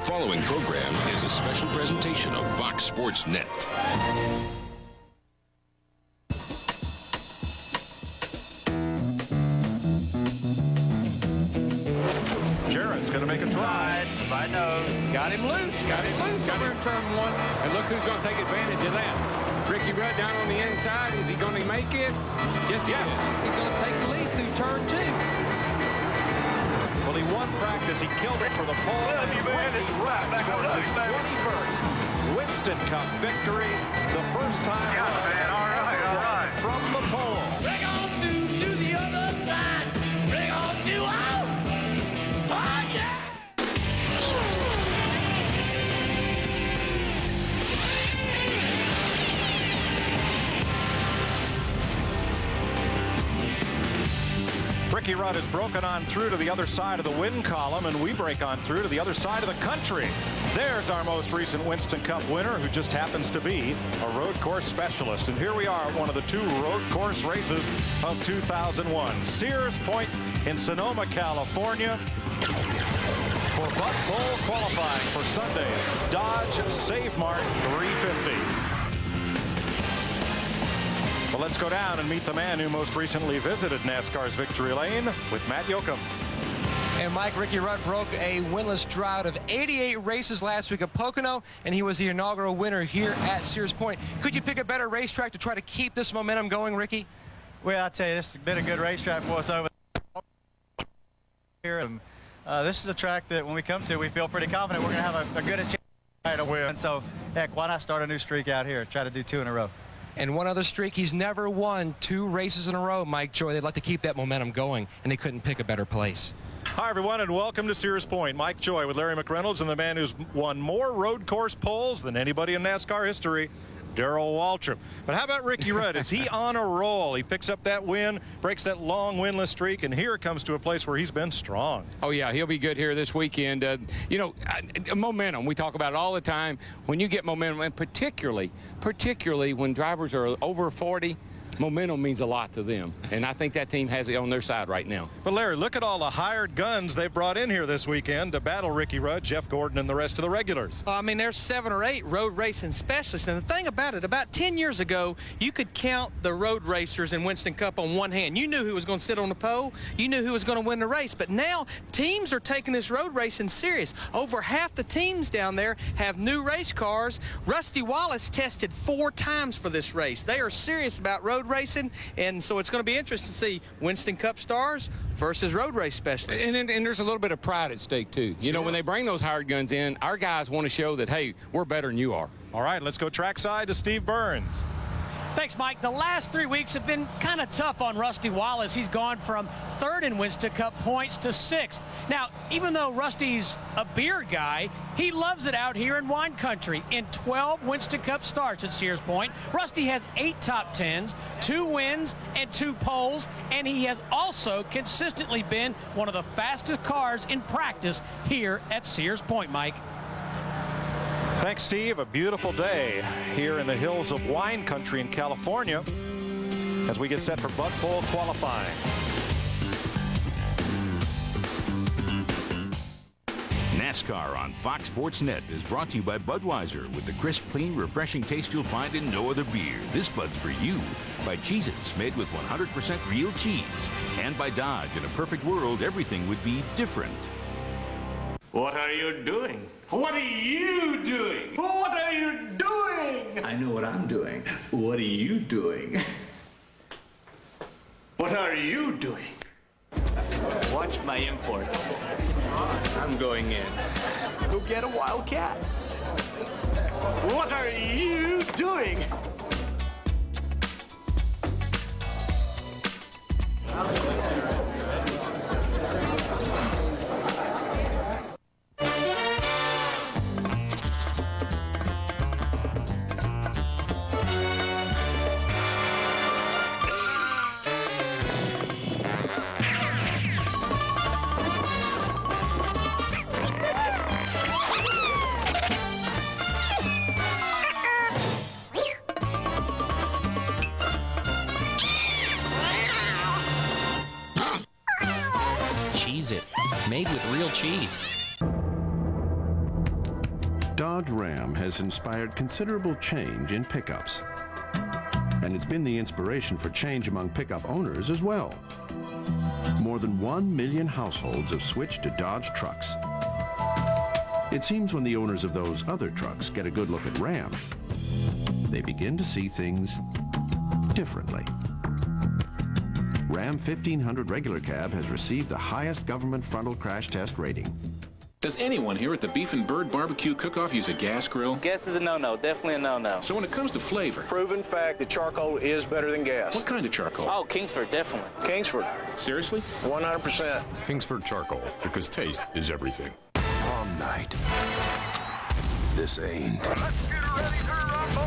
following program is a special presentation of Fox Sports Net. Jarrett's going to make a try. Side nose. Got him loose. Got over in turn one. And look who's going to take advantage of that. Ricky Rudd down on the inside. Is he going to make it? Yes, he is. He's going to take the lead through turn two. Well, he won practice. He killed it for the pole. Ricky Rudd scores his 21st Winston Cup victory. The first time from the pole. Bring on to the other side. Bring on to out. Oh, yeah! Ricky Rudd has broken on through to the other side of the win column, and we break on through to the other side of the country. There's our most recent Winston Cup winner, who just happens to be a road course specialist. And here we are at one of the two road course races of 2001. Sears Point in Sonoma, California, for butt bowl qualifying for Sunday's Dodge Save Mart 350. Well, let's go down and meet the man who most recently visited NASCAR's Victory Lane with Matt Yoakum. And Mike, Ricky Rudd broke a winless drought of 88 races last week at Pocono, and he was the inaugural winner here at Sears Point. Could you pick a better racetrack to try to keep this momentum going, Ricky? Well, I tell you, this has been a good racetrack for us over here. And this is a track that when we come to, we feel pretty confident we're going to have a good chance to win. So, heck, why not start a new streak out here? Try to do 2 in a row. And one other streak, he's never won 2 races in a row, Mike Joy. They'd like to keep that momentum going, and they couldn't pick a better place. Hi, everyone, and welcome to Sears Point. Mike Joy with Larry McReynolds and the man who's won more road course poles than anybody in NASCAR history, Darrell Waltrip. But how about Ricky Rudd? Is he on a roll? He picks up that win, breaks that long winless streak, and here it comes to a place where he's been strong. Oh, yeah, he'll be good here this weekend. You know, momentum, we talk about it all the time. When you get momentum, and particularly when drivers are over 40, momentum means a lot to them, and I think that team has it on their side right now. But Larry, look at all the hired guns they've brought in here this weekend to battle Ricky Rudd, Jeff Gordon, and the rest of the regulars. I mean, there's 7 or 8 road racing specialists, and the thing about it, about 10 years ago, you could count the road racers in Winston Cup on one hand. You knew who was going to sit on the pole. You knew who was going to win the race. But now teams are taking this road racing serious. Over half the teams down there have new race cars. Rusty Wallace tested 4 times for this race. They are serious about road racing, and so it's going to be interesting to see Winston Cup stars versus road race specialists. And there's a little bit of pride at stake, too. You know, when they bring those hired guns in, our guys want to show that, hey, we're better than you are. All right, let's go trackside to Steve Burns. Thanks, Mike. The last 3 weeks have been kind of tough on Rusty Wallace. He's gone from 3rd in Winston Cup points to 6th. Now, even though Rusty's a beer guy, he loves it out here in wine country. In 12 Winston Cup starts at Sears Point, Rusty has 8 top 10s, 2 wins, and 2 poles, and he has also consistently been one of the fastest cars in practice here at Sears Point, Mike. Thanks, Steve. A beautiful day here in the hills of wine country in California as we get set for butt bowl qualifying. NASCAR on Fox Sports Net is brought to you by Budweiser with the crisp, clean, refreshing taste you'll find in no other beer. This Bud's for you. By Cheez-Its, made with 100% real cheese. And by Dodge. In a perfect world, everything would be different. What are you doing? What are you doing? What are you doing? I know what I'm doing. What are you doing? What are you doing? Watch my import. I'm going in. Go get a wildcat. What are you doing? Cheez-It, made with real cheese. Dodge Ram has inspired considerable change in pickups. And it's been the inspiration for change among pickup owners as well. More than 1 million households have switched to Dodge trucks. It seems when the owners of those other trucks get a good look at Ram, they begin to see things differently. Ram 1500 regular cab has received the highest government frontal crash test rating. Does anyone here at the Beef and Bird Barbecue Cook-Off use a gas grill? Gas is a no-no, definitely a no-no. So when it comes to flavor... Proven fact that charcoal is better than gas. What kind of charcoal? Oh, Kingsford, definitely. Kingsford. Seriously? 100%. Kingsford charcoal, because taste is everything. Prom night. This ain't. Let's get ready to rumble!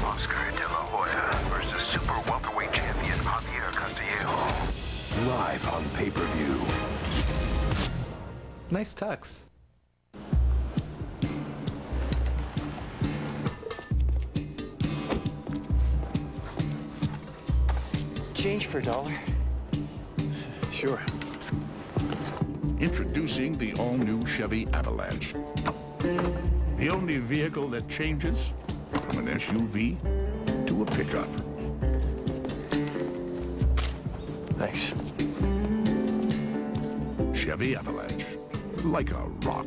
Oscar De La Hoya versus super welterweight champion Javier Castillejo. Live on pay-per-view. Nice tux. Change for $1. Sure. Introducing the all-new Chevy Avalanche. The only vehicle that changes from an SUV to a pickup. Thanks. Chevy Avalanche. Like a rock.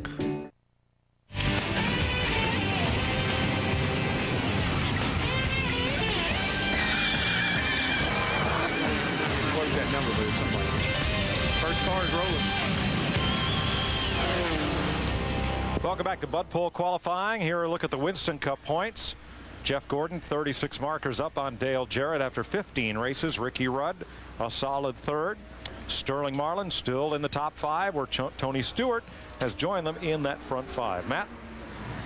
What is that number, but it's something like that. First car is rolling. Welcome back to Bud Pool qualifying. Here a look at the Winston Cup points. Jeff Gordon, 36 markers up on Dale Jarrett after 15 races. Ricky Rudd, a solid third. Sterling Marlin still in the top 5, where Tony Stewart has joined them in that front 5. Matt?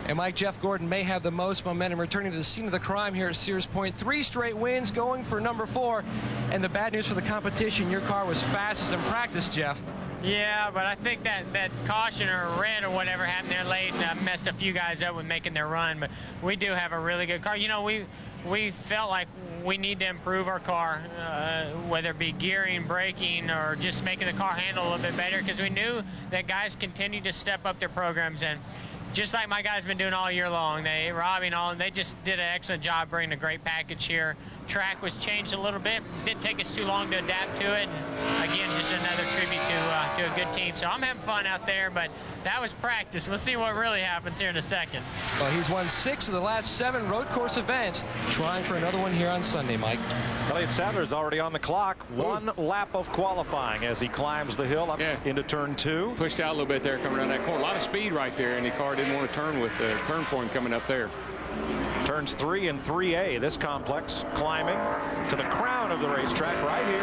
And Mike, Jeff Gordon may have the most momentum returning to the scene of the crime here at Sears Point. 3 straight wins going for number 4. And the bad news for the competition, your car was fastest in practice, Jeff. Yeah, but I think that caution or red or whatever happened there late messed a few guys up with making their run. But we do have a really good car. You know, we felt like we need to improve our car, whether it be gearing, braking, or just making the car handle a little bit better, because we knew that guys continue to step up their programs. And just like my guys been doing all year long, Robbie and all, they just did an excellent job bringing a great package here. Track was changed a little bit. Didn't take us too long to adapt to it. And again, just another tribute to a good team. So I'm having fun out there, but that was practice. We'll see what really happens here in a second. Well, he's won 6 of the last 7 road course events, trying for another one here on Sunday, Mike. Elliott Sadler's already on the clock. 1 lap of qualifying as he climbs the hill up into turn 2. Pushed out a little bit there coming around that corner. A lot of speed right there, and the car didn't want to turn with the turn for him coming up there. Turns 3 and 3A, this complex, climbing to the crown of the racetrack right here,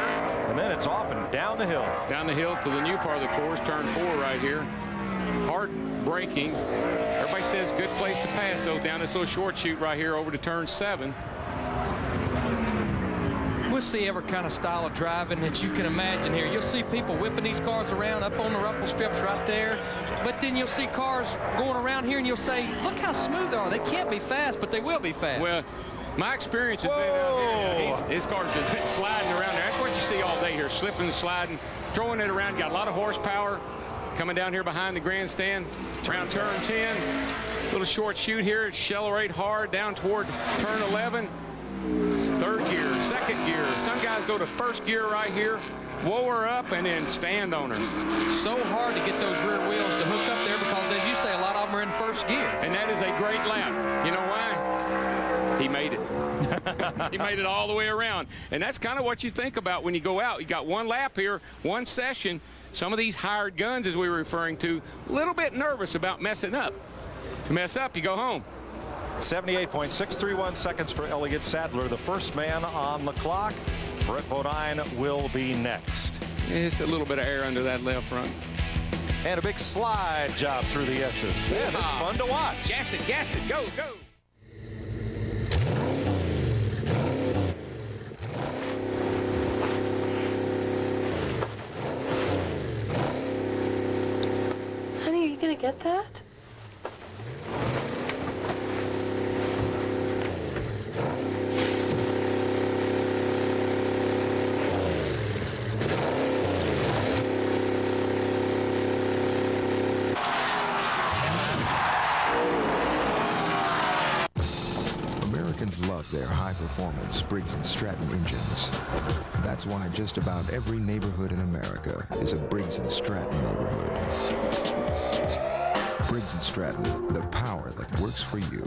and then it's off and down the hill. Down the hill to the new part of the course, turn 4 right here. Hard braking. Everybody says good place to pass, so down this little short chute right here over to turn 7. We'll see every kind of style of driving that you can imagine here. You'll see people whipping these cars around up on the ruffle strips right there. But then you'll see cars going around here and you'll say, look how smooth they are. They can't be fast, but they will be fast. Well, my experience has been out here. His car's just sliding around there. That's what you see all day here, slipping and sliding, throwing it around. Got a lot of horsepower coming down here behind the grandstand. Around turn 10, little short chute here. Accelerate hard down toward turn 11. 3rd gear, 2nd gear. Some guys go to 1st gear right here, whoa her up, and then stand on her. So hard to get those rear wheels to hook up there because, as you say, a lot of them are in 1st gear. And that is a great lap. You know why? He made it. He made it all the way around. And that's kind of what you think about when you go out. You got 1 lap here, 1 session. Some of these hired guns, as we were referring to, a little bit nervous about messing up. If you mess up, you go home. 78.631 seconds for Elliott Sadler, the first man on the clock. Brett Bodine will be next. Yeah, just a little bit of air under that left front. And a big slide job through the S's. Yeah, this is fun to watch. Gas it, go, go. Honey, are you gonna get that? their high-performance Briggs & Stratton engines. That's why just about every neighborhood in America is a Briggs & Stratton neighborhood. Briggs & Stratton, the power that works for you.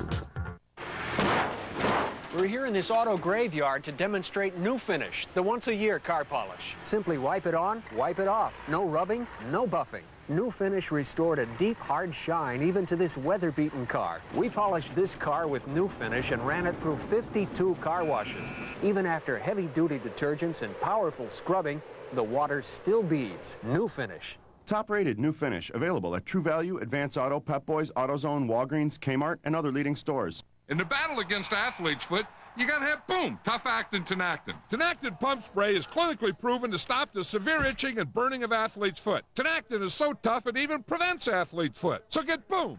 We're here in this auto graveyard to demonstrate New Finish, the once-a-year car polish. Simply wipe it on, wipe it off. No rubbing, no buffing. New Finish restored a deep, hard shine even to this weather-beaten car. We polished this car with New Finish and ran it through 52 car washes. Even after heavy-duty detergents and powerful scrubbing, the water still beads. New Finish. Top-rated New Finish, available at True Value, Advance Auto, Pep Boys, AutoZone, Walgreens, Kmart, and other leading stores. In the battle against athlete's foot, you gotta have, boom, tough-acting Tinactin. Tinactin pump spray is clinically proven to stop the severe itching and burning of athlete's foot. Tinactin is so tough it even prevents athlete's foot. So get, boom,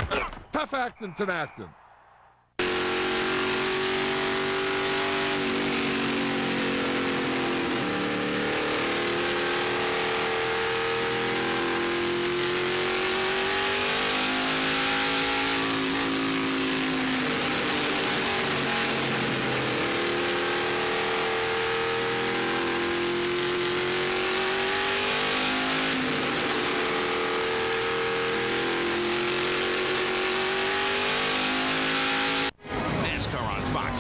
tough-acting Tinactin.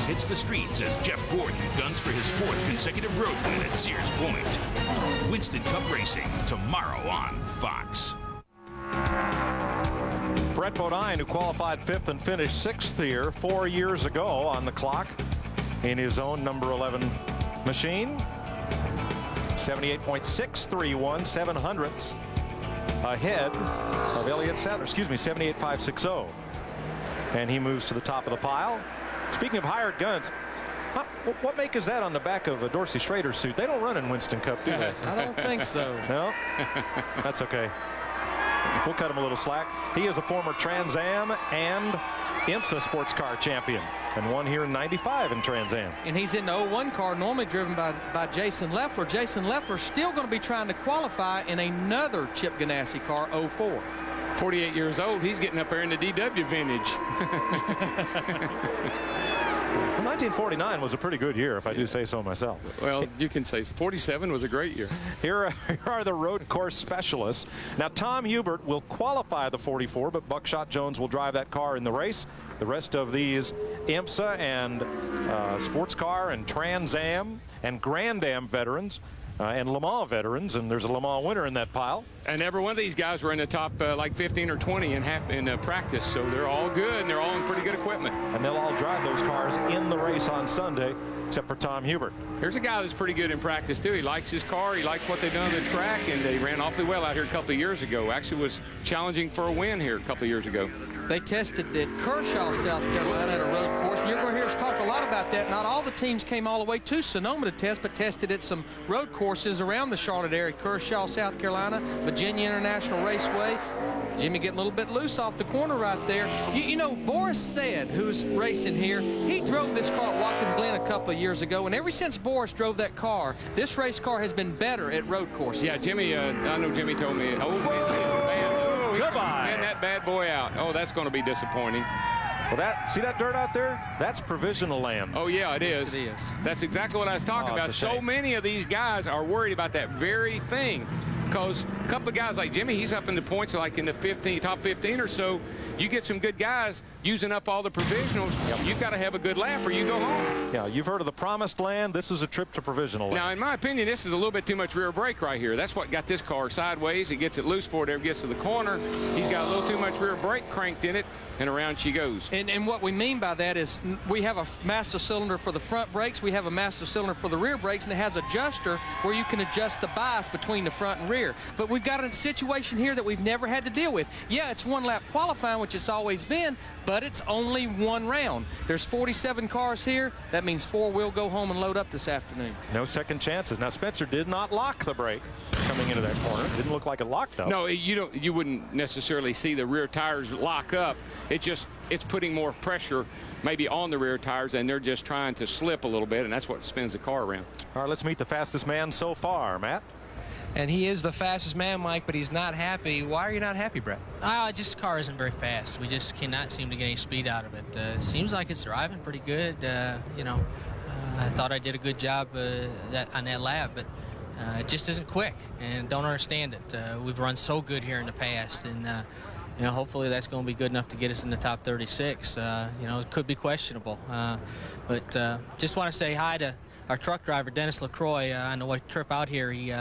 Hits the streets as Jeff Gordon guns for his 4th consecutive road win at Sears Point. Winston Cup Racing, tomorrow on Fox. Brett Bodine, who qualified 5th and finished 6th here 4 years ago on the clock in his own number 11 machine. 78.631, 700ths ahead of Elliott Sadler, 78.560. And he moves to the top of the pile. Speaking of hired guns, what make is that on the back of a Dorsey Schrader suit? They don't run in Winston Cup, do they? I don't think so. No? That's okay. We'll cut him a little slack. He is a former Trans Am and IMSA sports car champion and won here in '95 in Trans Am. And he's in the 01 car, normally driven by Jason Leffler. Jason Leffler's still going to be trying to qualify in another Chip Ganassi car, 04. 48 years old, he's getting up there in the DW vintage. Well, 1949 was a pretty good year, if I do say so myself. Well, you can say 47 was a great year. Here are the road course specialists. Now, Tom Hubert will qualify the 44, but Buckshot Jones will drive that car in the race. The rest of these IMSA and sports car and Trans Am and Grand Am veterans and Le Mans veterans, and there's a Le Mans winner in that pile. And every one of these guys were in the top like 15 or 20 in practice, so they're all good, and they're all in pretty good equipment. And they'll all drive those cars in the race on Sunday, except for Tom Hubert. Here's a guy that's pretty good in practice, too. He likes his car. He likes what they've done on the track, and they ran awfully well out here a couple of years ago. Actually was challenging for a win here a couple of years ago. They tested at Kershaw, South Carolina at a road course. And you're going to hear us talk a lot about that. Not all the teams came all the way to Sonoma to test, but tested at some road courses around the Charlotte area. Kershaw, South Carolina, Virginia International Raceway. Jimmy getting a little bit loose off the corner right there. You know, Boris Said, who's racing here, he drove this car at Watkins Glen a couple of years ago, and ever since Boris drove that car, this race car has been better at road courses. Yeah, Jimmy, I know Jimmy told me, goodbye. Man, that bad boy out. Oh, that's going to be disappointing. Well, see that dirt out there? That's provisional land. Oh, yeah, it is. Yes, it is. That's exactly what I was talking about. So many of these guys are worried about that very thing. Because a couple of guys like Jimmy, he's up in the points like in the top 15 or so. You get some good guys using up all the provisionals. Yep. You've got to have a good lap or you go home. Yeah, you've heard of the promised land. This is a trip to provisional land. Now, in my opinion, this is a little bit too much rear brake right here. That's what got this car sideways. It gets it loose before it ever gets to the corner. He's got a little too much rear brake cranked in it, and around she goes. And what we mean by that is we have a master cylinder for the front brakes, we have a master cylinder for the rear brakes, and it has an adjuster where you can adjust the bias between the front and rear. But we've got a situation here that we've never had to deal with. Yeah, it's one lap qualifying, which it's always been, but it's only one round. There's 47 cars here. That means 4 will go home and load up this afternoon. No second chances. Now, Spencer did not lock the brake coming into that corner. It didn't look like it locked up. No, you wouldn't necessarily see the rear tires lock up. It's putting more pressure maybe on the rear tires, and they're just trying to slip a little bit, and that's what spins the car around. All right, let's meet the fastest man so far, Matt. And he is the fastest man, Mike, but he's not happy. Why are you not happy, Brett? Just the car isn't very fast. We just cannot seem to get any speed out of it. It seems like it's driving pretty good. You know, I thought I did a good job on that lap, but it just isn't quick, and don't understand it. We've run so good here in the past, and you know, hopefully that's going to be good enough to get us in the top 36. You know, it could be questionable, but just want to say hi to our truck driver, Dennis LaCroix, on the trip out here. He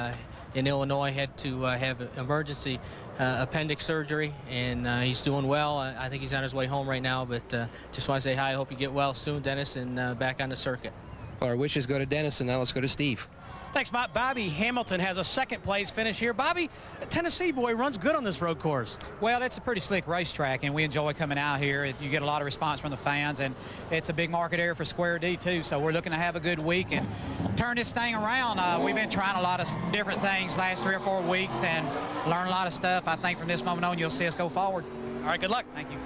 in Illinois had to have emergency appendix surgery, and he's doing well. I think he's on his way home right now, but just want to say hi. I hope you get well soon, Dennis, and back on the circuit. Our wishes go to Dennis, and now let's go to Steve. Thanks, Mike. Bobby Hamilton has a second-place finish here. Bobby, a Tennessee boy, runs good on this road course. Well, it's a pretty slick racetrack, and we enjoy coming out here. You get a lot of response from the fans, and it's a big market area for Square D, too, so we're looking to have a good week and turn this thing around. We've been trying a lot of different things last 3 or 4 weeks and learn a lot of stuff. I think from this moment on, you'll see us go forward. All right, good luck. Thank you.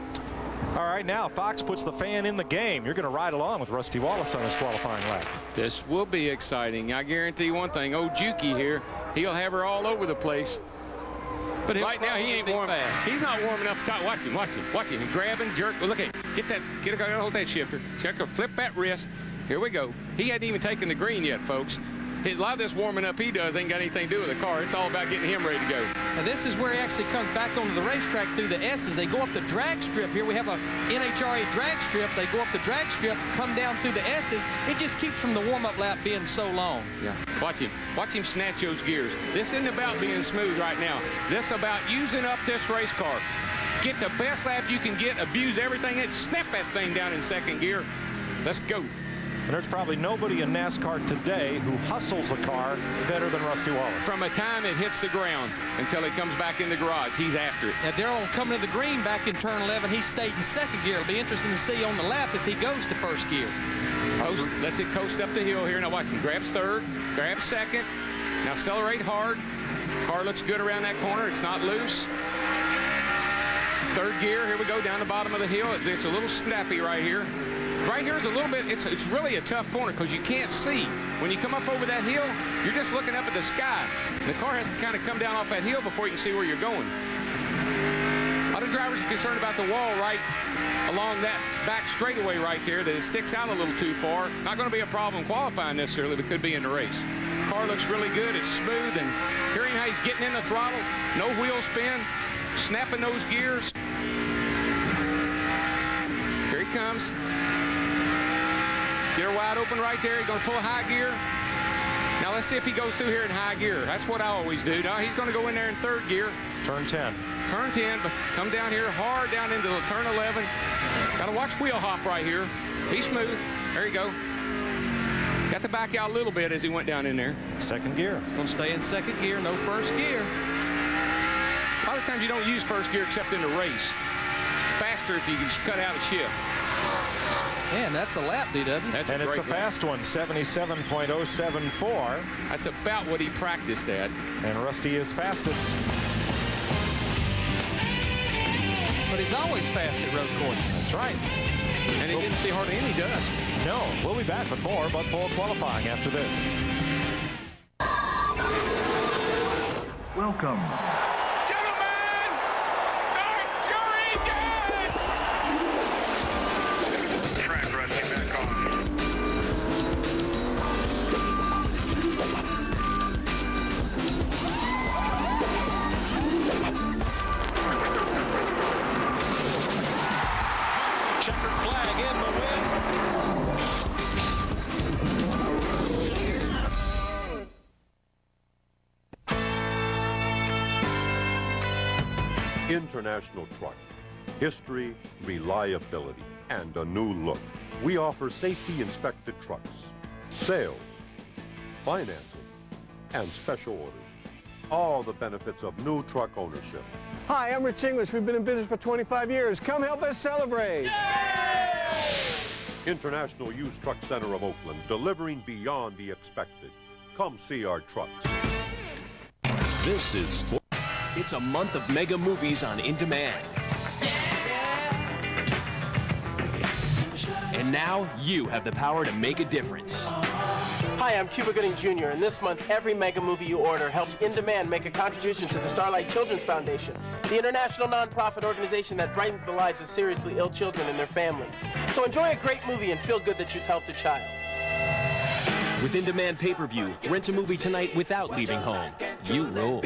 All right, now Fox puts the fan in the game. You're going to ride along with Rusty Wallace on his qualifying lap. This will be exciting. I guarantee you one thing. Old Juki here, he'll have her all over the place. But right now he ain't warm. He's not warming up top. Watch him, watch him, watch him. Grab and jerk. Look at, hold that shifter. Check her, flip that wrist. Here we go. He hadn't even taken the green yet, folks. A lot of this warming up he does ain't got anything to do with the car. It's all about getting him ready to go. Now this is where he actually comes back onto the racetrack through the S's. They go up the drag strip here. We have a NHRA drag strip. They go up the drag strip, come down through the S's. It just keeps from the warm-up lap being so long. Yeah. Watch him. Watch him snatch those gears. This isn't about being smooth right now. This is about using up this race car. Get the best lap you can get, abuse everything, and snap that thing down in second gear. Let's go. And there's probably nobody in NASCAR today who hustles a car better than Rusty Wallace. From the time it hits the ground until it comes back in the garage, he's after it. Now, Darrell, coming to the green back in turn 11, he stayed in second gear. It'll be interesting to see on the lap if he goes to first gear. Coast, lets it coast up the hill here. Now watch him. Grabs third, grabs second. Now accelerate hard. Car looks good around that corner. It's not loose. Third gear. Here we go down the bottom of the hill. It's a little snappy right here. Right here is a little bit, it's really a tough corner because you can't see. When you come up over that hill, you're just looking up at the sky. The car has to kind of come down off that hill before you can see where you're going. A lot of drivers are concerned about the wall right along that back straightaway right there, that it sticks out a little too far. Not going to be a problem qualifying necessarily, but could be in the race. Car looks really good. It's smooth, and hearing how he's getting in the throttle, no wheel spin, snapping those gears. Here he comes. Get her wide open right there. He's going to pull a high gear. Now let's see if he goes through here in high gear. That's what I always do. Now he's going to go in there in third gear. Turn 10. Turn 10, but come down here hard down into the turn 11. Got to watch wheel hop right here. Be smooth. There you go. Got to back out a little bit as he went down in there. Second gear. It's going to stay in second gear, no first gear. A lot of times you don't use first gear except in the race. It's faster if you can cut out a shift. Man, that's a lap, DW. And it's a fast one, 77.074. That's about what he practiced at. And Rusty is fastest. But he's always fast at road courses. That's right. And he didn't see hardly any dust. No. We'll be back with more Bud Pole qualifying after this. Welcome. Checkered flag in the win. International Truck. History, reliability, and a new look. We offer safety-inspected trucks, sales, financing, and special orders. All the benefits of new truck ownership. Hi, I'm Rich English. We've been in business for 25 years. Come help us celebrate. Yay! International Used Truck Center of Oakland, delivering beyond the expected. Come see our trucks. This is It's a month of mega movies on In Demand. And now you have the power to make a difference. Hi, I'm Cuba Gooding Jr., and this month, every mega movie you order helps In Demand make a contribution to the Starlight Children's Foundation. the international nonprofit organization that brightens the lives of seriously ill children and their families. So enjoy a great movie and feel good that you've helped a child. With in-demand pay-per-view, rent a movie tonight without leaving home. You rule.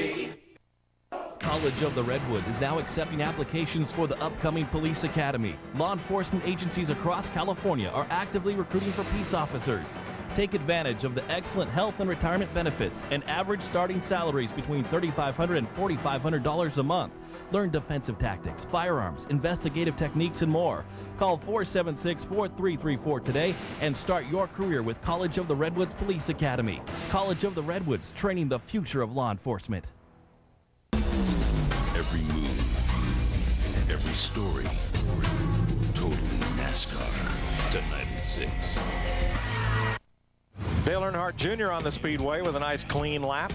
College of the Redwoods is now accepting applications for the upcoming police academy. Law enforcement agencies across California are actively recruiting for peace officers. Take advantage of the excellent health and retirement benefits and average starting salaries between $3,500 and $4,500 a month. Learn defensive tactics, firearms, investigative techniques, and more. Call 476-4334 today and start your career with College of the Redwoods Police Academy. College of the Redwoods, training the future of law enforcement. Every move, every story, totally NASCAR. Tonight at 6. Dale Earnhardt Jr. on the speedway with a nice clean lap.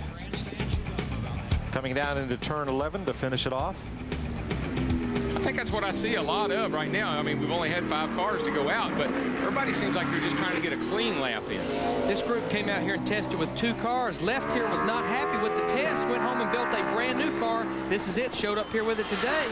Coming down into turn 11 to finish it off. I think that's what I see a lot of right now. I mean, we've only had 5 cars to go out, but everybody seems like they're just trying to get a clean lap in. This group came out here and tested with 2 cars. Left here was not happy with the test, went home and built a brand new car. This is it, showed up here with it today.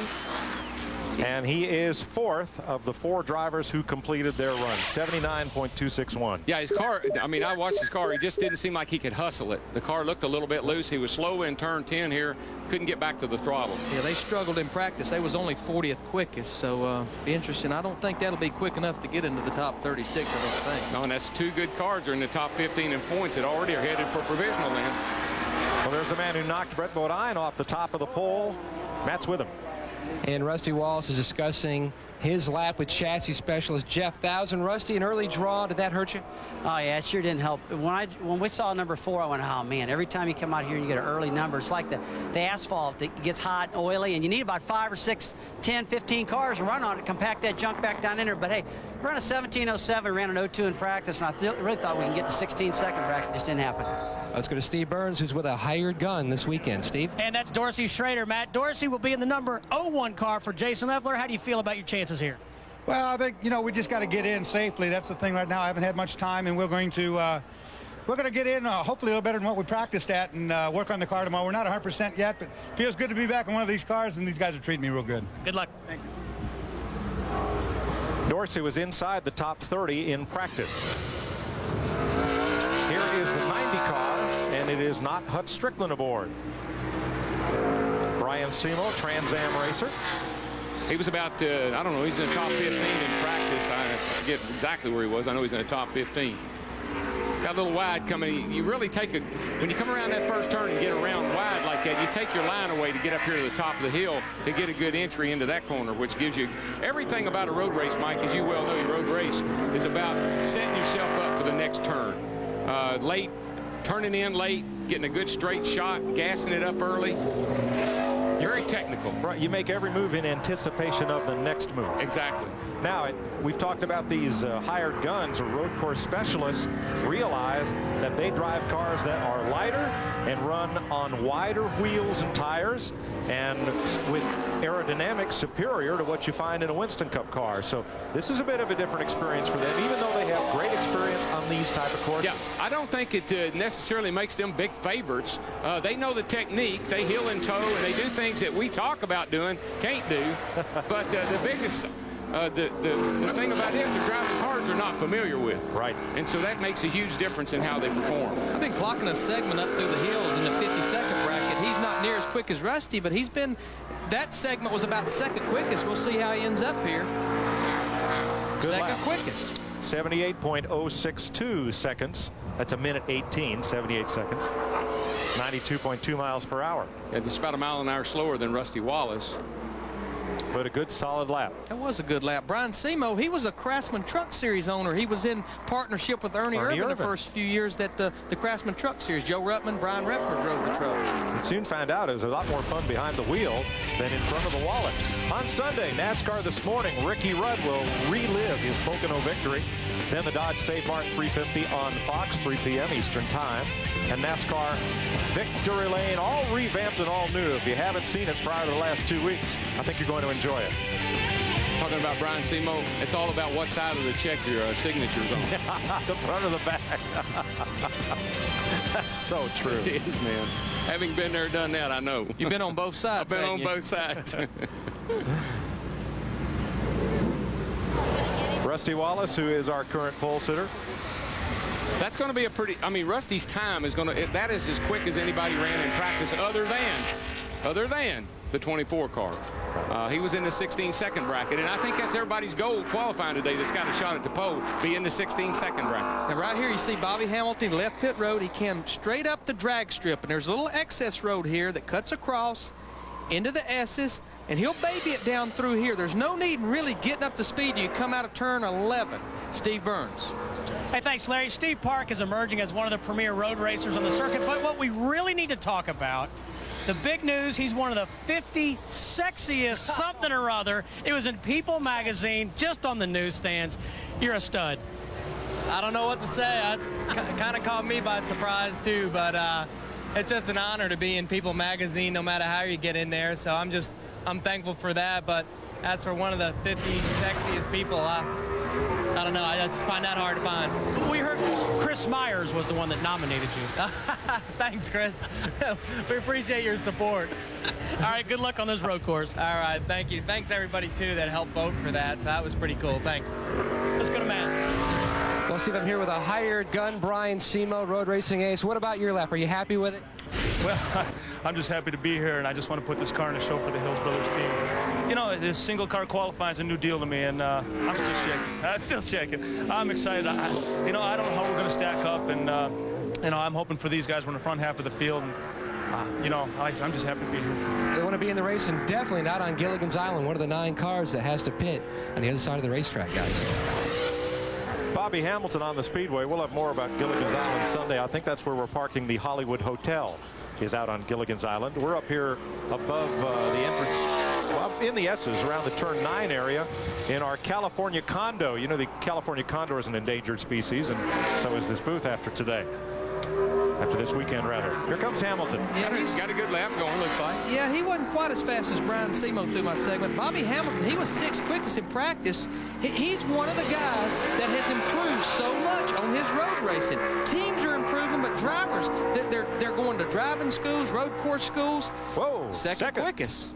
And he is 4th of the 4 drivers who completed their run, 79.261. Yeah, his car, I mean, I watched his car. He just didn't seem like he could hustle it. The car looked a little bit loose. He was slow in turn 10 here. Couldn't get back to the throttle. Yeah, they struggled in practice. They was only 40th quickest, so be interesting. I don't think that'll be quick enough to get into the top 36, I don't think. No, and that's 2 good cars. They're in the top 15 in points that already are headed for provisional then. Well, there's the man who knocked Brett Bodine off the top of the pole. Matt's with him. And Rusty Wallace is discussing his lap with chassis specialist Jeff Thousand. Rusty, an early draw, did that hurt you? Oh, yeah, it sure didn't help. When we saw number 4, I went, oh, man, every time you come out here and you get an early number, it's like the asphalt. It gets hot and oily, and you need about 5 or 6, 10, 15 cars to run on it, compact that junk back down in there. But, hey, we ran a 17.07, ran an 02 in practice, and I really thought we can get to 16-second bracket. It just didn't happen. Let's go to Steve Burns, who's with a hired gun this weekend. Steve? And that's Dorsey Schrader. Matt, Dorsey will be in the number 01 car for Jason Leffler. How do you feel about your chances here? Well, I think, we just got to get in safely. That's the thing right now. I haven't had much time, and we're going to get in hopefully a little better than what we practiced at and work on the car tomorrow. We're not 100% yet, but it feels good to be back in one of these cars, and these guys are treating me real good. Good luck. Thank you. Dorsey was inside the top 30 in practice. Here is the 90 car, and it is not Hut Strickland aboard. Brian Simo, Trans Am racer. He was about, I don't know, he's in the top 15 in practice. I forget exactly where he was. I know he's in the top 15. Got a little wide coming. You really take when you come around that first turn and get around wide like that, you take your line away to get up here to the top of the hill to get a good entry into that corner, which gives you everything about a road race, Mike. As you well know, your road race is about setting yourself up for the next turn. Late, turning in late, getting a good straight shot, gassing it up early. Very technical. Right, you make every move in anticipation of the next move. Exactly. Now, we've talked about these hired guns or road course specialists realize that they drive cars that are lighter and run on wider wheels and tires and with aerodynamics superior to what you find in a Winston Cup car. So this is a bit of a different experience for them, even though they have great experience on these type of courses. Yeah, I don't think it necessarily makes them big favorites. They know the technique. They heel and toe, and they do things that we talk about doing, can't do. But the biggest... The thing about this, they're driving cars they're not familiar with. Right. And so that makes a huge difference in how they perform. I've been clocking a segment up through the hills in the 50-second bracket. He's not near as quick as Rusty, but he's been, that segment was about second quickest. We'll see how he ends up here. Good second lap. Quickest. 78.062 seconds. That's a minute 18, 78 seconds. 92.2 miles per hour. Yeah, just about a mile an hour slower than Rusty Wallace. But a good solid lap. That was a good lap. Brian Simo, he was a Craftsman Truck Series owner. He was in partnership with Ernie Irvin the first few years that the Craftsman Truck Series. Joe Ruttman, Brian Reffner drove the truck. We soon found out it was a lot more fun behind the wheel than in front of the wallet. On Sunday, NASCAR This Morning, Ricky Rudd will relive his Pocono victory. Then the Dodge Save Mart 350 on Fox, 3 p.m. Eastern Time. And NASCAR Victory Lane, all revamped and all new. If you haven't seen it prior to the last 2 weeks, I think you're going to enjoy it. Talking about Brian Simo, it's all about what side of the check your signature's on. The front or the back. That's so true. It is, man. Having been there, done that, I know. You've been on both sides. I've been on both sides. Rusty Wallace, who is our current pole sitter. That's going to be a pretty, I mean, Rusty's time is going to, that is as quick as anybody ran in practice other than the 24 car. He was in the 16-second bracket, and I think that's everybody's goal qualifying today that's got a shot at the pole, be in the 16-second bracket. And right here you see Bobby Hamilton, left pit road. He came straight up the drag strip, and there's a little excess road here that cuts across into the S's, and he'll baby it down through here. There's no need in really getting up to speed. You come out of turn 11. Steve Burns. Hey, thanks, Larry. Steve Park is emerging as one of the premier road racers on the circuit, but what we really need to talk about, the big news, he's one of the 50 sexiest something or other. It was in People magazine, just on the newsstands. You're a stud. I don't know what to say. Kind of caught me by surprise, too, but it's just an honor to be in People magazine no matter how you get in there, so I'm thankful for that. But as for one of the 50 sexiest people, I don't know. I just find that hard to find. We heard Chris Myers was the one that nominated you. Thanks, Chris. We appreciate your support. All right, good luck on this road course. All right, thank you. Thanks, everybody, too, that helped vote for that. So that was pretty cool. Thanks. Let's go to Matt. Well, Steve, I'm here with a hired gun, Brian Semo, road racing ace. What about your lap? Are you happy with it? Well, I'm just happy to be here, and I just want to put this car in a show for the Hills Brothers team. You know, this single car qualifying is a new deal to me, and I'm still shaking. I'm still shaking. I'm excited. I don't know how we're going to stack up, and I'm hoping for these guys. We're in the front half of the field, and I'm just happy to be here. They want to be in the race, and definitely not on Gilligan's Island, one of the 9 cars that has to pit on the other side of the racetrack, guys. Bobby Hamilton on the speedway. We'll have more about Gilligan's Island Sunday. I think that's where we're parking. The Hollywood Hotel is out on Gilligan's Island. We're up here above the entrance, well, in the S's, around the turn 9 area in our California condo. You know, the California condor is an endangered species, and so is this booth after today. After this weekend, rather. Here comes Hamilton. Yeah, he's got a good lap going, looks like. Yeah, he wasn't quite as fast as Brian Semo through my segment. Bobby Hamilton, he was 6th quickest in practice. He's one of the guys that has improved so much on his road racing. Teams are improving, but drivers, they're going to driving schools, road course schools. Whoa, second quickest.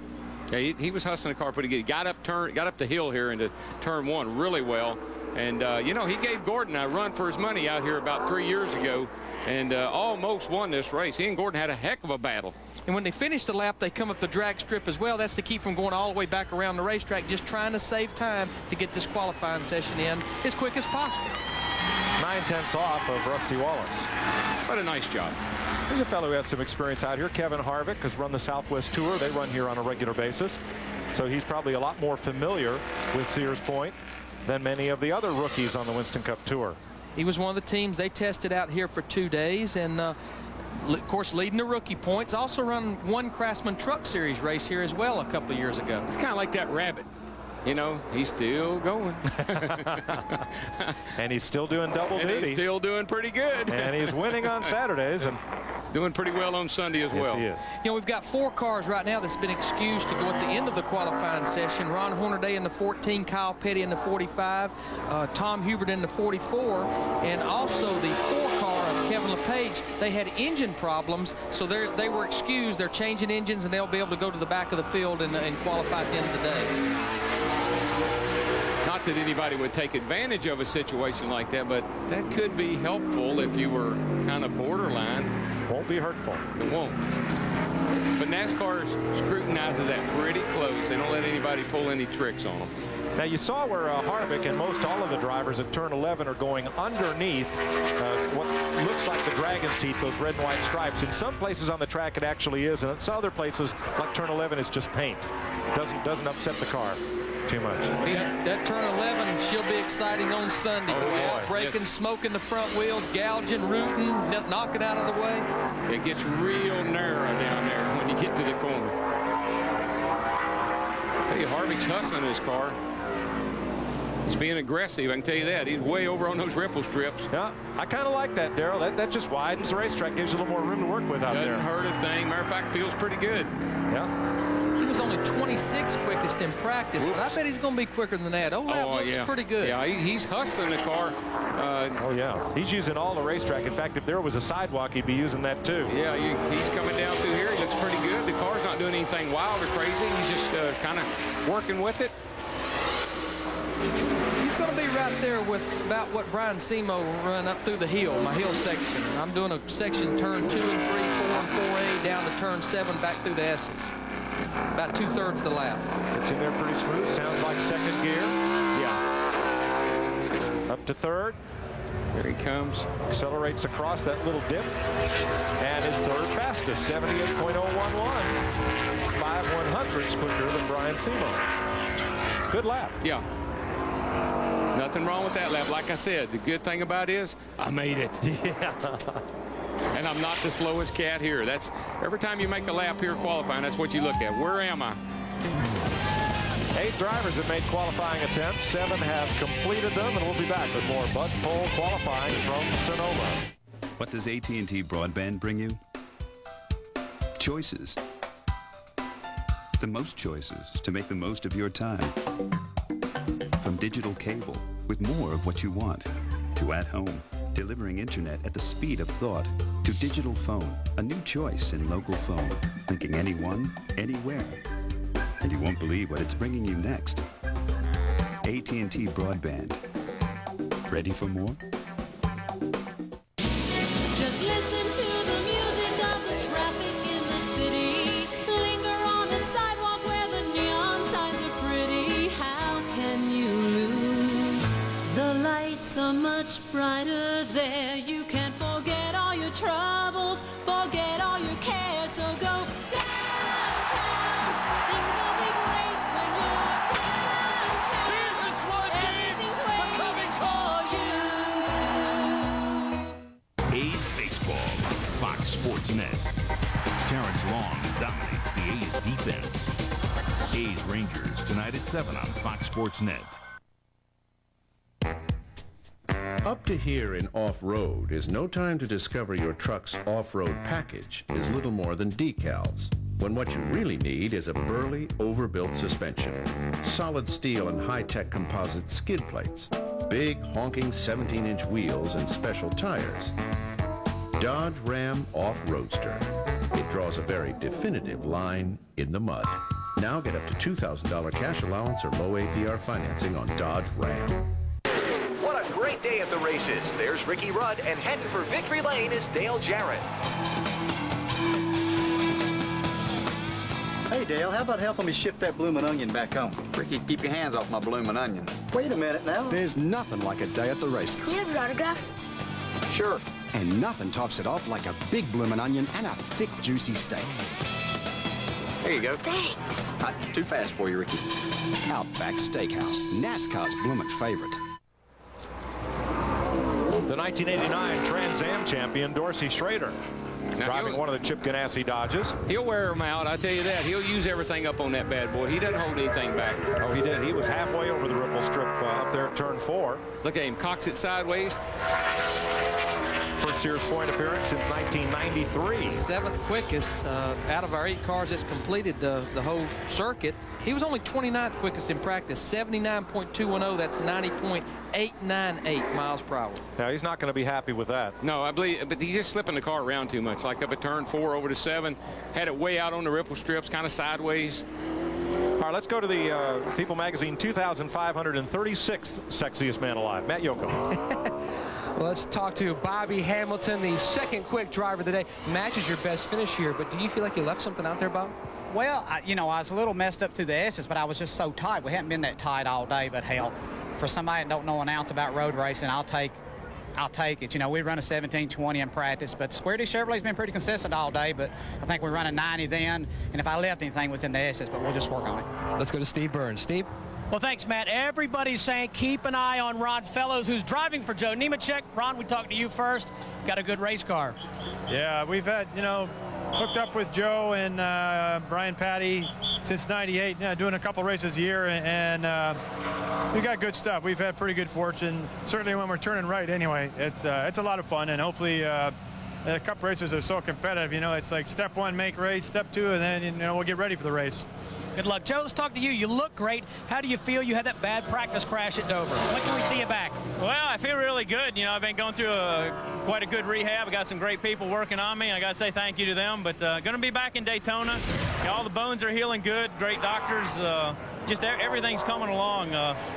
Yeah, he was hustling the car pretty good. He got up the hill here into turn 1 really well. And, you know, he gave Gordon a run for his money out here about 3 years ago, and almost won this race. He and Gordon had a heck of a battle. And when they finish the lap, they come up the drag strip as well. That's to keep from going all the way back around the racetrack, just trying to save time to get this qualifying session in as quick as possible. 9/10 off of Rusty Wallace. What a nice job. There's a fellow who has some experience out here. Kevin Harvick has run the Southwest Tour. They run here on a regular basis. So he's probably a lot more familiar with Sears Point than many of the other rookies on the Winston Cup Tour. He was one of the teams they tested out here for 2 days, and of course leading the rookie points. Also run one Craftsman Truck Series race here as well a couple of years ago. It's kind of like that rabbit. You know, he's still going. And he's still doing double duty. He's still doing pretty good. And he's winning on Saturdays. And doing pretty well on Sunday as well. Yes, he is. You know, we've got 4 cars right now that's been excused to go at the end of the qualifying session. Ron Hornaday in the 14, Kyle Petty in the 45, Tom Hubert in the 44, and also the 4 car of Kevin LePage. They had engine problems, so they were excused. They're changing engines, and they'll be able to go to the back of the field and qualify at the end of the day. Not that anybody would take advantage of a situation like that, but that could be helpful if you were kind of borderline. Won't be hurtful. It won't. But NASCAR scrutinizes that pretty close. They don't let anybody pull any tricks on them. Now you saw where Harvick and most all of the drivers at turn 11 are going underneath what looks like the dragon's teeth, those red and white stripes. In some places on the track it actually is, and in some other places like turn 11 is just paint. Doesn't upset the car too much. That turn 11, she'll be exciting on Sunday. Breaking, smoking the front wheels, gouging, rooting, knocking out of the way. It gets real narrow down there when you get to the corner. I'll tell you, Harvick's hustling his car. He's being aggressive, I can tell you that. He's way over on those ripple strips. Yeah, I kind of like that, Darrell. That just widens the racetrack, gives you a little more room to work with out there. Doesn't hurt a thing. Matter of fact, feels pretty good. Yeah. was only 26th quickest in practice, but I bet he's going to be quicker than that. Lap looks pretty good. Yeah, he's hustling the car. Oh, yeah. He's using all the racetrack. In fact, if there was a sidewalk, he'd be using that, too. Yeah, he's coming down through here. He looks pretty good. The car's not doing anything wild or crazy. He's just kind of working with it. He's going to be right there with about what Brian Semo run up through the hill, my hill section. I'm doing a section turn 2 and 3, 4 and 4A down to turn 7 back through the S's. About 2/3 the lap. It's in there pretty smooth. Sounds like second gear. Yeah. Up to third. Here he comes. Accelerates across that little dip. And is third fastest, 78.011. 5/100ths quicker than Brian Semo. Good lap. Yeah. Nothing wrong with that lap. Like I said, the good thing about it is I made it. Yeah. And I'm not the slowest cat here. That's every time you make a lap here qualifying, that's what you look at. Where am I? 8 drivers have made qualifying attempts. 7 have completed them, and we'll be back with more Bud Pole qualifying from Sonoma. What does AT&T Broadband bring you? Choices. The most choices to make the most of your time. From digital cable, with more of what you want, to at home, delivering internet at the speed of thought, to digital phone, a new choice in local phone, thinking anyone, anywhere. And you won't believe what it's bringing you next. AT&T Broadband. Ready for more? Just listen to the music of the traffic in the city. Linger on the sidewalk where the neon signs are pretty. How can you lose? The lights are much brighter there. You can forget all your troubles, forget all your cares. So go downtown. Things will be great when you're downtown. It's one Everything's game becoming called. A's baseball, Fox Sports Net. Terrence Long dominates the A's defense. A's Rangers tonight at 7 on Fox Sports Net. Up to here in off-road is no time to discover your truck's off-road package is little more than decals, when what you really need is a burly, overbuilt suspension, solid steel and high-tech composite skid plates, big honking 17-inch wheels and special tires. Dodge Ram Off-Roadster. It draws a very definitive line in the mud. Now get up to $2,000 cash allowance or low APR financing on Dodge Ram. What a great day at the races. There's Ricky Rudd, and heading for victory lane is Dale Jarrett. Hey, Dale, how about helping me ship that bloomin' onion back home? Ricky, keep your hands off my bloomin' onion. Wait a minute now. There's nothing like a day at the races. Can you have your autographs? Sure. And nothing tops it off like a big bloomin' onion and a thick, juicy steak. Here you go. Thanks. Not too fast for you, Ricky. Outback Steakhouse, NASCAR's bloomin' favorite. The 1989 Trans Am champion, Dorsey Schrader, driving one of the Chip Ganassi Dodges. He'll wear them out, I tell you that. He'll use everything up on that bad boy. He doesn't hold anything back. Oh, he did. He was halfway over the ripple strip up there at turn 4. Look at him, cocks it sideways. First Sears Point appearance since 1993. 7th quickest out of our 8 cars that's completed the whole circuit. He was only 29th quickest in practice, 79.210. That's 90.898 miles per hour. Now, he's not going to be happy with that. No, I believe, but he's just slipping the car around too much. Like up at turn 4 over to 7, had it way out on the ripple strips, kind of sideways. All right, let's go to the People Magazine 2,536th sexiest man alive. Matt Yocum. Let's talk to Bobby Hamilton, the second quick driver of the day. Matches your best finish here, but do you feel like you left something out there, Bob? Well, you know, I was a little messed up through the S's, but I was just so tight. We haven't been that tight all day, but hell, for somebody that don't know an ounce about road racing, I'll take it. You know, we run a 1720 in practice, but Square D Chevrolet's been pretty consistent all day, but I think we run a 90 then, and if I left anything, it was in the S's, but we'll just work on it. Let's go to Steve Burns. Steve? Well, thanks, Matt. Everybody's saying keep an eye on Ron Fellows, who's driving for Joe Nemechek. Ron, we talked to you first. Got a good race car. Yeah, we've had, you know, hooked up with Joe and Brian Patty since '98, doing a couple races a year, and we got good stuff. We've had pretty good fortune, certainly when we're turning right anyway. It's a lot of fun, and hopefully the cup races are so competitive. You know, it's like step 1, make race, step 2, and then, you know, we'll get ready for the race. Good luck. Joe, let's talk to you. You look great. How do you feel? You had that bad practice crash at Dover. When can we see you back? Well, I feel really good. You know, I've been going through quite a good rehab. I got some great people working on me, and I got to say thank you to them. But going to be back in Daytona. You know, all the bones are healing good. Great doctors. Just everything's coming along.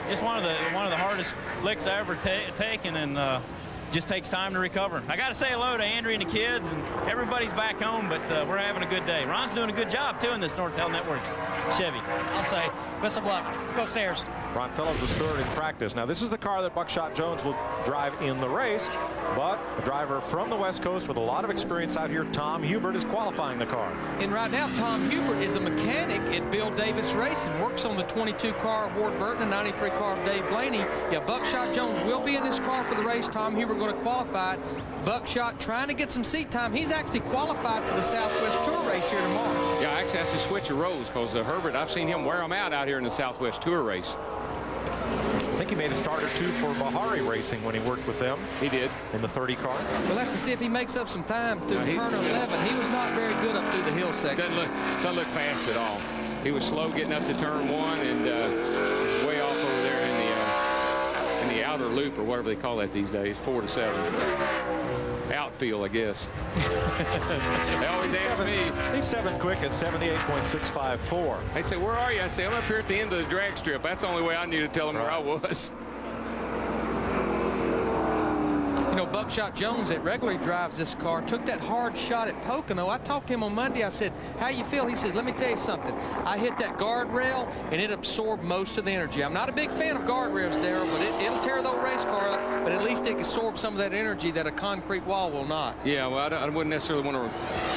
Just one of the hardest licks I ever taken, and just takes time to recover. I got to say hello to Andrea and the kids, and everybody's back home, but we're having a good day. Ron's doing a good job, too, in this Nortel Networks Chevy. I'll say, best of luck. Let's go upstairs. Ron Fellows was third in practice. Now, this is the car that Buckshot Jones will drive in the race, but a driver from the West Coast with a lot of experience out here, Tom Hubert, is qualifying the car. And right now, Tom Hubert is a mechanic at Bill Davis Racing, works on the 22 car of Ward Burton and 93 car of Dave Blaney. Yeah, Buckshot Jones will be in this car for the race. Tom Hubert going to qualify it. Buckshot trying to get some seat time. He's actually qualified for the Southwest Tour race here tomorrow. Yeah, I actually has to switch of rows because Herbert, I've seen him wear them out here in the Southwest Tour race. I think he made a start or two for Bahari Racing when he worked with them. He did. In the 30 car. We'll have to see if he makes up some time to turn 11. He was not very good up through the hill section. Doesn't look fast at all. He was slow getting up to turn 1 and was way off over there in the outer loop, or whatever they call that these days, 4 to 7. Outfield, I guess. They always ask me. He's 7th quick at 78.654. They say, where are you? I say, I'm up here at the end of the drag strip. That's the only way I knew to tell them where I was. You know, Buckshot Jones that regularly drives this car took that hard shot at Pocono. I talked to him on Monday. I said, how you feel? He said, let me tell you something. I hit that guardrail, and it absorbed most of the energy. I'm not a big fan of guardrails, Darryl, but it'll tear the old race car up, but at least it absorbs some of that energy that a concrete wall will not. Yeah, well, I wouldn't necessarily want to,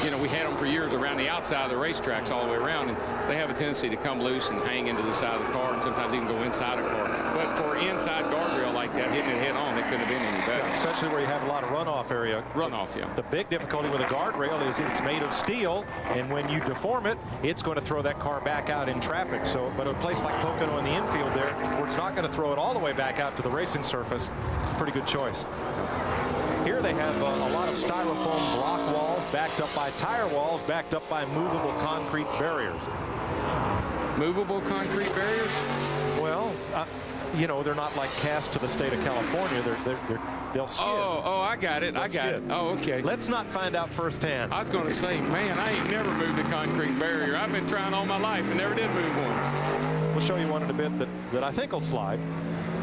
you know, we had them for years around the outside of the racetracks all the way around, and they have a tendency to come loose and hang into the side of the car, and sometimes even go inside a car. But for inside guardrail like that, hitting it head on, they couldn't have been any better. Yeah, especially where you have a lot of runoff area. Runoff, yeah. The big difficulty with a guardrail is it's made of steel, and when you deform it, it's going to throw that car back out in traffic. So, but a place like Pocono in the infield there, where it's not going to throw it all the way back out to the racing surface, it's a pretty good choice. Here they have a lot of styrofoam block walls backed up by tire walls, backed up by movable concrete barriers. Movable concrete barriers? Well, you know, they're not like cast to the state of California. They'll skid. Oh, I got it. I got it. Oh, okay. Let's not find out firsthand. I was going to say, man, I ain't never moved a concrete barrier. I've been trying all my life and never did move one. We'll show you one in a bit that I think will slide.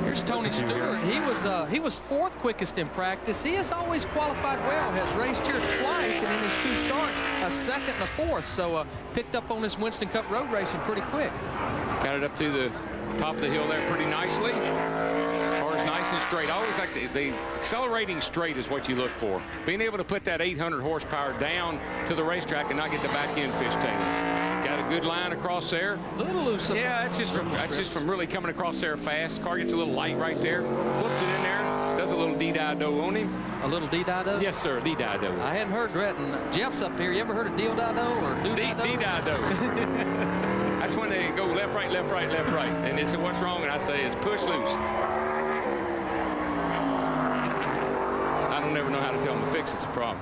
Here's Tony Stewart. He was 4th quickest in practice. He has always qualified well. Has raced here twice, and in his 2 starts, a 2nd and a 4th. So picked up on this Winston Cup road racing pretty quick. Got it up to the top of the hill there pretty nicely. Car's nice and straight. I always like the accelerating straight is what you look for. Being able to put that 800 horsepower down to the racetrack and not get the back end fishtailing. Got a good line across there. A little loose. Yeah, that's just from really coming across there fast. Car gets a little light right there. Whooped it in there. Does a little D-die-do on him. A little D-die-do? Yes, sir. D-die-do. I hadn't heard that. And Jeff's up here. You ever heard of D-die-do or do-die-do? D-die-do. That's when they go left, right, left, right, left, right. And they say, what's wrong? And I say, it's push loose. I don't ever know how to tell them to fix it. It's a problem.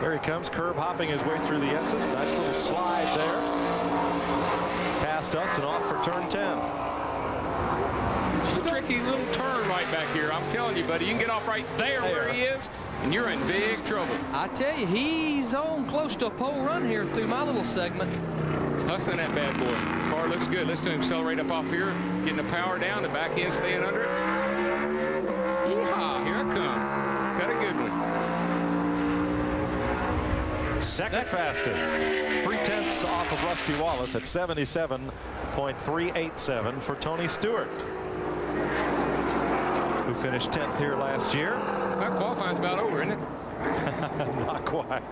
There he comes, curb hopping his way through the S's. Nice little slide there. Past us and off for turn 10. It's a tricky little turn right back here. I'm telling you, buddy, you can get off right there where he is, and you're in big trouble. I tell you, he's on close to a pole run here through my little segment. Hustling that bad boy. Car looks good. Let's do him accelerate up off here. Getting the power down, the back end staying under it. Yeehaw, here I come. Got a good one. Second fastest. 3/10 off of Rusty Wallace at 77.387 for Tony Stewart, who finished 10th here last year. That qualifying's about over, isn't it? Not quite.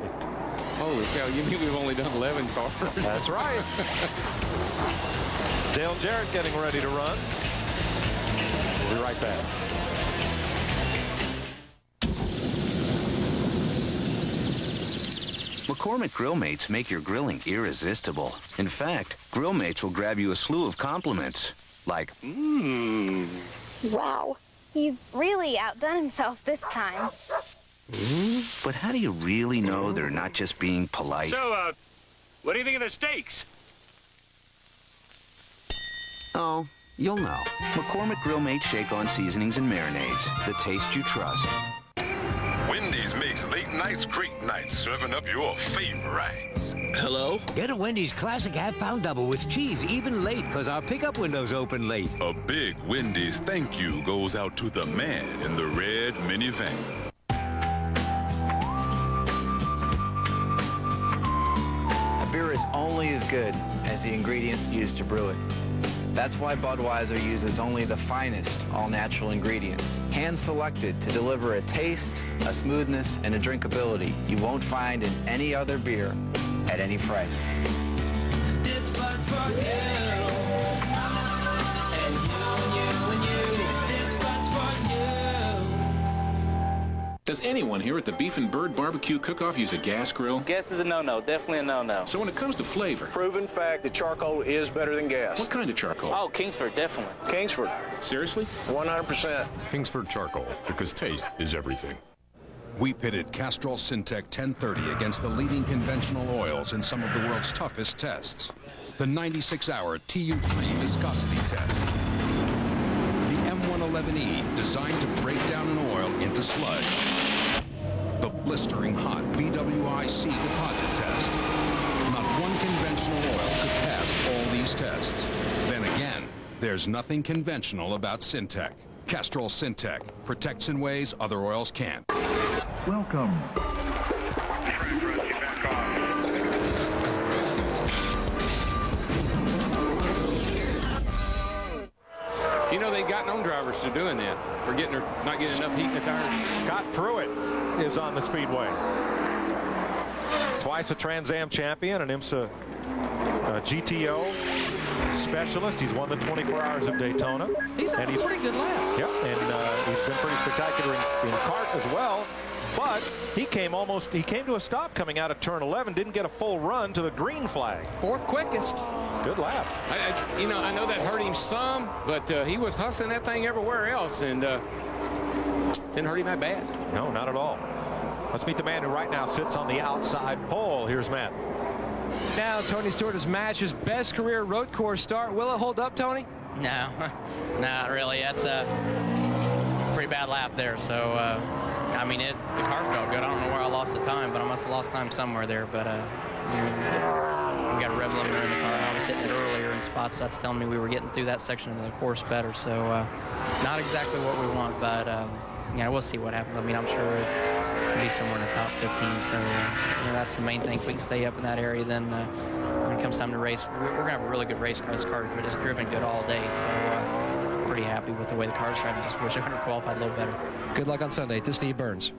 Holy cow, you mean we've only done 11 cars? That's right. Dale Jarrett getting ready to run. We'll be right back. McCormick Grill Mates make your grilling irresistible. In fact, Grill Mates will grab you a slew of compliments, like, mmm. Wow, he's really outdone himself this time. But how do you really know they're not just being polite? So, what do you think of the steaks? Oh, you'll know. McCormick Grill Mate Shake-On Seasonings and Marinades. The taste you trust. Wendy's makes late nights great nights, serving up your favorites. Hello? Get a Wendy's Classic half-pound double with cheese, even late, because our pickup window's open late. A big Wendy's thank you goes out to the man in the red minivan. A beer is only as good as the ingredients used to brew it. That's why Budweiser uses only the finest all-natural ingredients, hand-selected to deliver a taste, a smoothness, and a drinkability you won't find in any other beer at any price. This bud's for you. And you. This bud's for you. Does anyone here at the Beef and Bird Barbecue Cook-Off use a gas grill? Gas is a no-no, definitely a no-no. So when it comes to flavor... Proven fact that charcoal is better than gas. What kind of charcoal? Oh, Kingsford, definitely. Kingsford. Seriously? 100%. Kingsford charcoal, because taste is everything. We pitted Castrol Syntec 1030 against the leading conventional oils in some of the world's toughest tests. The 96-hour TU3 viscosity test. The M111E, designed to break down an oil into sludge. The blistering hot VWIC deposit test. Not one conventional oil could pass all these tests. Then again, there's nothing conventional about Syntec. Castrol Syntec protects in ways other oils can't. Welcome. You know, they've gotten on drivers to doing that, for not getting enough heat in the tires. Scott Pruitt is on the speedway. Twice a Trans Am champion, an IMSA GTO specialist. He's won the 24 Hours of Daytona. He's on a pretty good lap. Yep, and he's been pretty spectacular in kart as well. But he came to a stop coming out of turn 11, didn't get a full run to the green flag. Fourth quickest. Good lap. I know that hurt him some, but he was hustling that thing everywhere else, and didn't hurt him that bad. No, not at all. Let's meet the man who right now sits on the outside pole. Here's Matt. Now Tony Stewart has matched his best career road course start. Will it hold up, Tony? No, not really. That's a pretty bad lap there. So, I mean, the car felt good. I don't know where I lost the time, but I must have lost time somewhere there. But we got a rev limiter in the car. I was hitting it earlier in spots, so that's telling me we were getting through that section of the course better. So, not exactly what we want, but yeah, we'll see what happens. I mean, I'm sure it'll be somewhere in the top 15. So, that's the main thing. If we can stay up in that area, then when it comes time to race, we're going to have a really good race car. This car has driven good all day, so pretty happy with the way the car's driving. Just wish I could have qualified a little better. Good luck on Sunday to Steve Burns.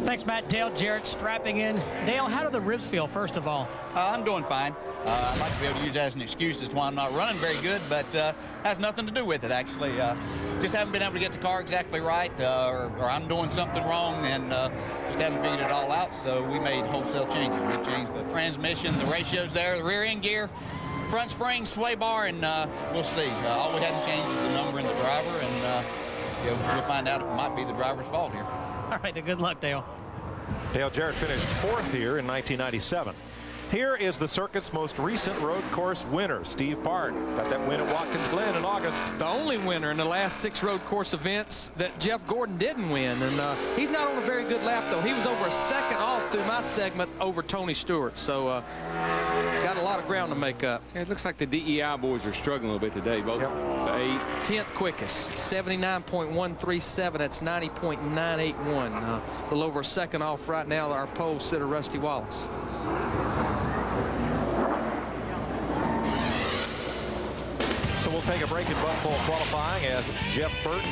Thanks, Matt. Dale Jarrett strapping in. Dale, how do the ribs feel, first of all? I'm doing fine. I'd like to be able to use that as an excuse as to why I'm not running very good, but has nothing to do with it, actually. Just haven't been able to get the car exactly right, or I'm doing something wrong, and just haven't figured it all out, so we made wholesale changes. We changed the transmission, the ratios there, the rear end gear, front spring, sway bar, and we'll see. All we hadn't changed is the number and the driver, and we'll find out if it might be the driver's fault here. All right, good luck, Dale. Dale Jarrett finished 4th here in 1997. Here is the circuit's most recent road course winner, Steve Bart. Got that win at Watkins Glen in August. The only winner in the last 6 road course events that Jeff Gordon didn't win. And he's not on a very good lap, though. He was over a second off through my segment over Tony Stewart. So got a lot of ground to make up. Yeah, it looks like the DEI boys are struggling a little bit today. Both the 10th quickest, 79.137. That's 90.981. A little over a second off right now. Our pole sitter, Rusty Wallace. So we'll take a break in Buckpole qualifying as Jeff Burton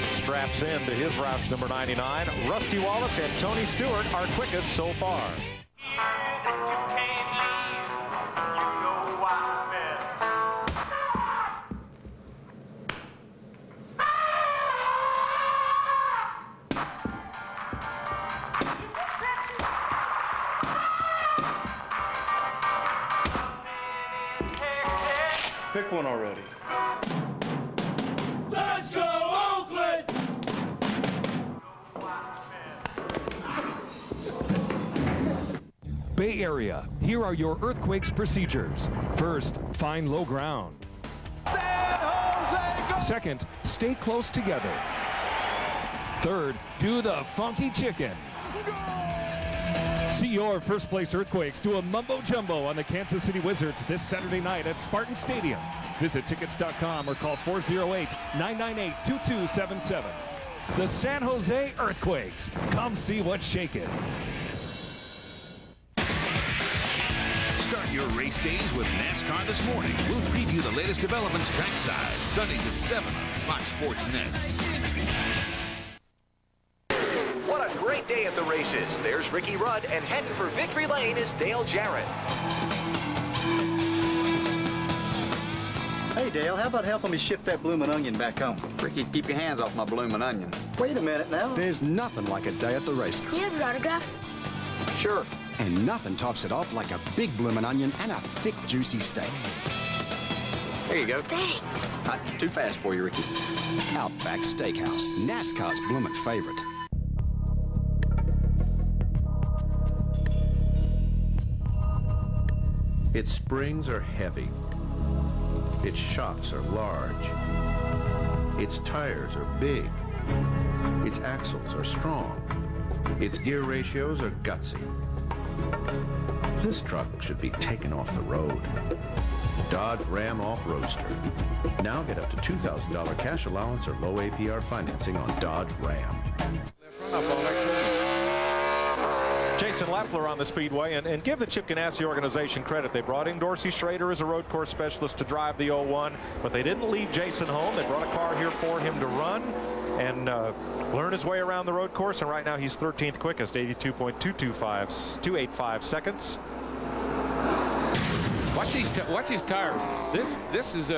straps in to his Roush number 99. Rusty Wallace and Tony Stewart are quickest so far. Pick one already. Let's go, Oakland! Bay Area, here are your earthquakes procedures. First, find low ground. Say Second, stay close together. Third, do the funky chicken. See your first place Earthquakes do a mumbo jumbo on the Kansas City Wizards this Saturday night at Spartan Stadium. Visit tickets.com or call 408-998-2277. The San Jose Earthquakes. Come see what's shaking. Start your race days with NASCAR This Morning. We'll preview the latest developments trackside. Sundays at 7 on Fox Sports Net. What a great day at the races. There's Ricky Rudd, and heading for victory lane is Dale Jarrett. Hey, Dale, how about helping me ship that bloomin' onion back home? Ricky, keep your hands off my bloomin' onion. Wait a minute now. There's nothing like a day at the races. Can we have your autographs? Sure. And nothing tops it off like a big bloomin' onion and a thick, juicy steak. There you go. Thanks. Not too fast for you, Ricky. Outback Steakhouse, NASCAR's bloomin' favorite. Its springs are heavy. Its shocks are large. Its tires are big. Its axles are strong. Its gear ratios are gutsy. This truck should be taken off the road. Dodge Ram Off-Roadster. Now get up to $2,000 cash allowance or low APR financing on Dodge Ram. Jason Leffler on the Speedway, and give the Chip Ganassi organization credit. They brought in Dorsey Schrader as a road course specialist to drive the 01, but they didn't leave Jason home. They brought a car here for him to run and learn his way around the road course, and right now he's 13th quickest, 82.285 seconds. Watch his tires. This is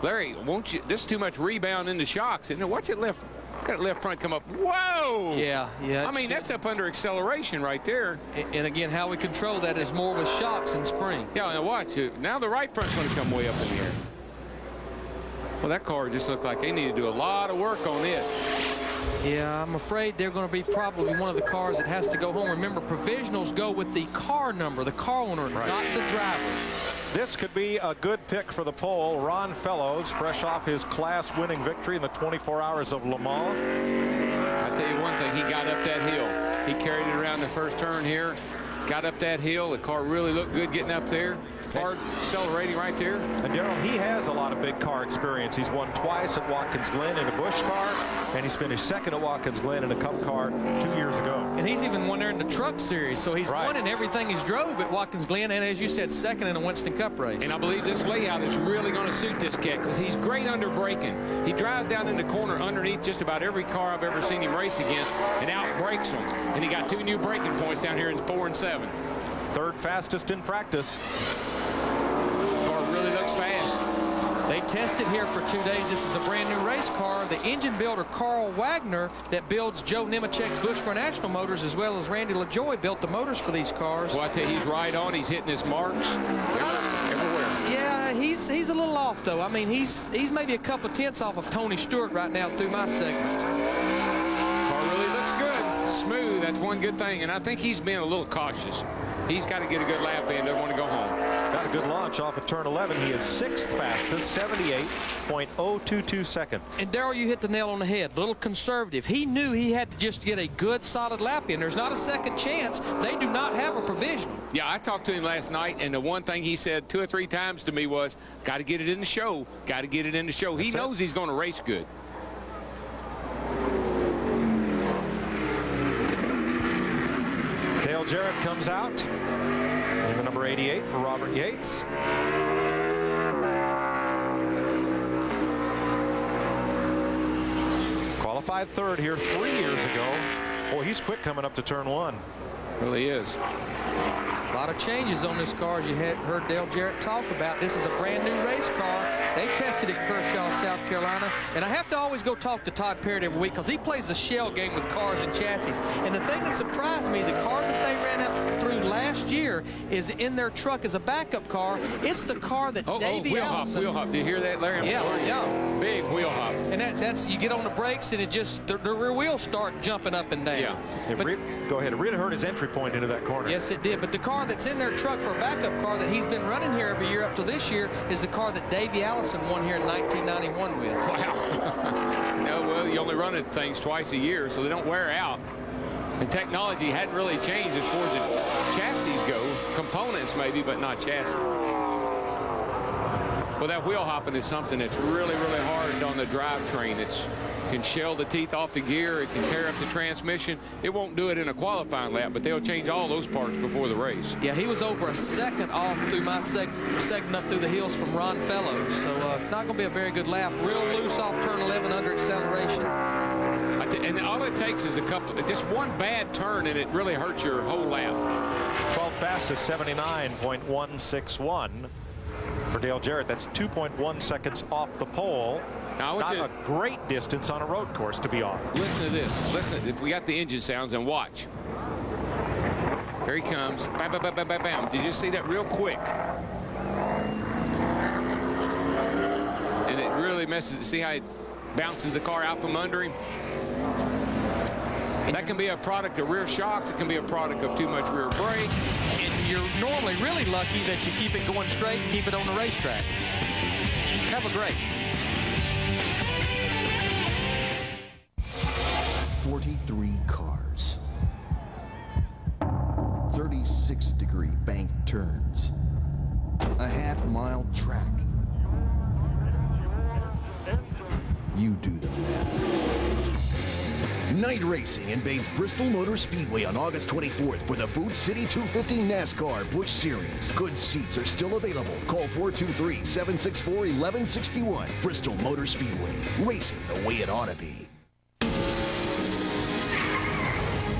Larry. Won't you? This is too much rebound in the shocks, isn't it? Watch it left. That left front come up. Whoa! Yeah. I mean, that's up under acceleration right there. And again, how we control that is more with shocks and spring. Yeah, now watch it. Now the right front's going to come way up in the air. Well, that car just looked like they need to do a lot of work on it. Yeah, I'm afraid they're going to be probably one of the cars that has to go home. Remember, provisionals go with the car number, the car owner, not the driver. This could be a good pick for the pole. Ron Fellows, fresh off his class-winning victory in the 24 Hours of Le Mans. I tell you one thing, he got up that hill. He carried it around the first turn here, got up that hill. The car really looked good getting up there. Hard accelerating right there. And Darrell, he has a lot of big car experience. He's won twice at Watkins Glen in a Busch car, and he's finished second at Watkins Glen in a Cup car 2 years ago. And he's even won there in the Truck Series, so he's won in everything he's drove at Watkins Glen, and as you said, second in a Winston Cup race. And I believe this layout is really going to suit this cat because he's great under braking. He drives down in the corner underneath just about every car I've ever seen him race against and out brakes them. And he got 2 new braking points down here in 4 and 7. Third fastest in practice. Really looks fast. They tested here for 2 days. This is a brand new race car. The engine builder Carl Wagner that builds Joe Nemechek's Busch National Motors, as well as Randy LaJoy, built the motors for these cars. Well, I tell you, he's right on. He's hitting his marks everywhere. Yeah, he's a little off though. I mean, he's maybe a couple tenths off of Tony Stewart right now through my segment. Car really looks good, smooth. That's one good thing, and I think he's being a little cautious. He's got to get a good lap in. Doesn't want to go home. Got a good launch off of turn 11. He is 6th fastest, 78.022 seconds. And Darrell, you hit the nail on the head. A little conservative. He knew he had to just get a good, solid lap in. There's not a second chance. They do not have a provisional. Yeah, I talked to him last night, and the one thing he said 2 or 3 times to me was, got to get it in the show. Got to get it in the show. He knows he's going to race good. Dale Jarrett comes out in the number 88 for Robert Yates. Qualified third here 3 years ago. Boy, he's quick coming up to turn 1. Really is. A lot of changes on this car, as you had heard Dale Jarrett talk about. This is a brand new race car. They tested at Kershaw, South Carolina. And I have to always go talk to Todd Parrott every week because he plays a shell game with cars and chassis. And the thing that surprised me, the car that they ran up through last year is in their truck as a backup car. It's the car that Davey Allison. Wheel hop. Do you hear that, Larry? I'm sorry. Yeah. Big wheel hop. And that's, you get on the brakes and it just, the rear wheels start jumping up and down. Yeah. Go ahead. It really hurt his entry point into that corner. Yes, it did. But the car that's in their truck for a backup car that he's been running here every year up to this year is the car that Davey Allison won here in 1991 with. Wow. No, well, you only run it things twice a year, so they don't wear out. And technology hadn't really changed as far as the chassis go. Components maybe, but not chassis. Well, that wheel hopping is something that's really, really hard on the drivetrain. It can shell the teeth off the gear. It can tear up the transmission. It won't do it in a qualifying lap, but they'll change all those parts before the race. Yeah, he was over a second off through my segment up through the hills from Ron Fellows. So it's not going to be a very good lap. Real loose off turn 11 under acceleration. And all it takes is just one bad turn, and it really hurts your whole lap. 12 fastest, 79.161 for Dale Jarrett. That's 2.1 seconds off the pole. Now, not a great distance on a road course to be off. Listen to this. Listen, if we got the engine sounds, and watch. Here he comes. Bam, bam, bam, bam, bam, bam. Did you see that real quick? And it really messes. See how it bounces the car out from under him? That can be a product of rear shocks. It can be a product of too much rear brake. And you're normally really lucky that you keep it going straight and keep it on the racetrack. Have a great. 43 cars. 36-degree bank turns. A half-mile track. You do the math. Night racing invades Bristol Motor Speedway on August 24th for the Food City 250 NASCAR Busch Series. Good seats are still available. Call 423-764-1161. Bristol Motor Speedway. Racing the way it ought to be.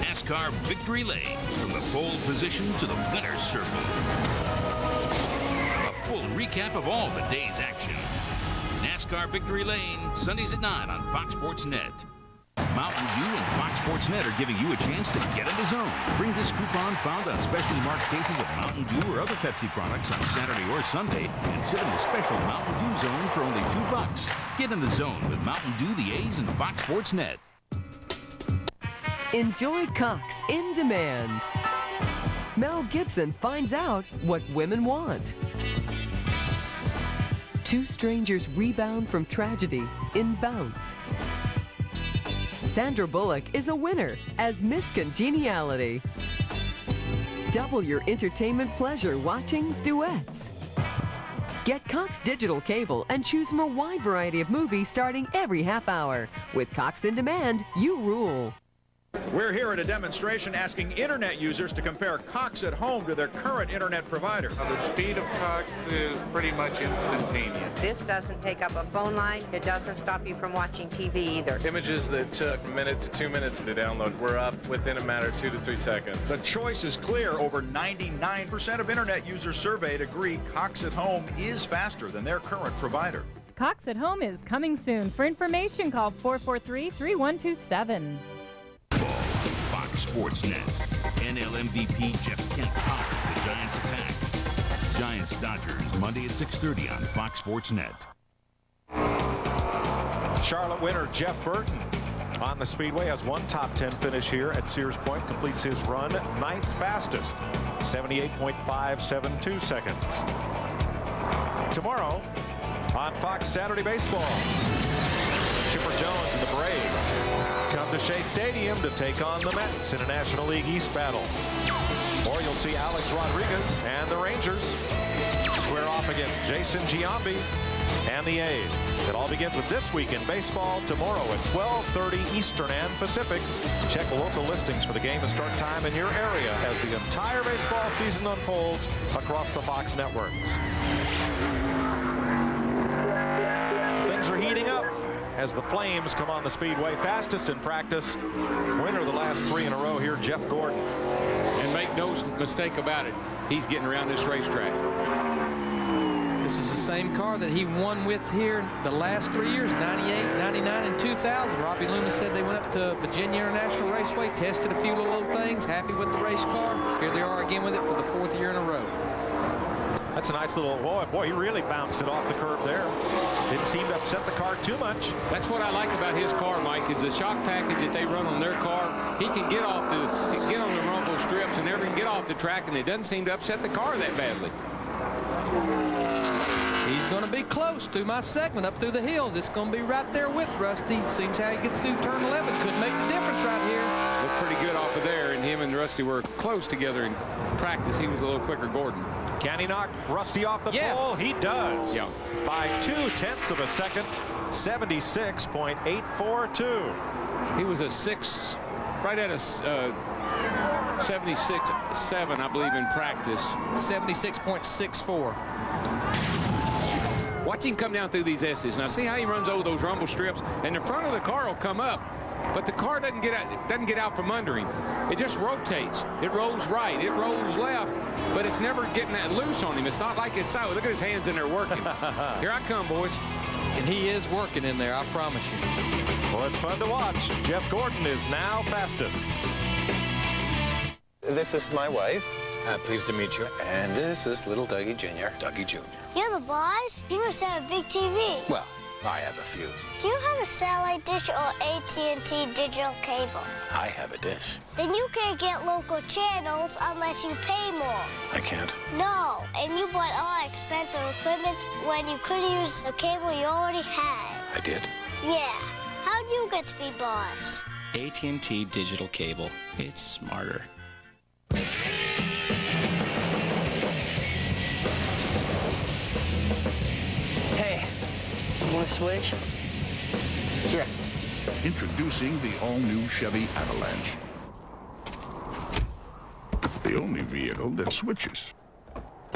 NASCAR Victory Lane, from the pole position to the winner's circle. A full recap of all the day's action. NASCAR Victory Lane, Sundays at 9 on Fox Sports Net. Mountain Dew and Fox Sports Net are giving you a chance to get in the zone. Bring this coupon found on specially marked cases of Mountain Dew or other Pepsi products on Saturday or Sunday and sit in the special Mountain Dew zone for only $2. Get in the zone with Mountain Dew, the A's, and Fox Sports Net. Enjoy Cox in Demand. Mel Gibson finds out what women want. Two strangers rebound from tragedy in Bounce. Sandra Bullock is a winner as Miss Congeniality. Double your entertainment pleasure watching Duets. Get Cox Digital Cable and choose from a wide variety of movies starting every half hour. With Cox in Demand, you rule. We're here at a demonstration asking internet users to compare Cox at home to their current internet provider. The speed of Cox is pretty much instantaneous. This doesn't take up a phone line. It doesn't stop you from watching TV either. Images that took minutes, 2 minutes to download, were up within a matter of 2 to 3 seconds. The choice is clear. Over 99% of internet users surveyed agree Cox at home is faster than their current provider. Cox at Home is coming soon. For information, call 443-3127. Fox Sports Net. NL MVP Jeff Kent powered the Giants attack. Giants-Dodgers, Monday at 6:30 on Fox Sports Net. Charlotte winner Jeff Burton on the Speedway has one top 10 finish here at Sears Point. Completes his run 9th fastest, 78.572 seconds. Tomorrow on Fox Saturday Baseball, Chipper Jones and the Braves come to Shea Stadium to take on the Mets in a National League East battle. Or you'll see Alex Rodriguez and the Rangers square off against Jason Giambi and the A's. It all begins with This Week in Baseball tomorrow at 12:30 Eastern and Pacific. Check local listings for the game and start time in your area as the entire baseball season unfolds across the Fox networks. Things are heating up as the Flames come on the Speedway. Fastest in practice. Winner of the last 3 in a row here, Jeff Gordon. And make no mistake about it, he's getting around this racetrack. This is the same car that he won with here the last 3 years, 98, 99, and 2000. Robbie Loomis said they went up to Virginia International Raceway, tested a few little things, happy with the race car. Here they are again with it for the 4th year in a row. That's a nice little, boy, he really bounced it off the curb there. Didn't seem to upset the car too much. That's what I like about his car, Mike, is the shock package that they run on their car. He can get on the rumble strips and never can get off the track, and it doesn't seem to upset the car that badly. He's going to be close through my segment up through the hills. It's going to be right there with Rusty. Seems how he gets through turn 11. Could make the difference right here. Looked pretty good off of there, and him and Rusty were close together in practice. He was a little quicker, Gordon. Can he knock Rusty off the pole? He does. Yeah. By 0.2 of a second, 76.842. He was a right at a 76.7, I believe, in practice. 76.64. Watch him come down through these S's. Now see how he runs over those rumble strips, and the front of the car will come up, but the car doesn't get out from under him. It just rotates. It rolls right. It rolls left, but it's never getting that loose on him. It's not like it's side. Look at his hands in there working. Here I come, boys. And he is working in there, I promise you. Well, it's fun to watch. Jeff Gordon is now fastest. This is my wife. Pleased to meet you. And this is little Dougie Jr. Dougie Jr. You're the boss? You must have a big TV. Well, I have a few. Do you have a satellite dish or AT&T digital cable? I have a dish. Then you can't get local channels unless you pay more. I can't. No, and you bought all expensive equipment when you could use the cable you already had. I did. Yeah. How'd you get to be boss? AT&T digital cable. It's smarter. Hey, you want to switch? Sure. Introducing the all-new Chevy Avalanche. The only vehicle that switches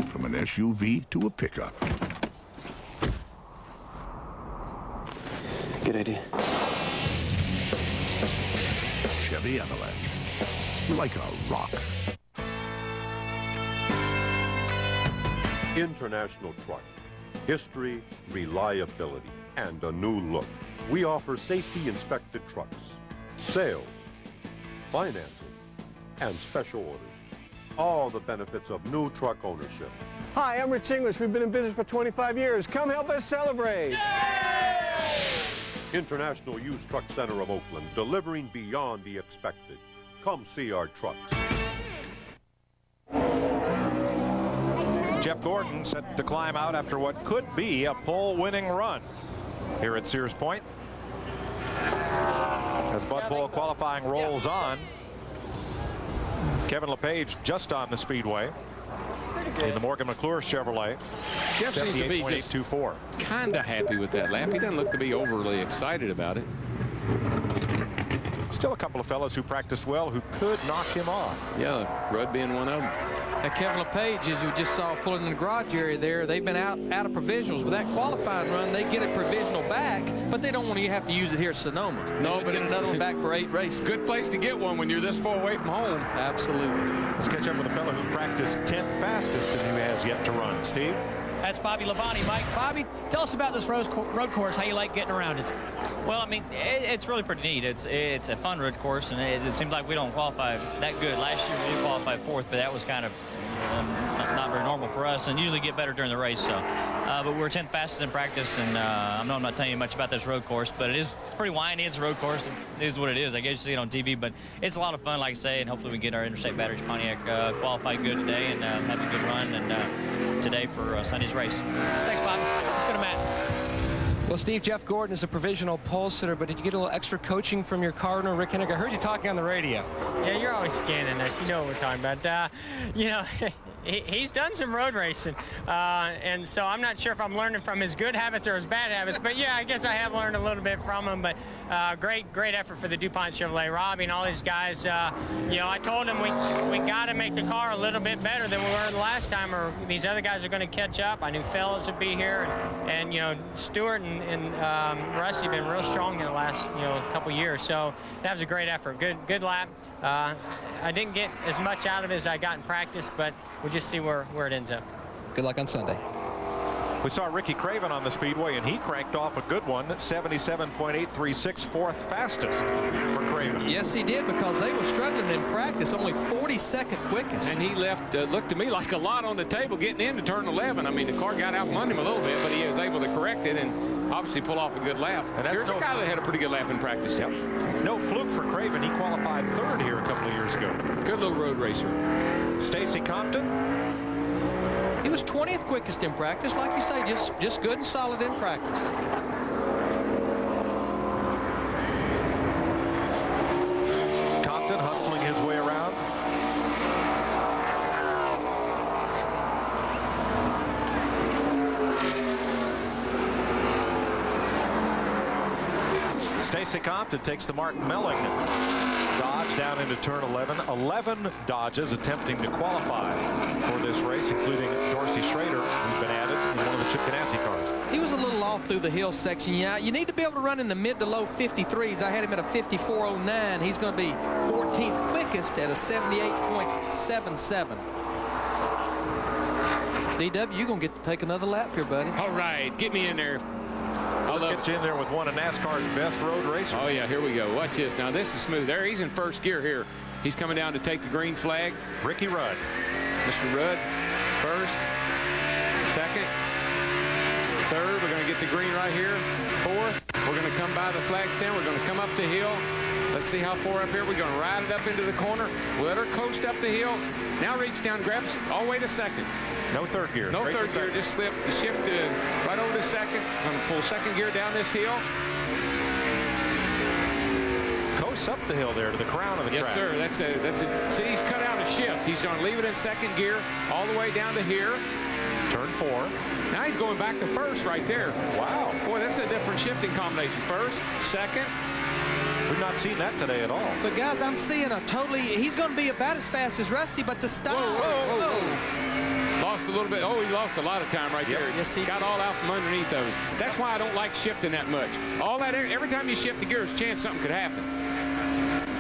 from an SUV to a pickup. Good idea. Chevy Avalanche. Like a rock. International Truck. History, reliability, and a new look. We offer safety-inspected trucks, sales, financing, and special orders. All the benefits of new truck ownership. Hi, I'm Rich English. We've been in business for 25 years. Come help us celebrate. Yay! International Used Truck Center of Oakland, delivering beyond the expected. Come see our trucks. Jeff Gordon set to climb out after what could be a pole-winning run here at Sears Point. As Bud Pole qualifying rolls on, Kevin LePage just on the speedway in the Morgan McClure Chevrolet. Jeff seems to be just kind of happy with that lap. He doesn't look to be overly excited about it. Still a couple of fellas who practiced well who could knock him off. Yeah, Rudd being one of them. And Kevin LePage, as we just saw pulling in the garage area there, they've been out of provisionals. With that qualifying run, they get a provisional back, but they don't want to have to use it here at Sonoma. No, but get another one back for 8 races. Good place to get one when you're this far away from home. Absolutely. Let's catch up with a fellow who practiced 10th fastest and who has yet to run. Steve? That's Bobby Labonte. Mike, Bobby, tell us about this road course, how you like getting around it. Well, I mean, it's really pretty neat. It's a fun road course, and it seems like we don't qualify that good. Last year we did qualify 4th, but that was kind of not very normal for us, and usually get better during the race. So, but we're 10th fastest in practice, and I know I'm not telling you much about this road course, but it's pretty windy. It's a road course. It is what it is. I guess you see it on TV, but it's a lot of fun, like I say, and hopefully we get our Interstate Batteries Pontiac qualified good today and have a good run and today for Sunday's race. Thanks, Bob. Let's go to Matt. Well, Steve, Jeff Gordon is a provisional pole sitter, but did you get a little extra coaching from your car owner, Rick Hennig? I heard you talking on the radio. Yeah, you're always scanning us. You know what we're talking about. You know, he's done some road racing, and so I'm not sure if I'm learning from his good habits or his bad habits, but yeah, I guess I have learned a little bit from him. But great effort for the DuPont Chevrolet. Robbie and all these guys, you know, I told him we got to make the car a little bit better than we were the last time, or these other guys are going to catch up. I knew Fellows would be here, and you know, Stewart and Rusty have been real strong in the last couple years. So that was a great effort. Good lap. I didn't get as much out of it as I got in practice, but we'll just see where it ends up. Good luck on Sunday. We saw Ricky Craven on the speedway, and he cranked off a good one, 77.836, 4th fastest for Craven. Yes, he did, because they were struggling in practice, only 42nd quickest. And he left, looked to me like a lot on the table getting into turn 11. I mean, the car got out from under him a little bit, but he was able to correct it and obviously pull off a good lap. And here's a guy that had a pretty good lap in practice. Yep. No fluke for Craven. He qualified 3rd here a couple of years ago. Good little road racer. Stacy Compton. He He was 20th quickest in practice. Like you say, just good and solid in practice. Compton hustling his way around. Stacy Compton takes the Mart Melling dodge down into turn 11. 11 dodges attempting to qualify for this race, including Dorsey Schrader, who's been added in one of the Chip Ganassi cars. He was a little off through the hill section. Yeah, you need to be able to run in the mid to low 53s. I had him at a 54.09. He's going to be 14th quickest at a 78.77. DW, you're going to get to take another lap here, buddy. All right, get me in there. Let's get you in there with one of NASCAR's best road racers. Oh, yeah, here we go. Watch this. Now, this is smooth. There, he's in first gear here. He's coming down to take the green flag. Ricky Rudd. Mr. Rudd, first, second, third. We're going to get the green right here. Fourth, we're going to come by the flag stand. We're going to come up the hill. Let's see how far up here. We're going to ride it up into the corner. Let her coast up the hill. Now reach down, grabs all the way to second. No third gear. No third gear. Just slip the shift right over to second. I'm going to pull second gear down this hill. Coast up the hill there to the crown of the track. Yes, sir. That's it. See, he's cut out a shift. He's going to leave it in second gear all the way down to here. Turn 4. Now he's going back to first right there. Wow. Boy, that's a different shifting combination. First, second. We've not seen that today at all. But, guys, I'm seeing a totally – he's going to be about as fast as Rusty, but the style – Whoa. Lost a little bit. Oh, he lost a lot of time right there. Yes, he got all out from underneath of it. That's why I don't like shifting that much. All that, every time you shift the gear, there's a chance something could happen.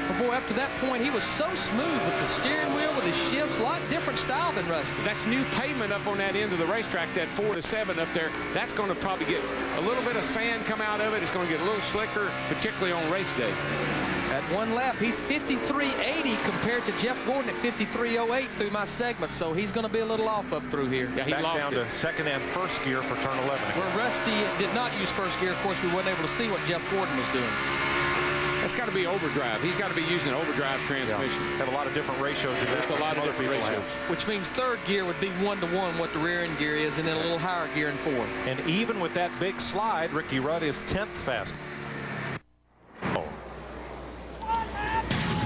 But boy, up to that point, he was so smooth with the steering wheel, with his shifts, a lot different style than Rusty. That's new pavement up on that end of the racetrack, that 4 to 7 up there. That's going to probably get a little bit of sand come out of it. It's going to get a little slicker, particularly on race day. At one lap, he's 53.80 compared to Jeff Gordon at 53.08 through my segment, so he's going to be a little off up through here. Yeah, he back lost down to second and first gear for turn 11. Where Rusty did not use first gear, of course, we weren't able to see what Jeff Gordon was doing. That's got to be overdrive. He's got to be using an overdrive transmission. Yeah. Have a lot of different ratios in that. A lot of different ratios. Which means third gear would be 1-to-1 what the rear end gear is, and then a little higher gear in fourth. And even with that big slide, Ricky Rudd is 10th fast. Oh.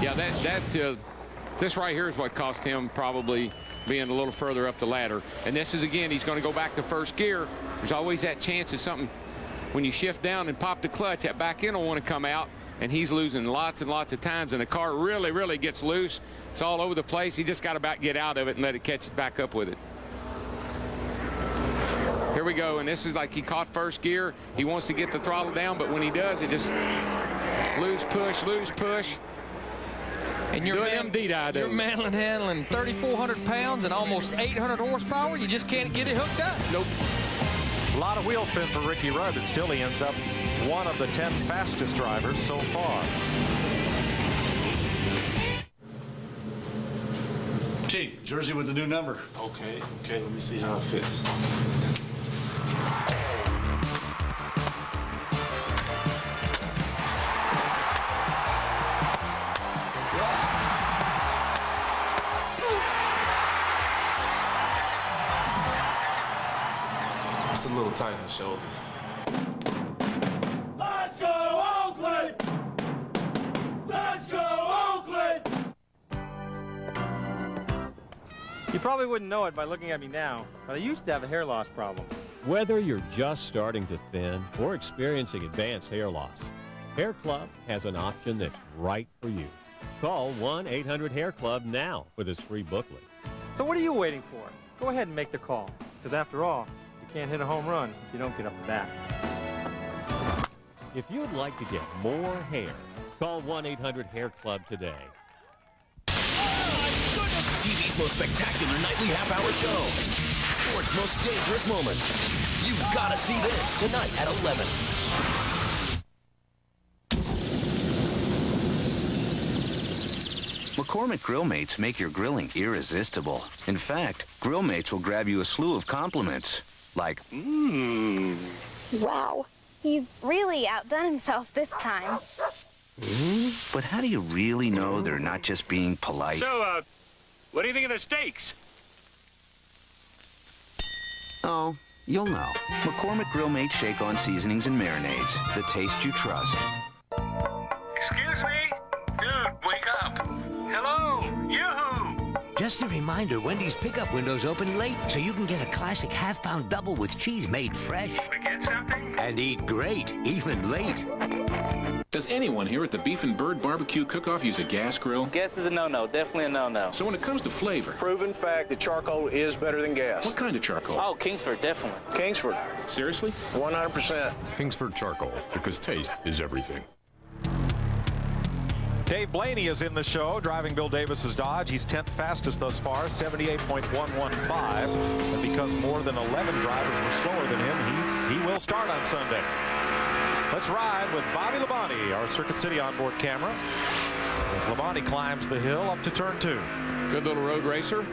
Yeah, this right here is what cost him probably being a little further up the ladder. And this is, again, he's going to go back to first gear. There's always that chance of something. When you shift down and pop the clutch, that back end will want to come out. And he's losing lots and lots of times, and the car really, really gets loose. It's all over the place. He just got to about get out of it and let it catch it back up with it. Here we go, and this is like he caught first gear. He wants to get the throttle down, but when he does, it just lose push. And you're handling 3,400 pounds and almost 800 horsepower. You just can't get it hooked up. Nope. A lot of wheel spin for Ricky Rudd, but still he ends up one of the 10 fastest drivers so far. Chief, jersey with the new number. Okay, let me see how it fits. It's a little tight in the shoulders. Let's go, Oakland! Let's go, Oakland! You probably wouldn't know it by looking at me now, but I used to have a hair loss problem. Whether you're just starting to thin or experiencing advanced hair loss, Hair Club has an option that's right for you. Call 1-800-HAIR-CLUB now for this free booklet. So what are you waiting for? Go ahead and make the call, because after all, you can't hit a home run if you don't get up to bat. If you'd like to get more hair, call 1-800-HAIR-CLUB today. TV's most spectacular nightly half-hour show. Sports' most dangerous moments. You've got to see this tonight at 11. McCormick Grill Mates make your grilling irresistible. In fact, Grill Mates will grab you a slew of compliments, like, Wow, he's really outdone himself this time. But how do you really know they're not just being polite? So, what do you think of the steaks? Oh, you'll know. McCormick Grill Mate Shake-On Seasonings and Marinades. The taste you trust. Excuse me? Dude, wake up. Hello? Yoo-hoo! Just a reminder, Wendy's pickup window's open late, so you can get a classic half-pound double with cheese made fresh. Forget something? And eat great, even late. Does anyone here at the Beef and Bird Barbecue Cook-Off use a gas grill? Gas is a no-no, definitely a no-no. So when it comes to flavor... Proven fact that charcoal is better than gas. What kind of charcoal? Oh, Kingsford, definitely. Kingsford. Seriously? 100%. Kingsford Charcoal, because taste is everything. Dave Blaney is in the show, driving Bill Davis's Dodge. He's 10th fastest thus far, 78.115. And because more than 11 drivers were slower than him, he will start on Sunday. Let's ride with Bobby Labonte, our Circuit City onboard camera, as Labonte climbs the hill up to turn 2. Good little road racer.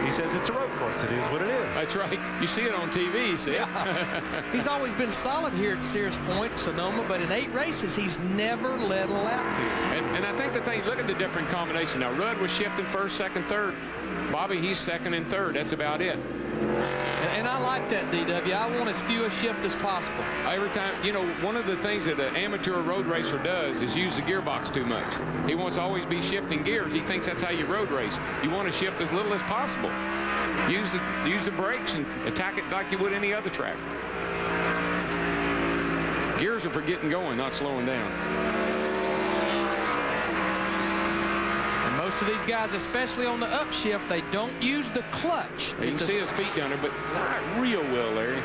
He says it's a road course. It is what it is. That's right. You see it on TV, you see it. Yeah. He's always been solid here at Sears Point, Sonoma, but in 8 races, he's never led a lap here. And I think the thing, look at the different combination. Now, Rudd was shifting first, second, third. Bobby, he's second and third. That's about it. And I like that, DW. I want as few a shift as possible. Every time, you know, one of the things that an amateur road racer does is use the gearbox too much. He wants to always be shifting gears. He thinks that's how you road race. You want to shift as little as possible. Use the brakes and attack it like you would any other track. Gears are for getting going, not slowing down. Most of these guys, especially on the upshift, they don't use the clutch. You can see his feet down there, but not real well, Larry.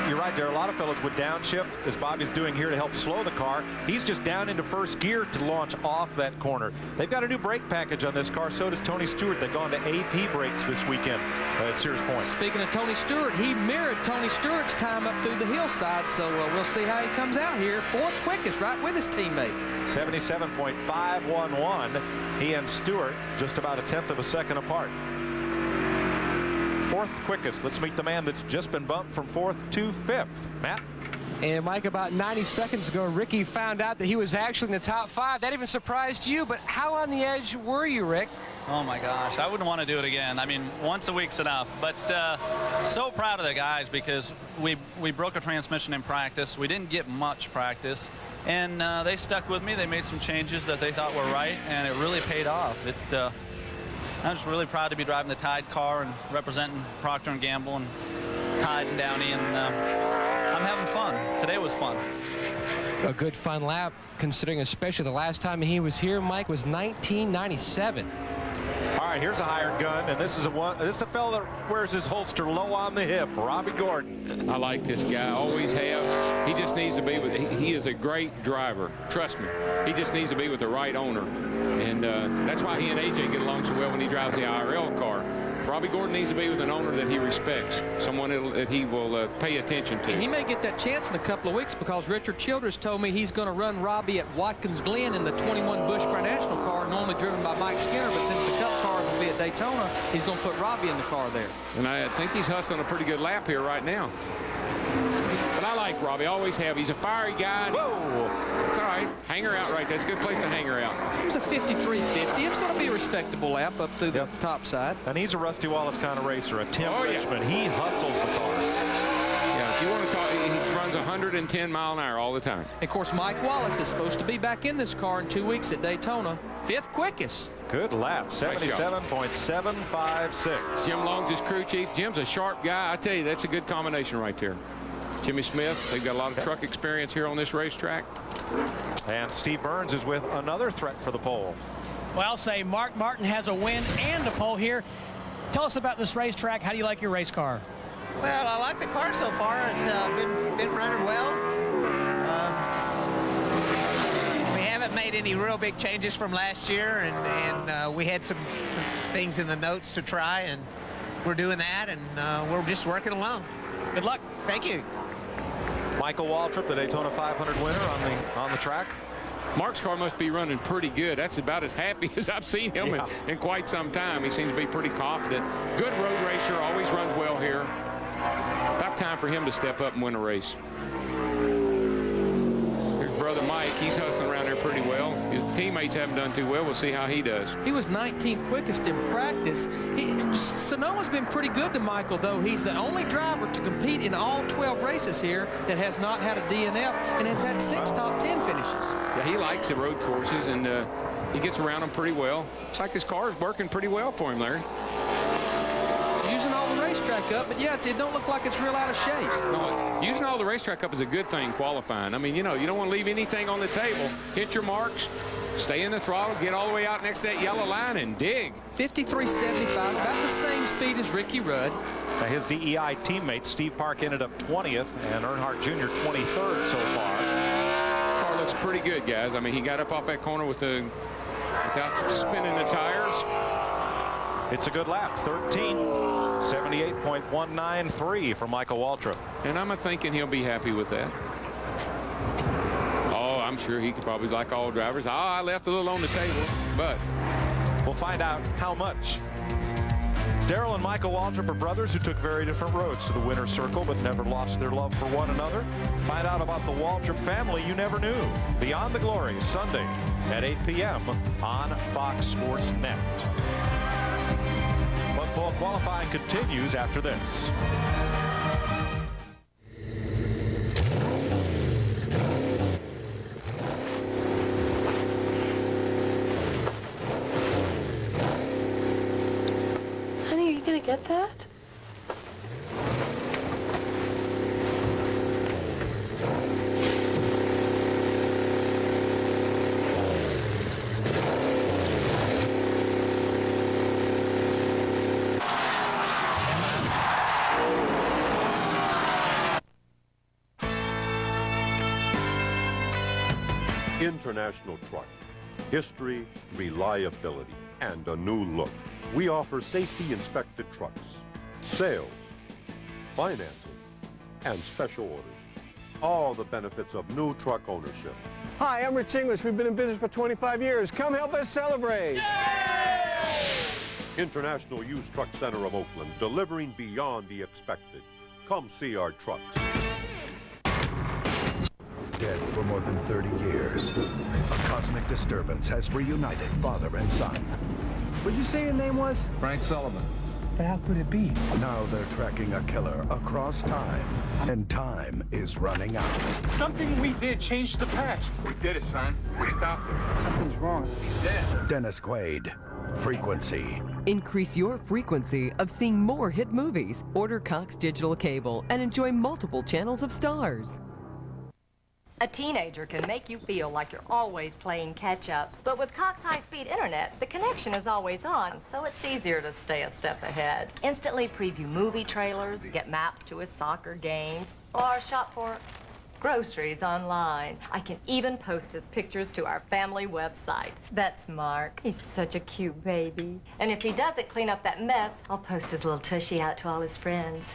You're right. There are a lot of fellas with downshift, as Bobby's doing here to help slow the car. He's just down into first gear to launch off that corner. They've got a new brake package on this car. So does Tony Stewart. They've gone to AP brakes this weekend at Sears Point. Speaking of Tony Stewart, he mirrored Tony Stewart's time up through the hillside, so we'll see how he comes out here. 4th quickest, right with his teammate. 77.511. He and Stewart just about 1/10 of a second apart. 4th quickest. Let's meet the man that's just been bumped from 4th to 5th. Matt? And Mike, about 90 seconds ago, Ricky found out that he was actually in the top 5. That even surprised you, but how on the edge were you, Rick? Oh my gosh, I wouldn't want to do it again. I mean, once a week's enough, but so proud of the guys because we broke a transmission in practice. We didn't get much practice, and they stuck with me. They made some changes that they thought were right, and it really paid off. I'm just really proud to be driving the Tide car and representing Procter & Gamble and Tide and Downey, and I'm having fun. Today was fun. A good fun lap, considering especially the last time he was here, Mike, was 1997. All right, here's a hired gun, and this is a fellow that wears his holster low on the hip, Robbie Gordon. I like this guy, always have. He just needs to be with, he is a great driver, trust me. He just needs to be with the right owner, and that's why he and AJ get along so well when he drives the IRL car. Robbie Gordon needs to be with an owner that he respects, someone that he will pay attention to. And he may get that chance in a couple of weeks because Richard Childress told me he's going to run Robbie at Watkins Glen in the 21 Busch Grand National car, normally driven by Mike Skinner, but since the Cup cars will be at Daytona, he's going to put Robbie in the car there. And I think he's hustling a pretty good lap here right now. But I like Robbie, always have. He's a fiery guy. Whoa! It's all right. Hang her out right. That's a good place to hang her out. It was a 53.50. It's going to be a respectable lap up through the top side. And he's a Rusty Wallace kind of racer, a Tim Richmond. Yeah. He hustles the car. Yeah, if you want to talk, he runs 110 mile an hour all the time. Of course, Mike Wallace is supposed to be back in this car in 2 weeks at Daytona. 5th quickest. Good lap, 77.756. Jim Long's his crew chief. Jim's a sharp guy. I tell you, that's a good combination right there. Jimmy Smith, they've got a lot of truck experience here on this racetrack. And Steve Burns is with another threat for the pole. Well, I'll say Mark Martin has a win and a pole here. Tell us about this racetrack. How do you like your race car? Well, I like the car so far. It's been running well. We haven't made any real big changes from last year, and we had some things in the notes to try, and we're doing that, and we're just working along. Good luck. Thank you. Michael Waltrip, the Daytona 500 winner on the track. Mark's car must be running pretty good. That's about as happy as I've seen him in quite some time. He seems to be pretty confident. Good road racer, always runs well here. About time for him to step up and win a race. Here's brother Mike. He's hustling around there pretty well. His teammates haven't done too well. We'll see how he does. He was 19th quickest in practice. Sonoma's been pretty good to Michael, though. He's the only driver to compete in all 12 races here that has not had a DNF and has had 6 top 10 finishes. Yeah, he likes the road courses, and he gets around them pretty well. Looks like his car is working pretty well for him, Larry. Using all the racetrack up, but yeah, it don't look like it's real out of shape. No, using all the racetrack up is a good thing qualifying. I mean, you know, you don't want to leave anything on the table. Hit your marks, stay in the throttle, get all the way out next to that yellow line and dig. 53.75, about the same speed as Ricky Rudd. Now his DEI teammate, Steve Park, ended up 20th, and Earnhardt Jr. 23rd so far. Car looks pretty good, guys. I mean, he got up off that corner without spinning the tires. It's a good lap, 78.193 for Michael Waltrip. And I'm thinking he'll be happy with that. Oh, I'm sure he could probably, like all drivers, I left a little on the table, but we'll find out how much. Darrell and Michael Waltrip are brothers who took very different roads to the winner's circle but never lost their love for one another. Find out about the Waltrip family you never knew. Beyond the Glory, Sunday at 8 p.m. on Fox Sports Net. But full qualifying continues after this. Honey, are you going to get that? International Truck. History, reliability, and a new look. We offer safety-inspected trucks, sales, financing, and special orders. All the benefits of new truck ownership. Hi, I'm Rich English. We've been in business for 25 years. Come help us celebrate. Yay! International Used Truck Center of Oakland, delivering beyond the expected. Come see our trucks. Dead for more than 30 years, a cosmic disturbance has reunited father and son. What'd you say your name was? Frank Sullivan. But how could it be? Now they're tracking a killer across time, and time is running out. Something we did changed the past. We did it, son. We stopped him. Something's wrong. He's dead. Dennis Quaid. Frequency. Increase your frequency of seeing more hit movies. Order Cox Digital Cable and enjoy multiple channels of stars. A teenager can make you feel like you're always playing catch-up. But with Cox high-speed internet, the connection is always on, so it's easier to stay a step ahead. Instantly preview movie trailers, get maps to his soccer games, or shop for groceries online. I can even post his pictures to our family website. That's Mark. He's such a cute baby. And if he doesn't clean up that mess, I'll post his little tushy out to all his friends.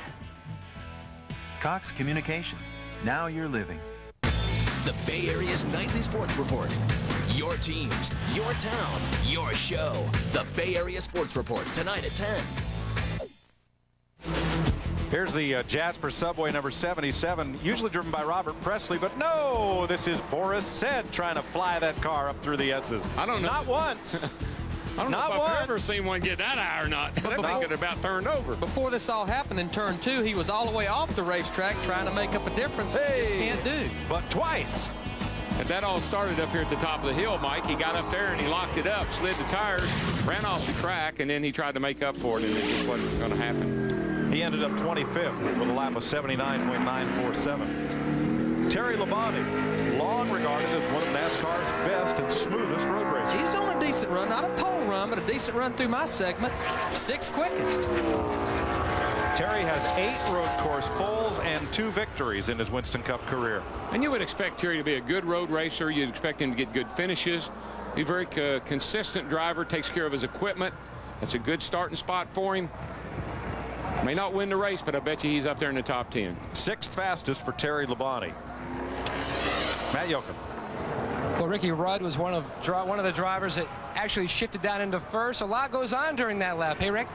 Cox Communications. Now you're living. The Bay Area's nightly sports report. Your teams, your town, your show. The Bay Area Sports Report, tonight at 10. Here's the Jasper Subway number 77, usually driven by Robert Presley, but no, this is Boris Said trying to fly that car up through the S's. I don't know. Not once. I don't know if I've ever seen one get that high or not. That thing could about turned over. Before this all happened in turn 2, he was all the way off the racetrack trying to make up a difference. He just can't do. But twice. And that all started up here at the top of the hill, Mike. He got up there and he locked it up, slid the tires, ran off the track, and then he tried to make up for it, and it just wasn't going to happen. He ended up 25th with a lap of 79.947. Terry Labonte, long regarded as one of NASCAR's best and smoothest road racers. He's on a decent run, not a pole run, but a decent run through my segment. 6th quickest. Terry has 8 road course poles and 2 victories in his Winston Cup career. And you would expect Terry to be a good road racer. You'd expect him to get good finishes. He's a very consistent driver, takes care of his equipment. That's a good starting spot for him. May not win the race, but I bet you he's up there in the top 10. 6th fastest for Terry Labonte. Matt Yoakum. Well, Ricky Rudd was one of the drivers that actually shifted down into first. A lot goes on during that lap. Hey, Rick?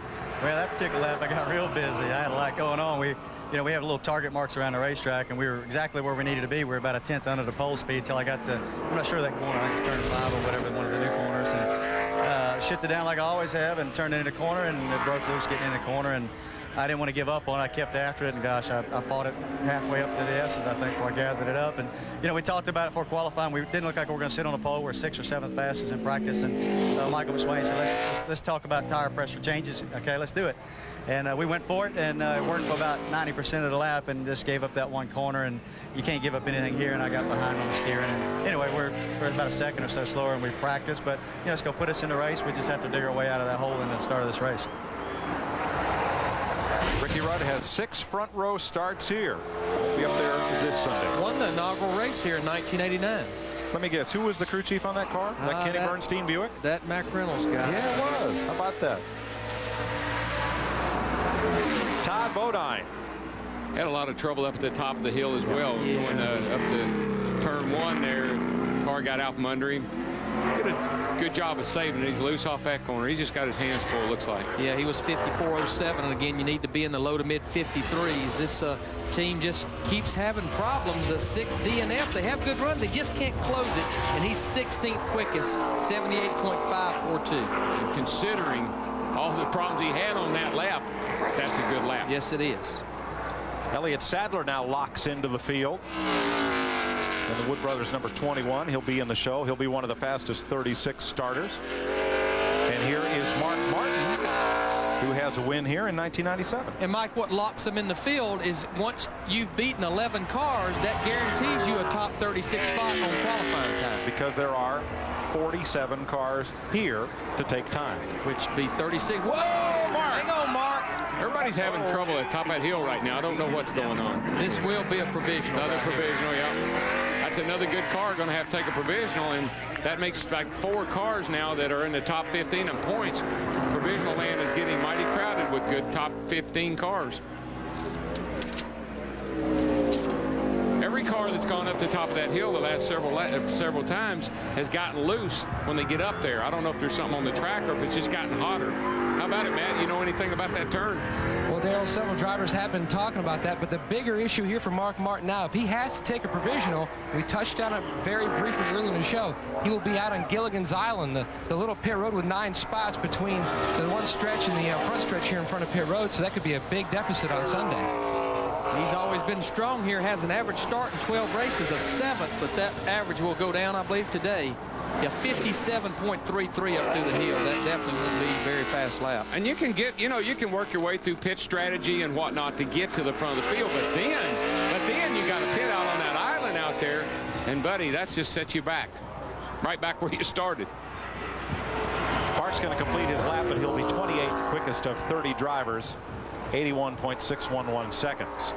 Well, that particular lap, I got real busy. I had a lot going on. We you know, we have little target marks around the racetrack, and we were exactly where we needed to be. We were about a 10th under the pole speed until I got to, I'm not sure that corner, I think it's turn 5 or whatever, one of the new corners, and shifted down like I always have and turned it into a corner, and it broke loose getting in the corner, and I didn't want to give up on it. I kept after it, and gosh, I fought it halfway up to the S's, I think, before I gathered it up. And, you know, we talked about it before qualifying. We didn't look like we were going to sit on the pole. We're 6th or 7th fastest in practice, and Michael McSwain said, let's talk about tire pressure changes. Okay, let's do it. And we went for it, and it worked for about 90% of the lap, and just gave up that one corner, and you can't give up anything here, and I got behind on the steering. And anyway, we're about a second or so slower, and we've practiced, but, you know, it's going to put us in the race. We just have to dig our way out of that hole in the start of this race. Ricky Rudd has 6 front row starts here. He'll be up there this Sunday. Won the inaugural race here in 1989. Let me guess, who was the crew chief on that car? That Kenny Bernstein Buick? That Mac Reynolds guy. Yeah, it was. How about that? Todd Bodine. Had a lot of trouble up at the top of the hill as well. Yeah. Going up to turn 1 there. Car got out from under him. Did a good job of saving it. He's loose off that corner. He's just got his hands full, looks like. Yeah, he was 54.07, and again, you need to be in the low to mid 53s. This team just keeps having problems. 6 DNFs. They have good runs. They just can't close it, and he's 16th quickest, 78.542. And considering all the problems he had on that lap, that's a good lap. Yes, it is. Elliott Sadler now locks into the field. And the Wood Brothers number 21. He'll be in the show. He'll be one of the fastest 36 starters. And here is Mark Martin, who has a win here in 1997. And Mike, what locks him in the field is once you've beaten 11 cars, that guarantees you a top 36 spot on qualifying time. Because there are 47 cars here to take time. Which would be 36. Whoa, Mark! Hang on, Mark. Everybody's having trouble at the top of that hill right now. I don't know what's going on. This will be a provisional. Another provisional, yeah. That's another good car going to have to take a provisional, and that makes like 4 cars now that are in the top 15 in points. Provisional land is getting mighty crowded with good top 15 cars. Every car that's gone up the top of that hill the last several times has gotten loose when they get up there. I don't know if there's something on the track or if it's just gotten hotter. How about it, Matt? You know anything about that turn? Well, Darrell, several drivers have been talking about that, but the bigger issue here for Mark Martin now, if he has to take a provisional, we touched on it very briefly earlier in the show, he will be out on Gilligan's Island, the little pit road with 9 spots between the one stretch and the front stretch here in front of pit road, so that could be a big deficit on Sunday. He's always been strong here, has an average start in 12 races of 7th, but that average will go down, I believe, today. Yeah, 57.33 up through the hill. That definitely will be a very fast lap. And you can get, you know, you can work your way through pit strategy and whatnot to get to the front of the field, but then you got to pit out on that island out there, and buddy, that's just set you back, right back where you started. Bart's going to complete his lap, and he'll be 28th quickest of 30 drivers, 81.611 seconds.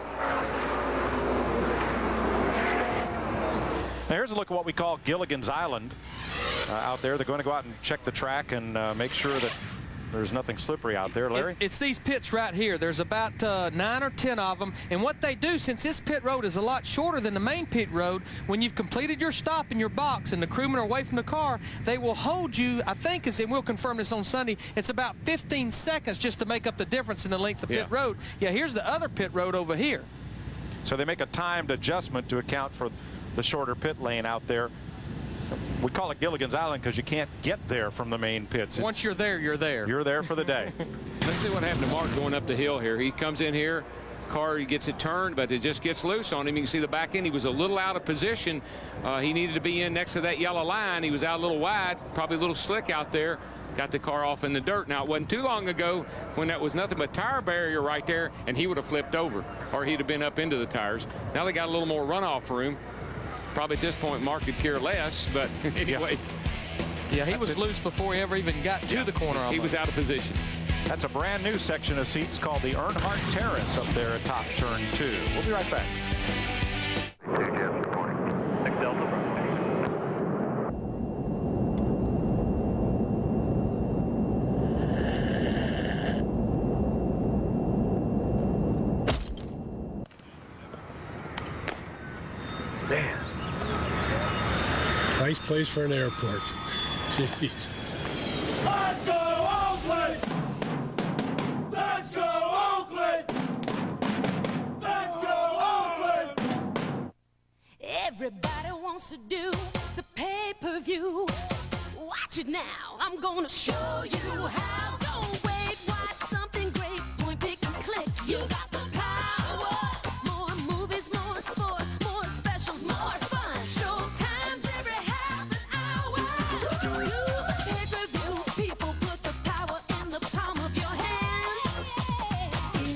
Now here's a look at what we call Gilligan's Island out there. They're going to go out and check the track and make sure that there's nothing slippery out there, Larry. It's these pits right here. There's about 9 or 10 of them. And what they do, since this pit road is a lot shorter than the main pit road, when you've completed your stop in your box and the crewmen are away from the car, they will hold you, I think, and we'll confirm this on Sunday, it's about 15 seconds just to make up the difference in the length of pit road. Yeah, here's the other pit road over here. So they make a timed adjustment to account for the shorter pit lane out there. We call it Gilligan's Island because you can't get there from the main pits. Once you're there, you're there. You're there for the day. Let's see what happened to Mark going up the hill here. He comes in here, car, he gets it turned, but it just gets loose on him. You can see the back end. He was a little out of position. He needed to be in next to that yellow line. He was out a little wide, probably a little slick out there. Got the car off in the dirt. Now, it wasn't too long ago when that was nothing but tire barrier right there, and he would have flipped over, or he'd have been up into the tires. Now they got a little more runoff room. Probably at this point, Mark could care less, but anyway. Yeah, he was loose before he ever even got to the corner. He was out of position. That's a brand new section of seats called the Earnhardt Terrace up there at top turn 2. We'll be right back. Man. Nice place for an airport. Jeez. Let's go, Oakland! Let's go, Oakland! Everybody wants to do the pay-per-view. Watch it now, I'm gonna show you how. Don't wait, watch something great. Point, pick, and click. You got the power. More movies, more sports, more specials, more fun. Showtime's every half an hour. Do the pay-per-view. People put the power in the palm of your hand.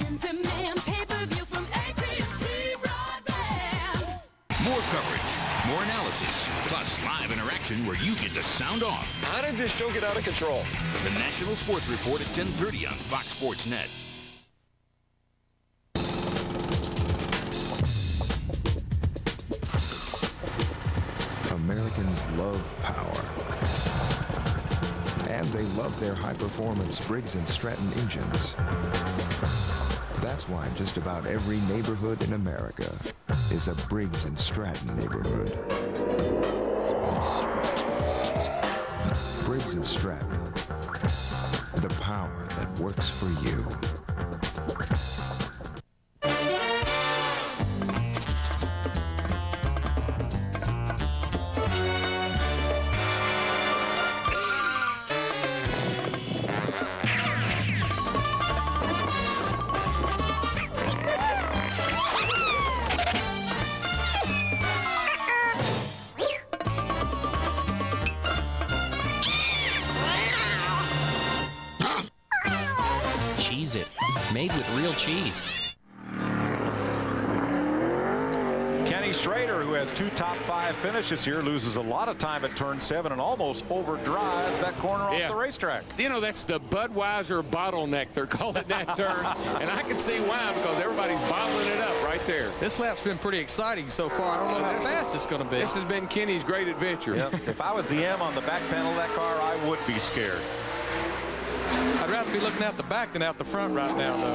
In-demand pay-per-view from AT&T Broadband. More coverage, more analysis, plus live interaction where you get to sound off. How did this show get out of control? The National Sports Report at 10:30 on Fox Sports Net. Americans love power. And they love their high-performance Briggs & Stratton engines. That's why just about every neighborhood in America is a Briggs & Stratton neighborhood. Briggs & Stratton, the power that works for you. Cheese It, made with real cheese. Kenny Schrader, who has 2 top 5 finishes here, loses a lot of time at turn 7 and almost overdrives that corner off the racetrack. You know, that's the Budweiser bottleneck. They're calling that turn. And I can see why, because everybody's bottling it up right there. This lap's been pretty exciting so far. I don't know how fast it's going to be. This has been Kenny's great adventure. Yep. If I was the M on the back panel of that car, I would be scared. I'd rather be looking out the back than out the front right now, though.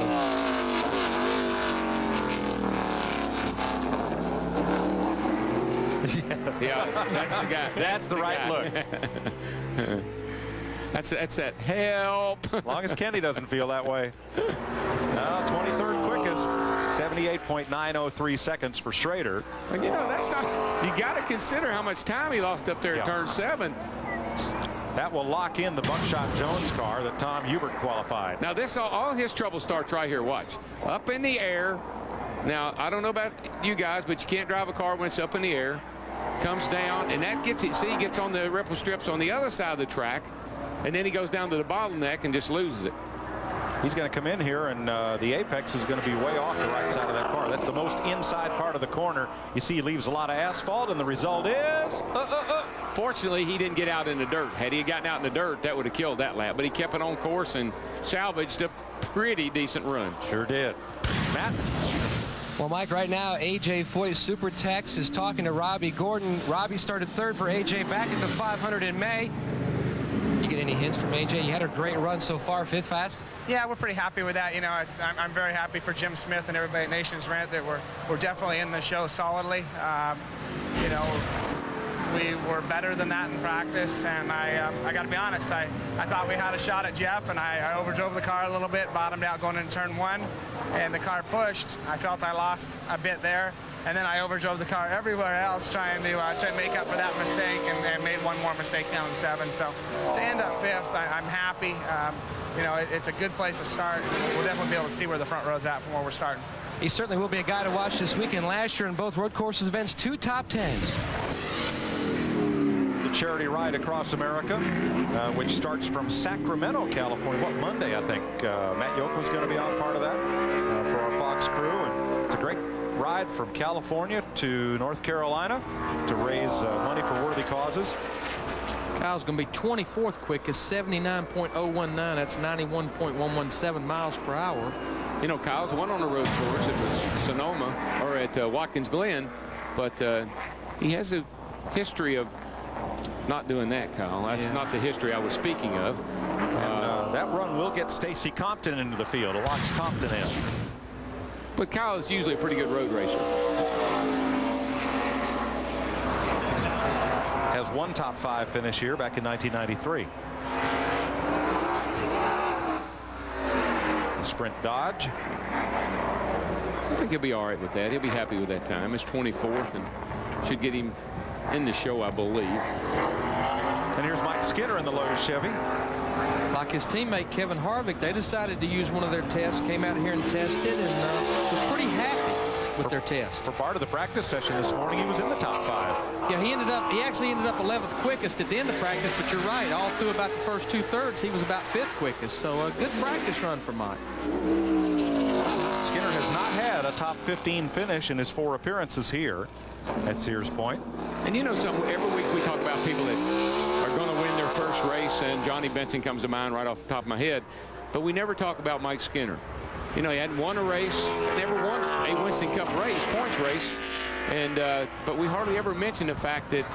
Yeah, that's the guy. That's the right look. That's that help. As long as Kenny doesn't feel that way. 23rd quickest, 78.903 seconds for Schrader. And you know, that's not. You got to consider how much time he lost up there at turn 7. That will lock in the Buckshot Jones car that Tom Hubert qualified. Now this all his trouble starts right here. Watch, up in the air. Now I don't know about you guys, but you can't drive a car when it's up in the air. Comes down, and that gets it. See, he gets on the ripple strips on the other side of the track, and then he goes down to the bottleneck and just loses it. He's going to come in here, and the apex is going to be way off the right side of that car. That's the most inside part of the corner. You see he leaves a lot of asphalt, and the result is... Fortunately, he didn't get out in the dirt. Had he gotten out in the dirt, that would have killed that lap. But he kept it on course and salvaged a pretty decent run. Sure did. Matt? Well, Mike, right now, A.J. Foyt Super Tex is talking to Robbie Gordon. Robbie started 3rd for A.J. back at the 500 in May. You get any hints from A.J.? You had a great run so far, 5th fastest. Yeah, we're pretty happy with that. You know, I'm very happy for Jim Smith and everybody at Nations Rent that we're definitely in the show solidly. You know, we were better than that in practice, and I got to be honest, I thought we had a shot at Jeff, and I overdrove the car a little bit, bottomed out going into turn 1, and the car pushed. I felt I lost a bit there, and then I overdrove the car everywhere else trying to make up for that mistake, and made one more mistake down 7. So to end up 5th, I'm happy. You know, it's a good place to start. We'll definitely be able to see where the front row's at from where we're starting. He certainly will be a guy to watch this weekend. Last year in both road courses events, 2 top 10s. The charity ride across America, which starts from Sacramento, California. What, Monday, I think. Matt Yoke was going to be on part of that for our Fox crew. And it's a great ride from California to North Carolina to raise money for worthy causes. Kyle's going to be 24th quickest, 79.019. That's 91.117 miles per hour. You know, Kyle's won on the road course. It was Sonoma or at Watkins Glen, but he has a history of not doing that, Kyle. That's not the history I was speaking of. And, that run will get Stacy Compton into the field. It locks Compton in. But Kyle is usually a pretty good road racer. Has 1 top 5 finish here back in 1993. The Sprint Dodge. I think he'll be all right with that. He'll be happy with that time. It's 24th, and should get him in the show, I believe. And here's Mike Skinner in the Lowe's Chevy. Like his teammate Kevin Harvick, they decided to use one of their tests, came out here and tested, and was pretty happy with their test. For part of the practice session this morning, he was in the top 5. Yeah, he actually ended up 11th quickest at the end of practice, but you're right, all through about the first 2/3, he was about 5th quickest. So a good practice run for Mike. Skinner has not had a top 15 finish in his 4 appearances here at Sears Point. And you know something, every week we talk about people that are going to win their first race, and Johnny Benson comes to mind right off the top of my head, but we never talk about Mike Skinner. You know, he hadn't won a race, never won a Winston Cup race, points race, and but we hardly ever mention the fact that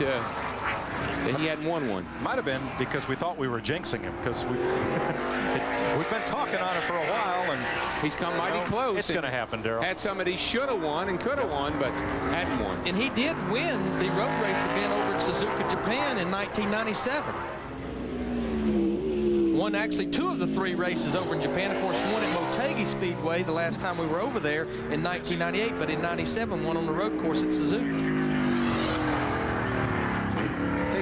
he hadn't won one. Might have been because we thought we were jinxing him, because we've been talking on it for a while, and he's come mighty close. It's going to happen, Darrell. Had some of these should have won and could have won, but hadn't won. And he did win the road race event over in Suzuka, Japan in 1997. Won actually 2 of the 3 races over in Japan. Of course, one at Motegi Speedway the last time we were over there in 1998, but in 97 won on the road course at Suzuka.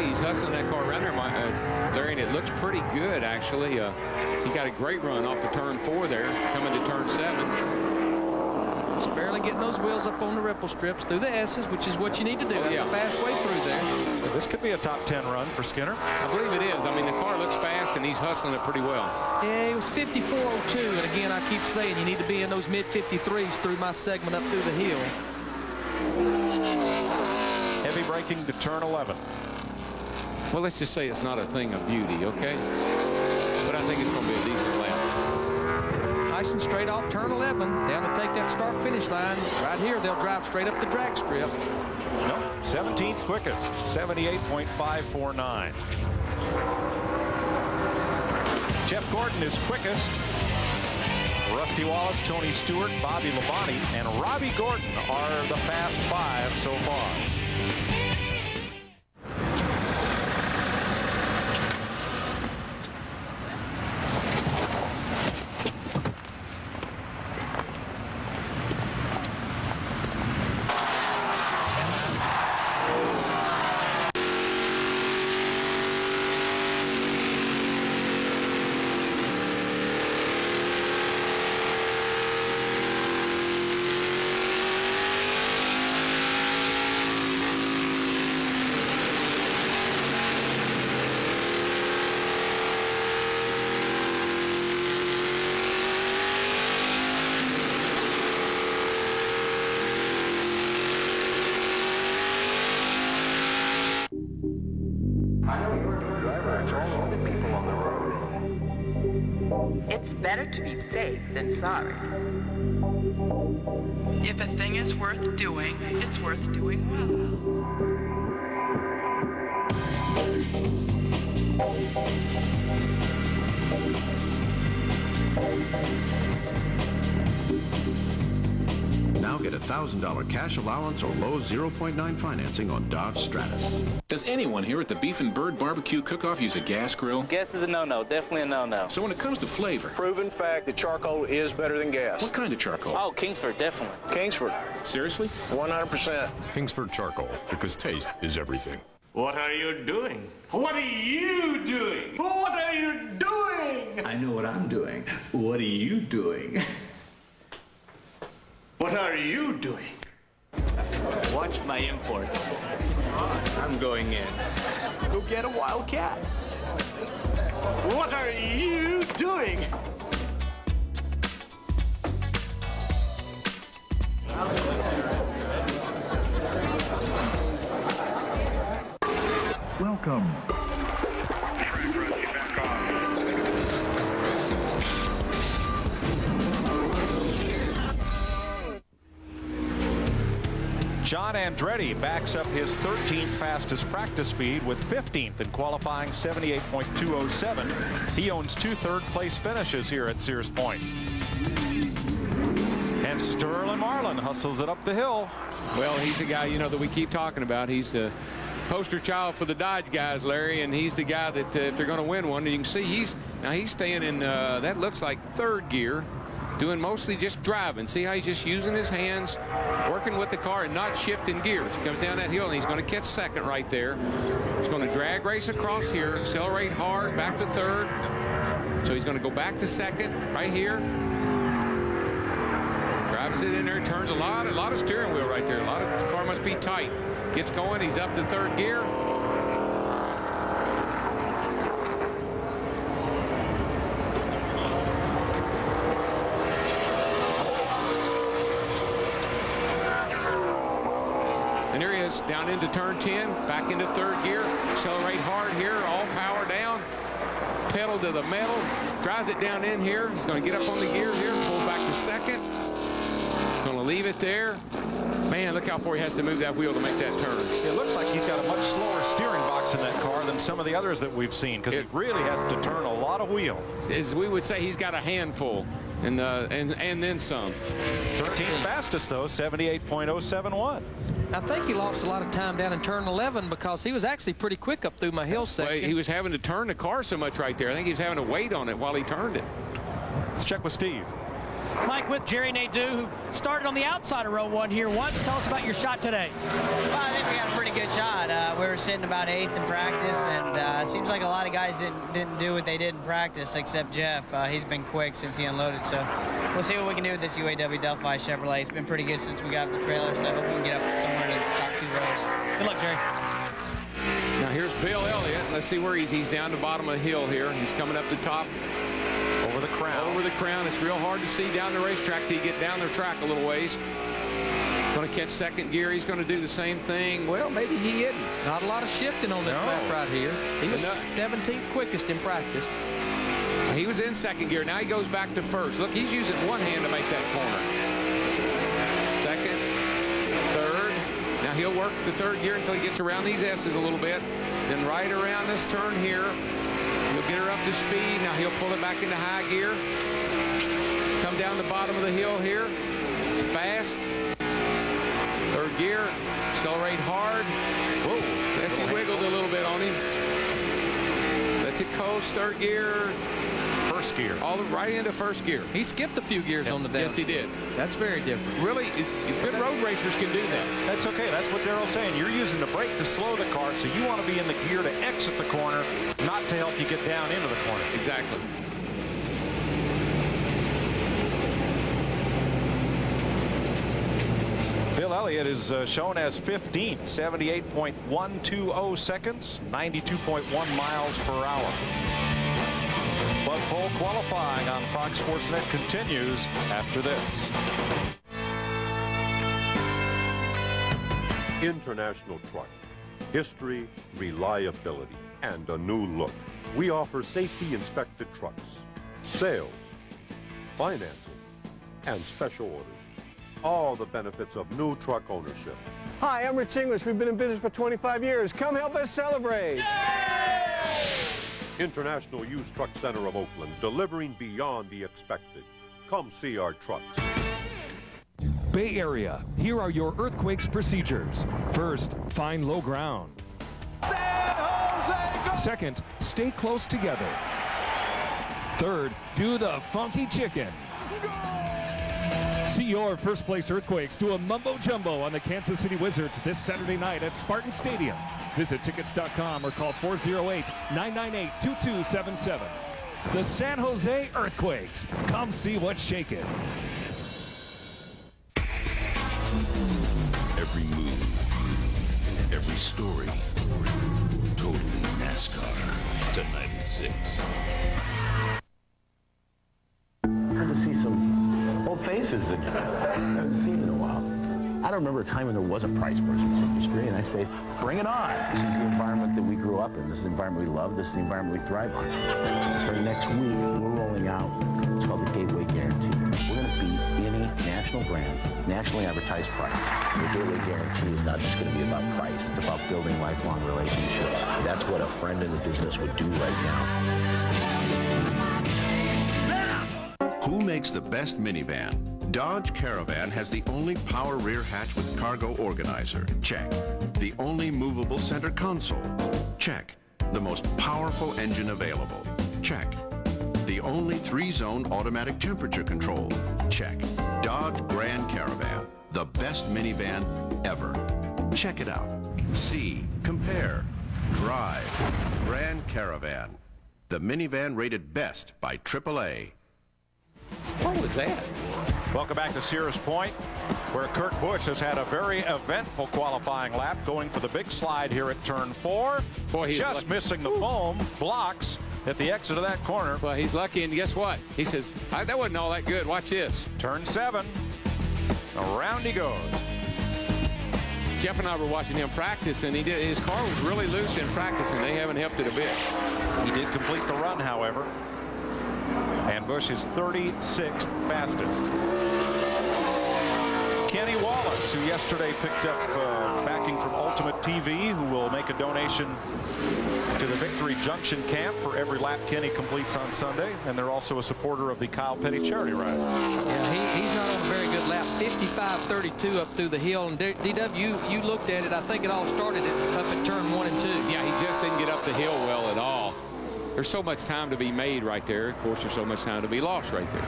He's hustling that car around there, Larry, and it looks pretty good, actually. He got a great run off the turn 4 there, coming to turn 7. Just barely getting those wheels up on the ripple strips through the S's, which is what you need to do. That's a fast way through there. This could be a top 10 run for Skinner. I believe it is. I mean, the car looks fast, and he's hustling it pretty well. Yeah, he was 54.02, and again, I keep saying you need to be in those mid-53s through my segment up through the hill. Heavy braking to turn 11. Well, let's just say it's not a thing of beauty, okay? But I think it's going to be a decent lap. Nice and straight off turn 11, down to take that start-finish line. Right here, they'll drive straight up the drag strip. Nope, 17th quickest, 78.549. Jeff Gordon is quickest. Rusty Wallace, Tony Stewart, Bobby Labonte, and Robbie Gordon are the fast 5 so far. It's better to be safe than sorry. If a thing is worth doing, it's worth doing well. Now get a $1,000 cash allowance or low 0.9 financing on Dodge Stratus. Does anyone here at the Beef and Bird Barbecue Cook-Off use a gas grill? Gas is a no-no, definitely a no-no. So when it comes to flavor... Proven fact that charcoal is better than gas. What kind of charcoal? Oh, Kingsford, definitely. Kingsford. Seriously? 100%. Kingsford Charcoal, because taste is everything. What are you doing? What are you doing? What are you doing? I know what I'm doing. What are you doing? What are you doing? Watch my import. I'm going in. Go get a wildcat. What are you doing? Welcome. John Andretti backs up his 13th fastest practice speed with 15th in qualifying 78.207. He owns 2 third-place finishes here at Sears Point. And Sterling Marlin hustles it up the hill. Well, he's a guy, you know, that we keep talking about. He's the poster child for the Dodge guys, Larry, and he's the guy that if they're going to win one, you can see he's staying in that looks like 3rd gear doing mostly just driving. See how he's just using his hands, working with the car and not shifting gears. He comes down that hill and he's going to catch second right there. He's going to drag race across here, accelerate hard, back to third. So he's going to go back to second right here. Drives it in there, turns a lot of steering wheel right there. The car must be tight. Gets going, he's up to third gear. And there he is, down into turn 10, back into third gear. Accelerate hard here, all power down. Pedal to the metal, drives it down in here. He's going to get up on the gears here, pull back to second. He's going to leave it there. Man, look how far he has to move that wheel to make that turn. It looks like he's got a much slower steering box in that car than some of the others that we've seen, because he really has to turn a lot of wheel. As we would say, he's got a handful, and then some. 13th fastest, though, 78.071. I think he lost a lot of time down in turn 11 because he was actually pretty quick up through my hill section. Well, he was having to turn the car so much right there. I think he was having to wait on it while he turned it. Let's check with Steve. Mike with Jerry Nadeau, who started on the outside of row 1 here once. Tell us about your shot today. Well, I think we got a pretty good shot. We were sitting about 8th in practice, and it seems like a lot of guys didn't do what they did in practice, except Jeff. He's been quick since he unloaded, so we'll see what we can do with this UAW Delphi Chevrolet. It's been pretty good since we got the trailer, so I hope we can get up somewhere in the top 2 rows. Good luck, Jerry. Now here's Bill Elliott. Let's see where he's down the bottom of the hill here. He's coming up the top. Over the crown. Over the crown. It's real hard to see down the racetrack till you get down the track a little ways. He's going to catch second gear. He's going to do the same thing. Well, maybe he isn't. Not a lot of shifting on this lap right here. He was 17th quickest in practice. He was in second gear. Now he goes back to first. Look, he's using one hand to make that corner. Second, third. Now he'll work the third gear until he gets around these S's a little bit. Then right around this turn here, he'll get her up to speed. Now he'll pull it back into high gear. Come down the bottom of the hill here. It's fast. Third gear. Accelerate hard. Whoa. Yes, he wiggled a little bit on him. Lets it coast. Third gear. First gear. All right into first gear. He skipped a few gears on the down. Yes, he did. That's very different. Really, good road racers can do that. That's okay. That's what Daryl's saying. You're using the brake to slow the car, so you want to be in the gear to exit the corner, not to help you get down into the corner. Exactly. Bill Elliott is shown as 15th, 78.120 seconds, 92.1 miles per hour. Bud Pole qualifying on Fox Sports Net continues after this. International Truck. History, reliability, and a new look. We offer safety-inspected trucks, sales, financing, and special orders. All the benefits of new truck ownership. Hi, I'm Rich English. We've been in business for 25 years. Come help us celebrate. Yay! International Used Truck Center of Oakland, delivering beyond the expected. Come see our trucks. Bay Area, here are your earthquakes procedures. First, find low ground. San Jose, go! Second, stay close together. Third, do the funky chicken. See your first place earthquakes do a mumbo jumbo on the Kansas City Wizards this Saturday night at Spartan Stadium. Visit tickets.com or call 408-998-2277. The San Jose Earthquakes. Come see what's shaking. Every move, every story, totally NASCAR. Tonight at 6. Good to see some old faces that I haven't seen in a while. I don't remember a time when there was a price for a specific industry, and I say, bring it on. This is the environment that we grew up in. This is the environment we love. This is the environment we thrive on. Starting next week, we're rolling out what's called the Gateway Guarantee. We're going to beat any national brand, nationally advertised price. The Gateway Guarantee is not just going to be about price. It's about building lifelong relationships. That's what a friend in the business would do right now. Who makes the best minivan? Dodge Caravan has the only power rear hatch with cargo organizer. Check. The only movable center console. Check. The most powerful engine available. Check. the only 3-zone automatic temperature control. Check. Dodge Grand Caravan, the best minivan ever. Check it out. See, compare, drive. Grand Caravan, the minivan rated best by AAA. What was that? Welcome back to Sears Point, where Kurt Busch has had a very eventful qualifying lap, going for the big slide here at turn 4. Boy, just missing the foam blocks at the exit of that corner. Well, he's lucky, and guess what? He says, that wasn't all that good. Watch this. Turn 7. Around he goes. Jeff and I were watching him practice, and his car was really loose in practice, and they haven't helped it a bit. He did complete the run, however. And Busch is 36th fastest. Kenny Wallace, who yesterday picked up backing from Ultimate TV, who will make a donation to the Victory Junction camp for every lap Kenny completes on Sunday. And they're also a supporter of the Kyle Petty charity ride. Yeah, he's not on a very good lap. 55.32 up through the hill. And DW, you looked at it. I think it all started up at turn 1 and 2. Yeah, he just didn't get up the hill well at all. There's so much time to be made right there. Of course, there's so much time to be lost right there.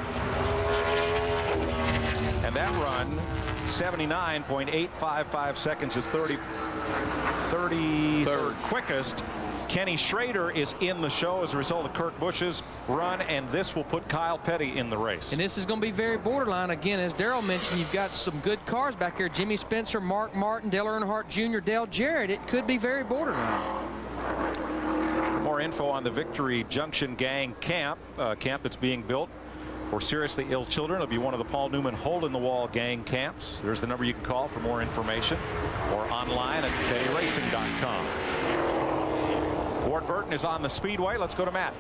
And that run, 79.855 seconds, is 33rd quickest. Kenny Schrader is in the show as a result of Kurt Busch's run, and this will put Kyle Petty in the race. And this is going to be very borderline. Again, as Darrell mentioned, you've got some good cars back here. Jimmy Spencer, Mark Martin, Dale Earnhardt Jr., Dale Jarrett. It could be very borderline. More info on the Victory Junction Gang camp that's being built for seriously ill children. It'll be one of the Paul Newman hole-in-the-wall gang camps. There's the number you can call for more information, or online at pettyracing.com. Ward Burton is on the speedway. Let's go to Matt.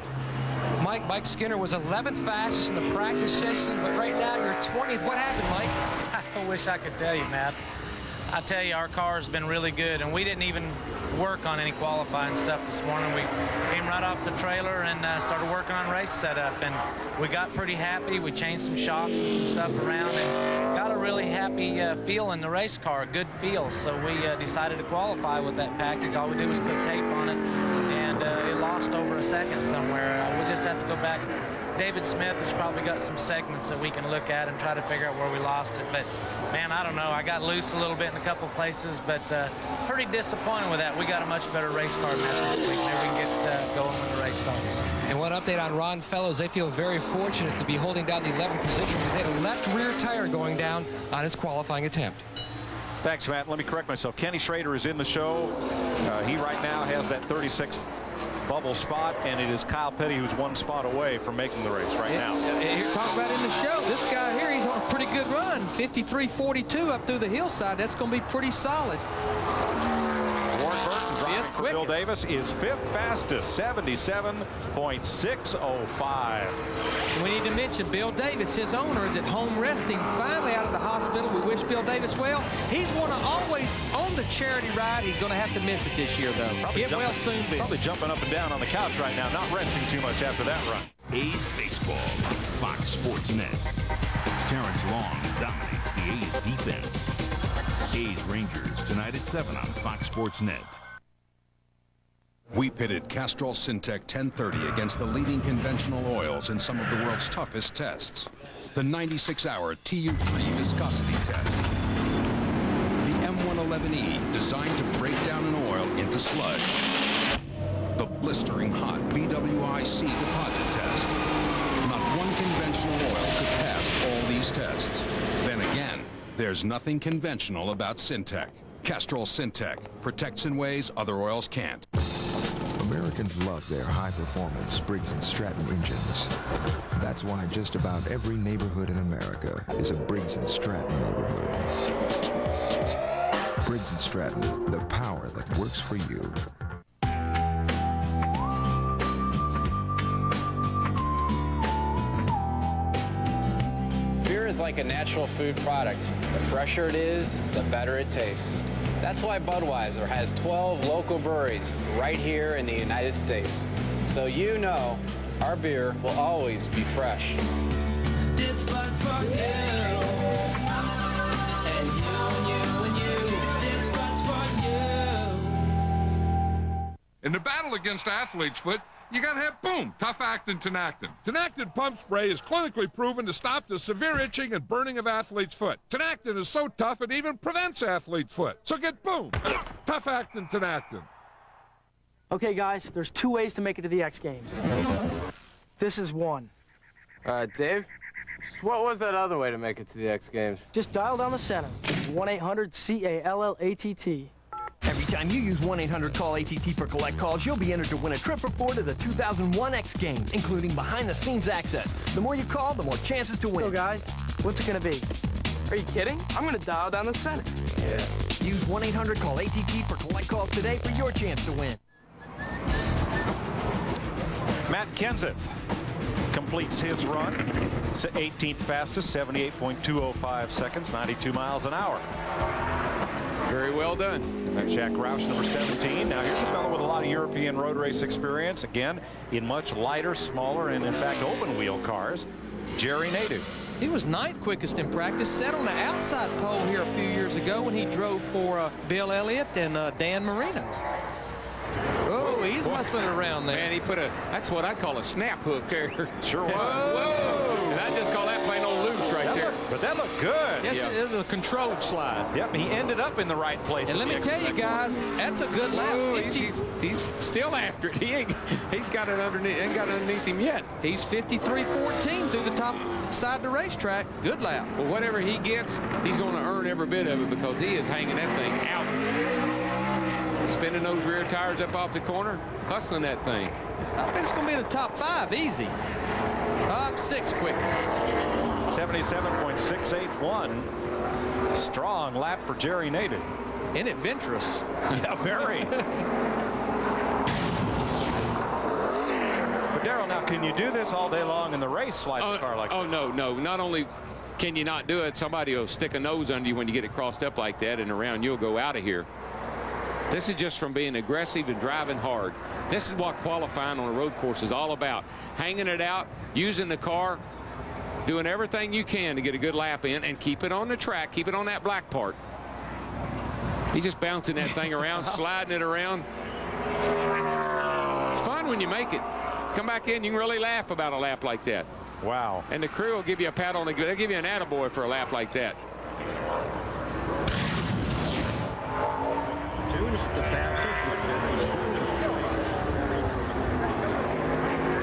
Mike Skinner was 11th fastest in the practice session, but right now you're 20th. What happened, Mike? I wish I could tell you, Matt. I tell you, our car has been really good, and we didn't even work on any qualifying stuff this morning. We came right off the trailer and started working on race setup, and we got pretty happy. We changed some shocks and some stuff around and got a really happy feel in the race car, a good feel. So we decided to qualify with that package. All we did was put tape on it, and it lost over a second somewhere. We just have to go back. David Smith has probably got some segments that we can look at and try to figure out where we lost it. But, man, I don't know. I got loose a little bit in a couple places, but pretty disappointed with that. We got a much better race car than that this week. Maybe we can get going when the race starts. And one update on Ron Fellows. They feel very fortunate to be holding down the 11th position because they had a left rear tire going down on his qualifying attempt. Thanks, Matt. Let me correct myself. Kenny Schrader is in the show. He right now has that 36th bubble spot, and it is Kyle Petty who's one spot away from making the race right now. Here, talk about in the show. This guy here, he's on a pretty good run. 53.42 up through the hillside. That's going to be pretty solid. Warren Burton driving for Bill Davis is 5th fastest, 77.605. We need to mention Bill Davis, his owner, is at home resting, finally out of the hospital. We wish Bill Davis well. He's one to always own the charity ride. He's going to have to miss it this year, though. Get well soon, Bill. Probably jumping up and down on the couch right now, not resting too much after that run. A's baseball on Fox Sports Net. Terrence Long dominates the A's defense. A's Rangers tonight at 7 on Fox Sports Net. We pitted Castrol Syntec 1030 against the leading conventional oils in some of the world's toughest tests. The 96-hour TU3 viscosity test. The M111E, designed to break down an oil into sludge. The blistering hot VWIC deposit test. Not one conventional oil could pass all these tests. Then again, there's nothing conventional about Syntec. Castrol Syntec protects in ways other oils can't. Americans love their high-performance Briggs & Stratton engines. That's why just about every neighborhood in America is a Briggs & Stratton neighborhood. Briggs & Stratton, the power that works for you. Beer is like a natural food product. The fresher it is, the better it tastes. That's why Budweiser has 12 local breweries right here in the United States. So you know our beer will always be fresh. This one's for you. And you and you and you. This one's for you. In the battle against athlete's foot, you got to have, boom, tough-actin Tenactin. Tenactin pump spray is clinically proven to stop the severe itching and burning of athlete's foot. Tenactin is so tough it even prevents athlete's foot. So get, boom, tough-actin Tenactin. Okay, guys, there's 2 ways to make it to the X Games. This is one. Dave, what was that other way to make it to the X Games? Just dial down the center, 1-800-CALLATT. Every time you use 1-800-CALL-ATT for collect calls, you'll be entered to win a trip or 4 to the 2001 X Games, including behind-the-scenes access. The more you call, the more chances to win. So, guys, what's it going to be? Are you kidding? I'm going to dial down the center. Yeah. Use 1-800-CALL-ATT for collect calls today for your chance to win. Matt Kenseth completes his run. 18th fastest, 78.205 seconds, 92 miles an hour. Very well done. Jack Roush, number 17. Now here's a fellow with a lot of European road race experience. Again, in much lighter, smaller, and in fact open wheel cars. Jerry Nadeau. He was 9th quickest in practice, set on the outside pole here a few years ago when he drove for Bill Elliott and Dan Marino. Oh, he's hustling around there. Man, he put that's what I call a snap hook there. Sure was. Whoa! And I just call that plain old loose right there. But that looked good. Yes, it is a controlled slide. Yep, he ended up in the right place. And let me tell you guys, that's a good lap. He's still after it. He's got it underneath. Ain't got it underneath him yet. He's 53.14 through the top side of the racetrack. Good lap. Well, whatever he gets, he's going to earn every bit of it because he is hanging that thing out. Spinning those rear tires up off the corner, hustling that thing. I think it's going to be in the top 5, easy. Top 6 quickest. 77.681. Strong lap for Jerry Nadeau. Isn't it adventurous? Yeah, very. But Darrell, now can you do this all day long in the race, slide the car like this? Oh, no. Not only can you not do it, somebody will stick a nose under you when you get it crossed up like that, and around you'll go out of here. This is just from being aggressive and driving hard. This is what qualifying on a road course is all about. Hanging it out, using the car, doing everything you can to get a good lap in and keep it on the track, keep it on that black part. He's just bouncing that thing around, sliding it around. It's fun when you make it. Come back in, you can really laugh about a lap like that. Wow. And the crew will give you a pat on the good. They'll give you an attaboy for a lap like that.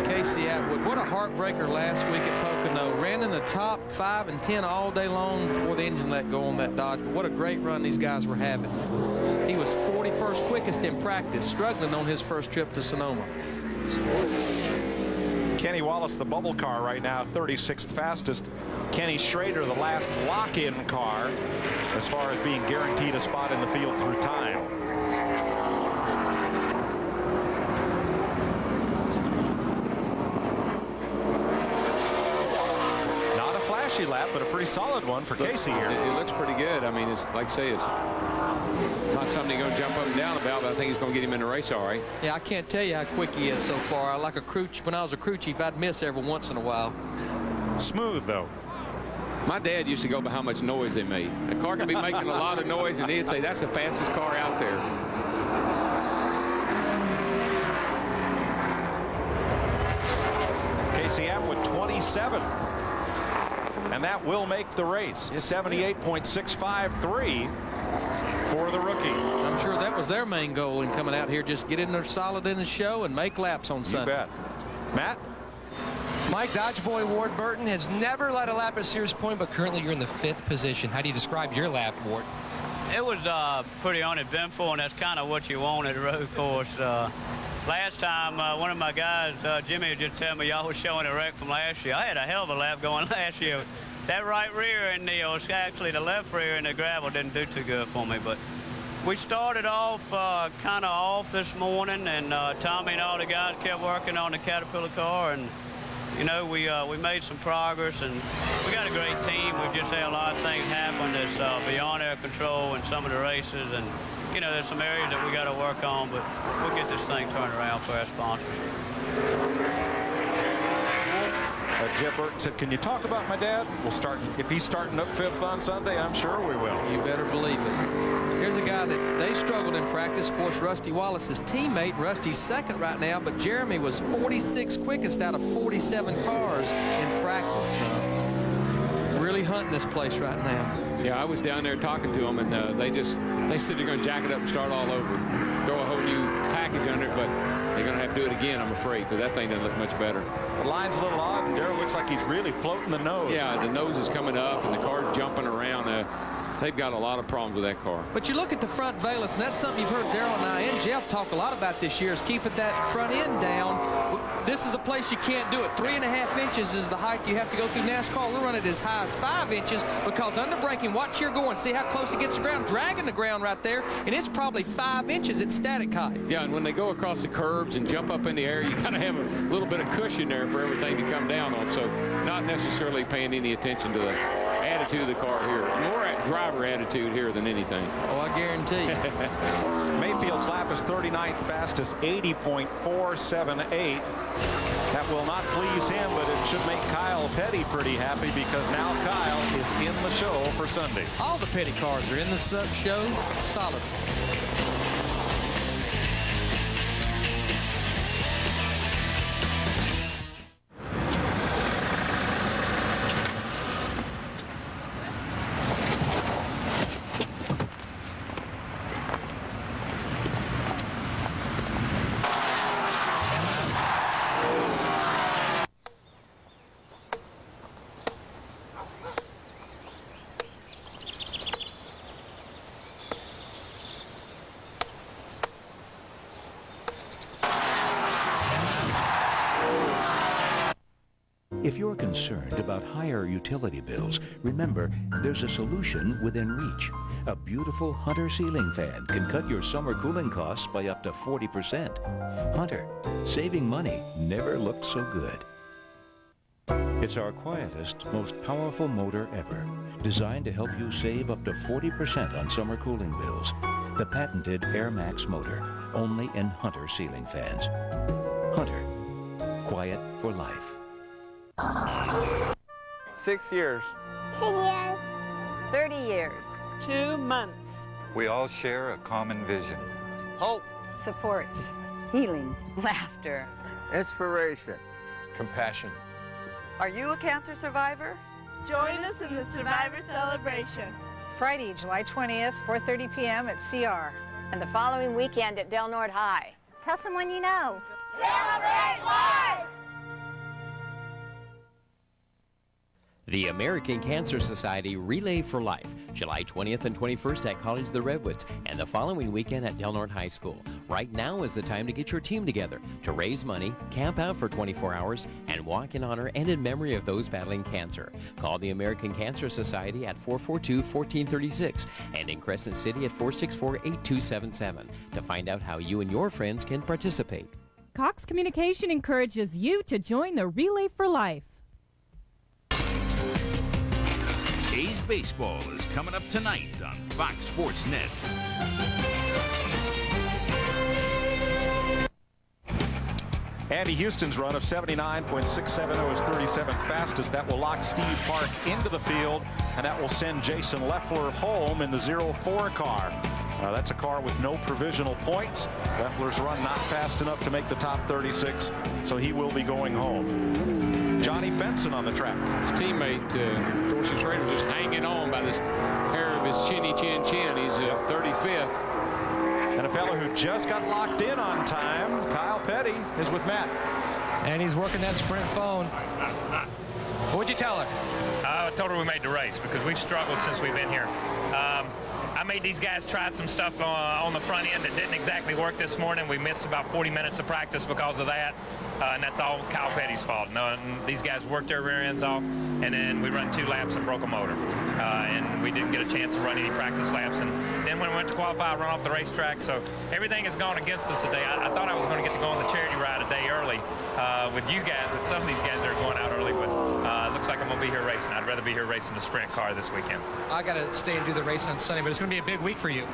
Casey Atwood, what a heartbreaker last week at Pocono. Ran in the top 5 and 10 all day long before the engine let go on that Dodge. But what a great run these guys were having. He was 41st quickest in practice, struggling on his first trip to Sonoma. Kenny Wallace, the bubble car right now, 36th fastest. Kenny Schrader, the last lock-in car, as far as being guaranteed a spot in the field through time. Not a flashy lap, but a pretty solid one for Casey here. It looks pretty good. I mean, it's like I say, it's not something you're going to jump up and down about, but I think he's going to get him in the race all right. Yeah, I can't tell you how quick he is so far. Like a crew, when I was a crew chief, I'd miss every once in a while. Smooth, though. My dad used to go by how much noise they made. A car could be making a lot of noise, and he'd say, that's the fastest car out there. Casey Atwood, 27th. And that will make the race. 78.653 for the rookie. I'm sure that was their main goal in coming out here. Just get in there solid in the show and make laps on Sunday. You bet. Matt? Mike, Dodge boy Ward Burton has never led a lap at Sears Point, but currently you're in the 5th position. How do you describe your lap, Ward? It was pretty uneventful, and that's kind of what you want at a road course. Last time, one of my guys, Jimmy, just tell me y'all was showing a wreck from last year. I had a hell of a lap going last year. That right rear and actually the left rear in the gravel didn't do too good for me, but we started off kind of off this morning, and Tommy and all the guys kept working on the Caterpillar car, and you know, we made some progress, and we got a great team. We've just had a lot of things happen that's beyond our control in some of the races, and you know, there's some areas that we got to work on, but we'll get this thing turned around for our sponsors. Jeff Burton said, can you talk about my dad? We'll start. If he's starting up 5th on Sunday, I'm sure we will. You better believe it. Here's a guy that they struggled in practice. Of course, Rusty Wallace's teammate. Rusty's second right now, but Jeremy was 46th quickest out of 47 cars in practice. Really hunting this place right now. Yeah, I was down there talking to them, and they said they're going to jack it up and start all over, throw a whole new package under it, but they're going to have to do it again, I'm afraid, because that thing doesn't look much better. The line's a little odd, and Darrell looks like he's really floating the nose. Yeah, the nose is coming up, and the car's jumping around. They've got a lot of problems with that car. But you look at the front valence, and that's something you've heard Darrell and I and Jeff talk a lot about this year, is keeping that front end down. This is a place you can't do it. 3.5 inches is the height you have to go through NASCAR. We're running as high as 5 inches because under braking, watch here going. See how close it gets to the ground, dragging the ground right there, and it's probably 5 inches at static height. Yeah, and when they go across the curbs and jump up in the air, you kind of have a little bit of cushion there for everything to come down on. So not necessarily paying any attention to the attitude of the car here. More at driver attitude here than anything. Oh, I guarantee you. Mayfield's lap is 39th fastest, 80.478. That will not please him, but it should make Kyle Petty pretty happy because now Kyle is in the show for Sunday. All the Petty cars are in the show solid. If you're concerned about higher utility bills, remember, there's a solution within reach. A beautiful Hunter ceiling fan can cut your summer cooling costs by up to 40%. Hunter, saving money never looked so good. It's our quietest, most powerful motor ever, designed to help you save up to 40% on summer cooling bills. The patented Air Max motor, only in Hunter ceiling fans. Hunter, quiet for life. 6 years. 10 years. 30 years. 2 months. We all share a common vision. Hope. Support. Healing. Laughter. Inspiration. Compassion. Are you a cancer survivor? Join us in the Survivor Celebration. Friday, July 20th, 4:30 p.m. at CR. And the following weekend at Del Norte High. Tell someone you know. Celebrate life! The American Cancer Society Relay for Life, July 20th and 21st at College of the Redwoods, and the following weekend at Del Norte High School. Right now is the time to get your team together to raise money, camp out for 24 hours, and walk in honor and in memory of those battling cancer. Call the American Cancer Society at 442-1436 and in Crescent City at 464-8277 to find out how you and your friends can participate. Cox Communication encourages you to join the Relay for Life. A's baseball is coming up tonight on Fox Sports Net. Andy Houston's run of 79.670 is 37th fastest. That will lock Steve Park into the field, and that will send Jason Leffler home in the 04 car. That's a car with no provisional points. Leffler's run not fast enough to make the top 36, so he will be going home. Johnny Benson on the track. His teammate, Dorsey Schrader, just hanging on by this hair of his chinny chin. He's 35th. And a fellow who just got locked in on time, Kyle Petty, is with Matt. And he's working that sprint phone. What'd you tell her? I told her we made the race because we've struggled since we've been here. I made these guys try some stuff on the front end that didn't exactly work this morning. We missed about 40 minutes of practice because of that, and that's all Kyle Petty's fault. No, these guys worked their rear ends off, and then we run 2 laps and broke a motor, and we didn't get a chance to run any practice laps. And then when we went to qualify, I run off the racetrack, so everything has gone against us today. I thought I was going to get to go on the charity ride a day early with you guys, with some of these guys that are going out early, but it looks like I'm going to be here racing. I'd rather be here racing the sprint car this weekend. I got to stay and do the race on Sunday, but it's going to be a big week for you.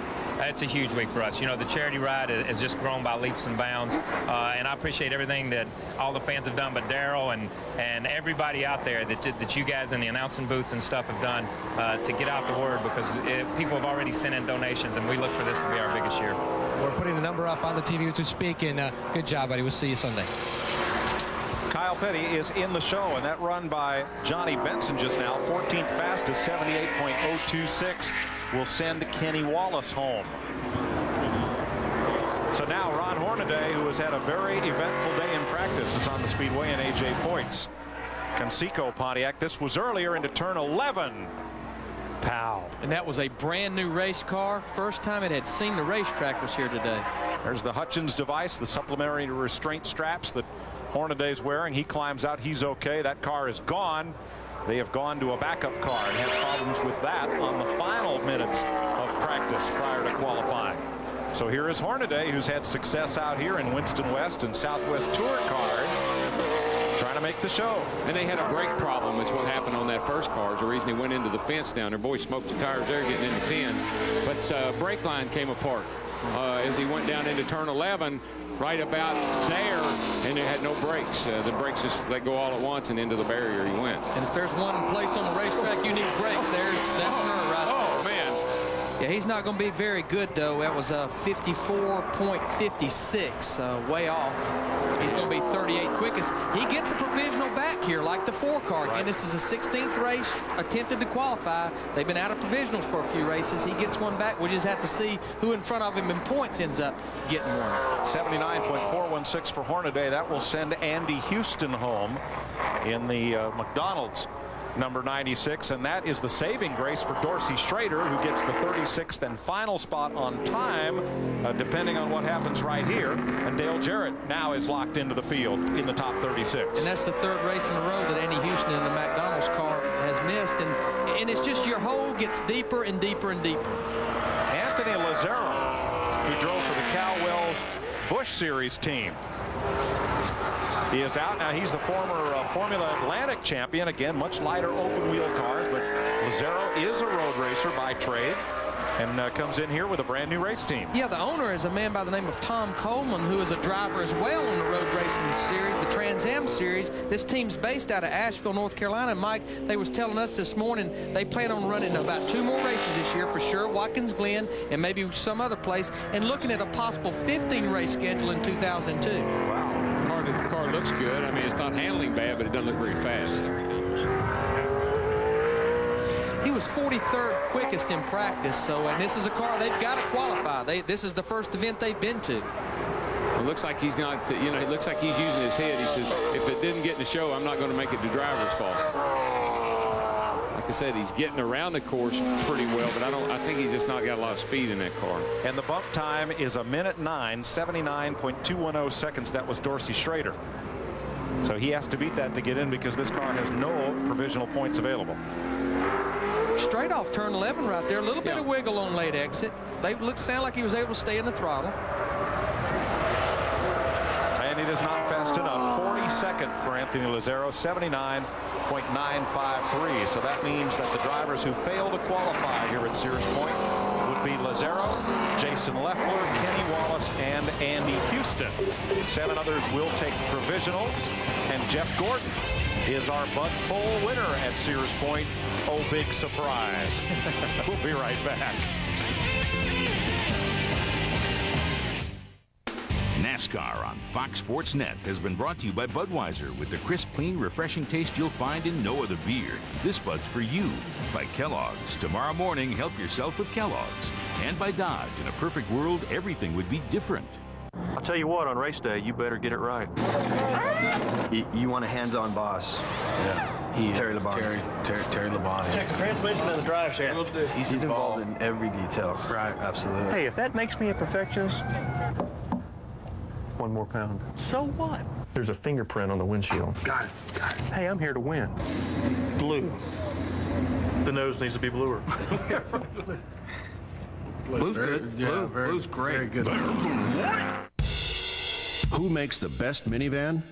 it's a huge week for us. You know, the charity ride has just grown by leaps and bounds, and I appreciate everything that all the fans have done, but Daryl and everybody out there that you guys in the announcing booths and stuff have done to get out the word, because people have already sent in donations, and we look for this to be our biggest year. We're putting the number up on the TV as we speak, and good job, buddy. We'll see you Sunday. Kyle Petty is in the show, and that run by Johnny Benson just now, 14th fastest, 78.026, will send Kenny Wallace home. So now Ron Hornaday, who has had a very eventful day in practice, is on the speedway, and A.J. Foyt's Conseco Pontiac. This was earlier into turn 11. Pow. And that was a brand new race car. First time it had seen the racetrack was here today. There's the Hutchins device, the supplementary restraint straps that Hornaday's wearing. He climbs out. He's okay. That car is gone. They have gone to a backup car and had problems with that on the final minutes of practice prior to qualifying. So here is Hornaday, who's had success out here in Winston West and Southwest Tour cars, trying to make the show. And they had a brake problem. Is what happened on that first car. Is the reason he went into the fence down there. Boy, smoked the tires there getting into 10. But brake line came apart as he went down into turn 11. Right about there, and they had no brakes. The brakes just let go all at once, and into the barrier he went. And if there's one place on the racetrack you need brakes, there's that turn right there. Oh, man. Yeah, he's not going to be very good, though. That was 54.56, way off. He's going to be 38th quickest. He gets a provisional back here, like the 4-car. Again, this is the 16th race attempted to qualify. They've been out of provisionals for a few races. He gets one back. We just have to see who in front of him in points ends up getting one. 79.416 for Hornaday. That will send Andy Houston home in the McDonald's number 96, and that is the saving grace for Dorsey Schrader, who gets the 36th and final spot on time, depending on what happens right here. And Dale Jarrett now is locked into the field in the top 36. And that's the third race in a row that Andy Houston in the McDonald's car has missed, and it's just your hole gets deeper and deeper and deeper. Anthony Lazzaro, who drove for the Cal-Wells Busch Series team, he is out now. He's the former Formula Atlantic champion. Again, much lighter open wheel cars, but Lazzaro is a road racer by trade and comes in here with a brand new race team. Yeah, the owner is a man by the name of Tom Coleman, who is a driver as well on the road racing series, the Trans Am series. This team's based out of Asheville, North Carolina. And Mike, they was telling us this morning they plan on running about 2 more races this year for sure, Watkins Glen and maybe some other place, and looking at a possible 15 race schedule in 2002. Wow. The car looks good. I mean, it's not handling bad, but it doesn't look very fast. He was 43rd quickest in practice, so, and this is a car they've got to qualify. This is the first event they've been to. It looks like he's not, you know, it looks like he's using his head. He says, if it didn't get in the show, I'm not going to make it the driver's fault. Like I said, he's getting around the course pretty well, but I think he's just not got a lot of speed in that car. And the bump time is 1:09, 79.210 seconds. That was Dorsey Schrader. So he has to beat that to get in, because this car has no provisional points available. Straight off turn 11 right there. A little bit of wiggle on late exit. They sound like he was able to stay in the throttle. And it is not fast enough. 42nd for Anthony Lazzaro, 79.953. So that means that the drivers who fail to qualify here at Sears Point would be Lazzaro, Jason Leffler, Kenny Wallace, and Andy Houston. 7 others will take provisionals, and Jeff Gordon is our Bud Pole winner at Sears Point. Oh, big surprise. We'll be right back. NASCAR on Fox Sports Net has been brought to you by Budweiser, with the crisp, clean, refreshing taste you'll find in no other beer. This Bud's for you. By Kellogg's. Tomorrow morning, help yourself with Kellogg's. And by Dodge. In a perfect world, everything would be different. I'll tell you what, on race day, you better get it right. You want a hands-on boss. Yeah. Terry Labonte. Terry Labonte. Check the transmission and the drive shaft. He's involved in every detail. Right. Absolutely. Hey, if that makes me a perfectionist, 1 more pound. So what? There's a fingerprint on the windshield. Got it. Hey, I'm here to win. Blue. The nose needs to be bluer. Blue's good. Yeah, Blue's great. Very good. Who makes the best minivan?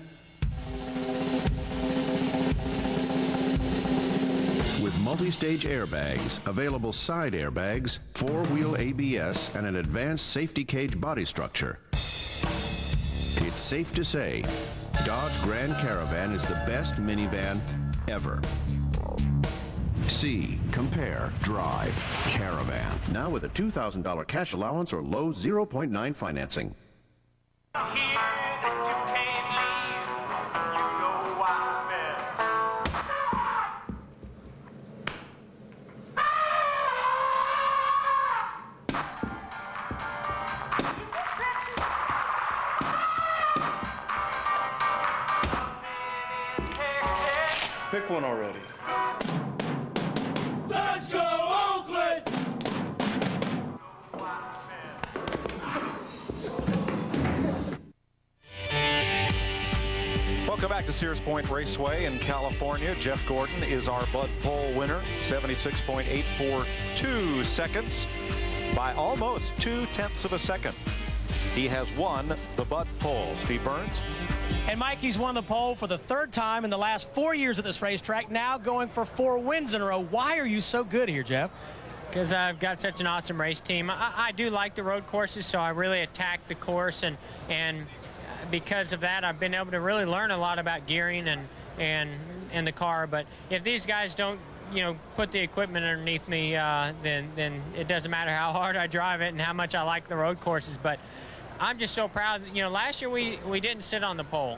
With multi-stage airbags, available side airbags, four-wheel ABS, and an advanced safety cage body structure. It's safe to say, Dodge Grand Caravan is the best minivan ever. See, compare, drive, Caravan. Now with a $2,000 cash allowance or low 0.9 financing. Pick one already. Let's go, Oakland! Welcome back to Sears Point Raceway in California. Jeff Gordon is our Bud Pole winner, 76.842 seconds by almost 0.2 of a second. He has won the Bud Pole. Steve Burns. And Mike, he's won the pole for the third time in the last 4 years at this racetrack, now going for 4 wins in a row. Why are you so good here, Jeff? Because I've got such an awesome race team. I do like the road courses, so I really attack the course, and because of that, I've been able to really learn a lot about gearing and the car. But if these guys don't, put the equipment underneath me, then it doesn't matter how hard I drive it and how much I like the road courses. But I'm just so proud. Last year we didn't sit on the pole.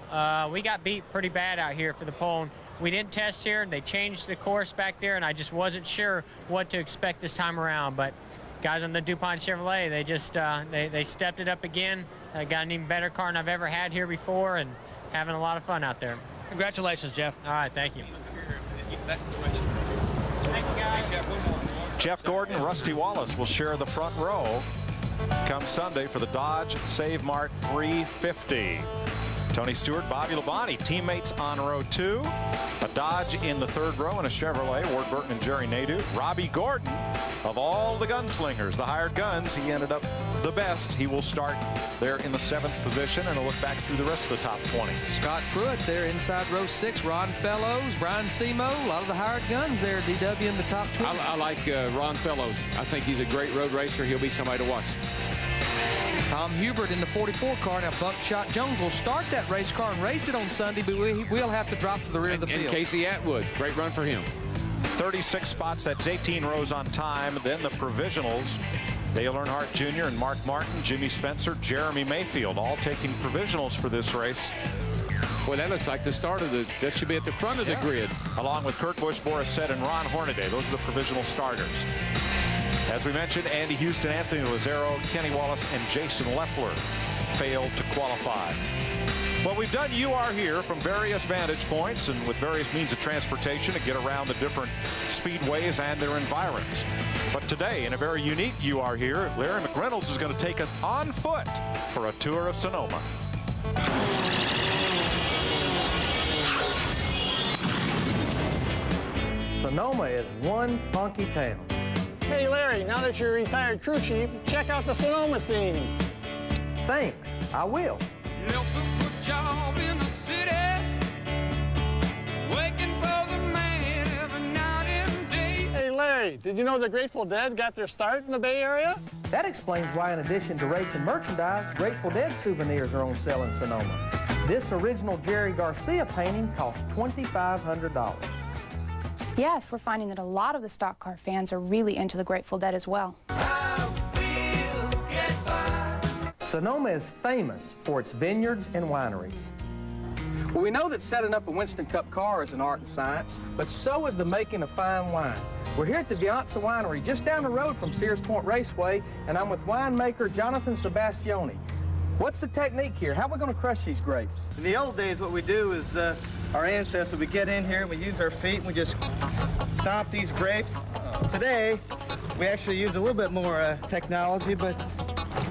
We got beat pretty bad out here for the pole. And we didn't test here, and they changed the course back there, and I just wasn't sure what to expect this time around. But guys on the DuPont Chevrolet, they just they stepped it up again. Got an even better car than I've ever had here before, and having a lot of fun out there. Congratulations, Jeff. All right, thank you. Thank you, guys. Jeff Gordon, Rusty Wallace will share the front row come Sunday for the Dodge Save Mart 350. Tony Stewart, Bobby Labonte, teammates on row 2. A Dodge in the 3rd row and a Chevrolet, Ward Burton and Jerry Nadeau. Robbie Gordon, of all the gunslingers, the hired guns, he ended up the best. He will start there in the 7th position and will look back through the rest of the top 20. Scott Pruitt there inside row 6. Ron Fellows, Brian Semo, a lot of the hired guns there, DW in the top 20. I like Ron Fellows. I think he's a great road racer. He'll be somebody to watch. Tom Hubert in the 44 car. Now, Buckshot Jones will start that race car and race it on Sunday, but we'll have to drop to the rear of the field. And Casey Atwood, great run for him. 36 spots, that's 18 rows on time. Then the provisionals. Dale Earnhardt Jr. and Mark Martin, Jimmy Spencer, Jeremy Mayfield, all taking provisionals for this race. Well, that looks like the start of that should be at the front of the grid. Along with Kurt Busch, Boris Said, and Ron Hornaday. Those are the provisional starters. As we mentioned, Andy Houston, Anthony Lazzaro, Kenny Wallace, and Jason Leffler failed to qualify. Well, we've done You Are Here from various vantage points and with various means of transportation to get around the different speedways and their environs. But today, in a very unique You Are Here, Larry McReynolds is going to take us on foot for a tour of Sonoma. Sonoma is one funky town. Hey, Larry, now that you're a retired crew chief, check out the Sonoma scene. Thanks, I will. Job in the city, waiting for the man every night and day. Hey, Larry, did you know the Grateful Dead got their start in the Bay Area? That explains why, in addition to racing merchandise, Grateful Dead souvenirs are on sale in Sonoma. This original Jerry Garcia painting costs $2,500. Yes, we're finding that a lot of the stock car fans are really into the Grateful Dead as well. Sonoma is famous for its vineyards and wineries. Well, we know that setting up a Winston Cup car is an art and science, but so is the making of fine wine. We're here at the Vianza Winery, just down the road from Sears Point Raceway, and I'm with winemaker Jonathan Sebastioni. What's the technique here? How are we going to crush these grapes? In the old days, what we do is our ancestors, we get in here, we use our feet, and we just stomp these grapes. Today, we actually use a little bit more technology, but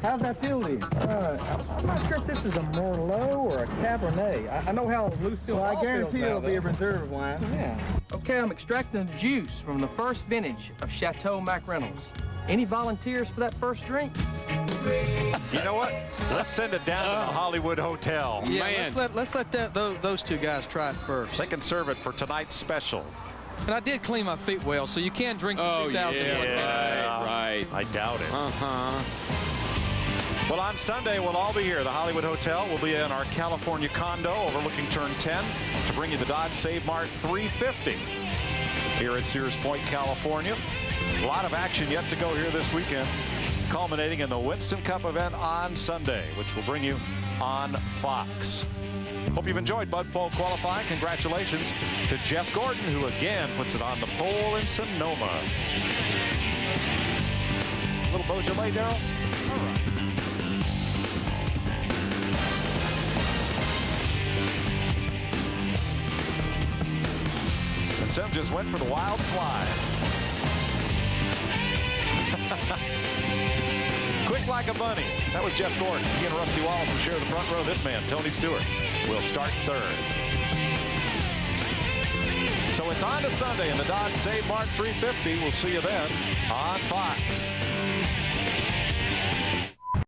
how's that feel to you? I'm not sure if this is a Merlot or a Cabernet. I know how Lucille I guarantee feels it'll about be a that. reserve wine. Yeah. Okay, I'm extracting the juice from the first vintage of Chateau McReynolds. Any volunteers for that first drink? You know what? Let's send it down to the Hollywood Hotel. Yeah, let's let those two guys try it first. They can serve it for tonight's special. And I did clean my feet well, so you can drink the 2001. Right. I doubt it. Uh-huh. Well, on Sunday, we'll all be here. The Hollywood Hotel will be in our California condo overlooking Turn 10 to bring you the Dodge Save Mart 350 here at Sears Point, California. A lot of action yet to go here this weekend, culminating in the Winston Cup event on Sunday, which will bring you on Fox. Hope you've enjoyed Bud Pole qualifying. Congratulations to Jeff Gordon, who again puts it on the pole in Sonoma. A little Beaujolais, Darrell? All right. And Sim just went for the wild slide. Quick like a bunny. That was Jeff Gordon. He and Rusty Wallace will share the front row. This man, Tony Stewart, will start third. So it's on to Sunday in the Dodge Save Mart 350. We'll see you then on Fox.